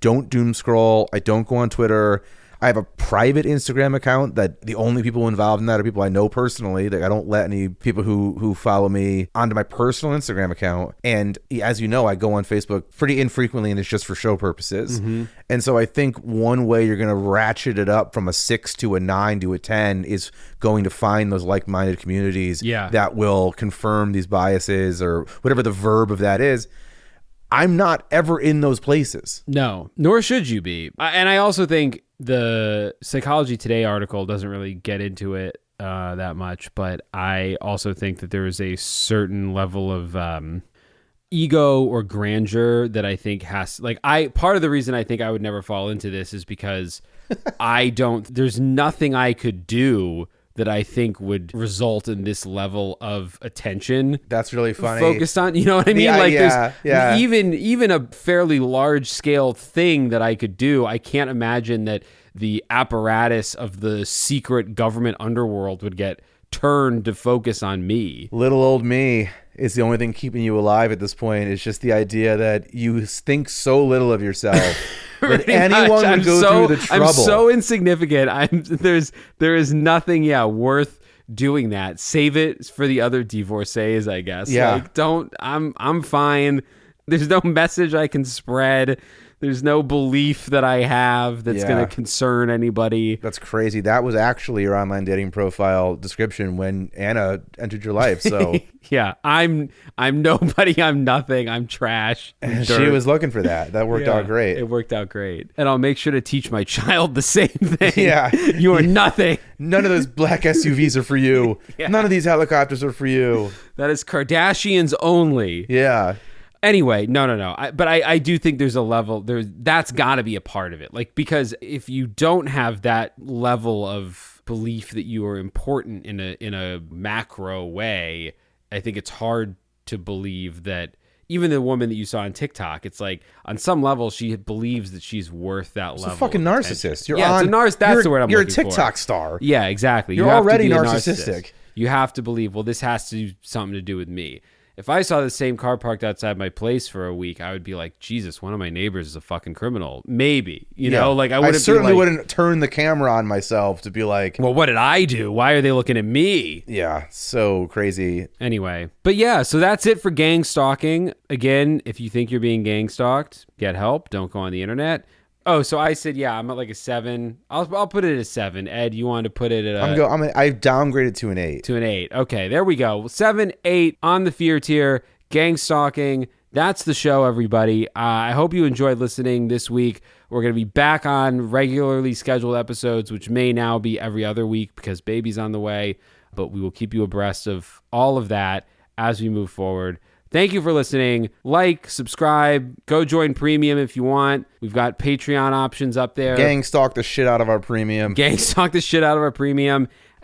don't doom scroll. I don't go on Twitter. I have a private Instagram account that the only people involved in that are people I know personally. That I don't let any people who follow me onto my personal Instagram account. And as you know, I go on Facebook pretty infrequently, and it's just for show purposes. Mm-hmm. And so I think one way you're going to ratchet it up from a 6 to a 9 to a 10 is going to find those like-minded communities that will confirm these biases, or whatever the verb of that is. I'm not ever in those places. No, nor should you be. And I also think the Psychology Today article doesn't really get into it that much, but I also think that there is a certain level of ego or grandeur that I think part of the reason I think I would never fall into this is because there's nothing I could do that I think would result in this level of attention. That's really funny. Focused on, you know what I mean? There's even a fairly large scale thing that I could do. I can't imagine that the apparatus of the secret government underworld would get turned to focus on me. Little old me is the only thing keeping you alive at this point. It's just the idea that you think so little of yourself. That anyone would go through the trouble. I'm so insignificant. There is nothing worth doing that. Save it for the other divorcees, I guess. Yeah. I'm fine. There's no message I can spread. There's no belief that I have that's going to concern anybody. That's crazy. That was actually your online dating profile description when Anna entered your life. So yeah, I'm nobody. I'm nothing. I'm trash. And she was looking for that. That worked out great. It worked out great. And I'll make sure to teach my child the same thing. Yeah. You are nothing. None of those black SUVs are for you. None of these helicopters are for you. That is Kardashians only. Yeah. Anyway, no. But I do think there's a level there. That's got to be a part of it. Like, because if you don't have that level of belief that you are important in a macro way, I think it's hard to believe that even the woman that you saw on TikTok, it's like on some level she believes that she's worth that level. It's a fucking narcissist. That's the word I'm You're looking for. You're a TikTok star. Yeah, exactly. You're already narcissistic. You have to believe, well, this has to do something to do with me. If I saw the same car parked outside my place for a week, I would be like, Jesus, one of my neighbors is a fucking criminal. Maybe, you know, like I certainly wouldn't turn the camera on myself to be like, well, what did I do? Why are they looking at me? Yeah, so crazy. Anyway, but yeah, so that's it for gang stalking. Again, if you think you're being gang stalked, get help. Don't go on the internet. Oh, so I said, I'm at like a 7. I'll put it at a 7. Ed, you wanted to put it at I've downgraded to an 8. To an 8. Okay, there we go. 7, 8 on the fear tier. Gang stalking. That's the show, everybody. I hope you enjoyed listening this week. We're going to be back on regularly scheduled episodes, which may now be every other week because baby's on the way. But we will keep you abreast of all of that as we move forward. Thank you for listening. Like, subscribe, go join Premium if you want. We've got Patreon options up there. Gang stalk the shit out of our Premium. And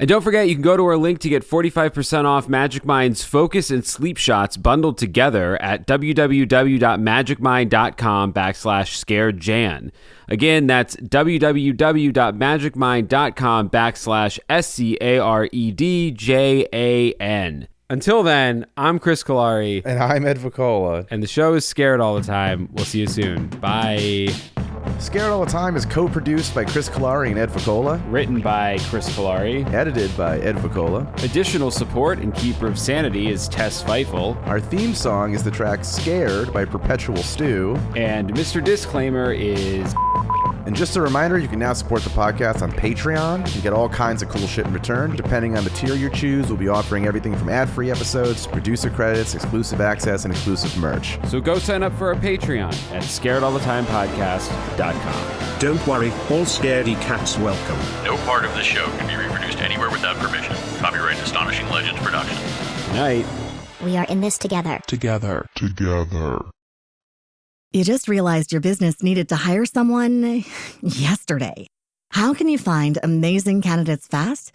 don't forget, you can go to our link to get 45% off Magic Mind's Focus and Sleep Shots bundled together at www.magicmind.com/scaredjan. Again, that's www.magicmind.com/SCAREDJAN. Until then, I'm Chris Cullari. And I'm Ed Voccola. And the show is Scared All the Time. We'll see you soon. Bye. Scared All the Time is co-produced by Chris Cullari and Ed Voccola. Written by Chris Cullari. Edited by Ed Voccola. Additional support and Keeper of Sanity is Tess Feifel. Our theme song is the track Scared by Perpetual Stew. And Mr. Disclaimer is... And just a reminder, you can now support the podcast on Patreon and get all kinds of cool shit in return. Depending on the tier you choose, we'll be offering everything from ad-free episodes, producer credits, exclusive access, and exclusive merch. So go sign up for our Patreon at scaredallthetimepodcast.com. Don't worry, all scaredy cats welcome. No part of this show can be reproduced anywhere without permission. Copyright Astonishing Legends Productions. Good night. We are in this together. Together. You just realized your business needed to hire someone yesterday. How can you find amazing candidates fast?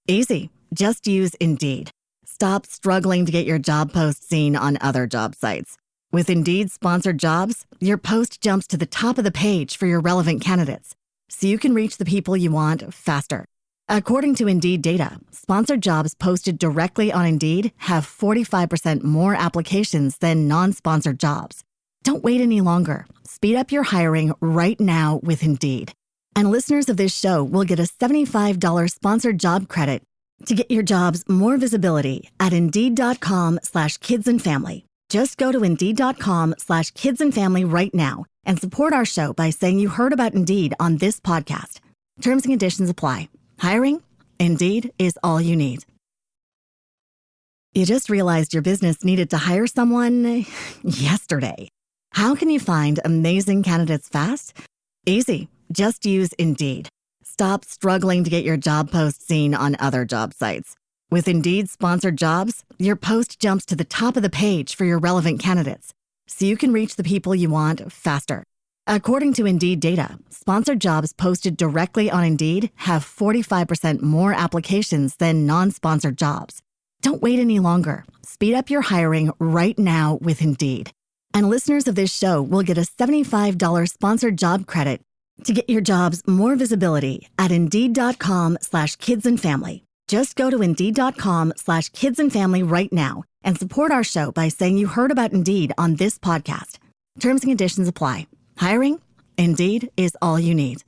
Easy. Just use Indeed. Stop struggling to get your job post seen on other job sites. With Indeed sponsored jobs, your post jumps to the top of the page for your relevant candidates, so you can reach the people you want faster. According to Indeed data, sponsored jobs posted directly on Indeed have 45% more applications than non-sponsored jobs. Don't wait any longer. Speed up your hiring right now with Indeed. And listeners of this show will get a $75 sponsored job credit to get your jobs more visibility at Indeed.com/kidsandfamily. Just go to Indeed.com/kidsandfamily right now and support our show by saying you heard about Indeed on this podcast. Terms and conditions apply. Hiring? Indeed is all you need. You just realized your business needed to hire someone yesterday. How can you find amazing candidates fast? Easy. Just use Indeed. Stop struggling to get your job post seen on other job sites. With Indeed sponsored jobs, your post jumps to the top of the page for your relevant candidates, so you can reach the people you want faster. According to Indeed data, sponsored jobs posted directly on Indeed have 45% more applications than non-sponsored jobs. Don't wait any longer. Speed up your hiring right now with Indeed. And listeners of this show will get a $75 sponsored job credit to get your jobs more visibility at Indeed.com/kidsandfamily. Just go to Indeed.com/kidsandfamily right now and support our show by saying you heard about Indeed on this podcast. Terms and conditions apply. Hiring? Indeed is all you need.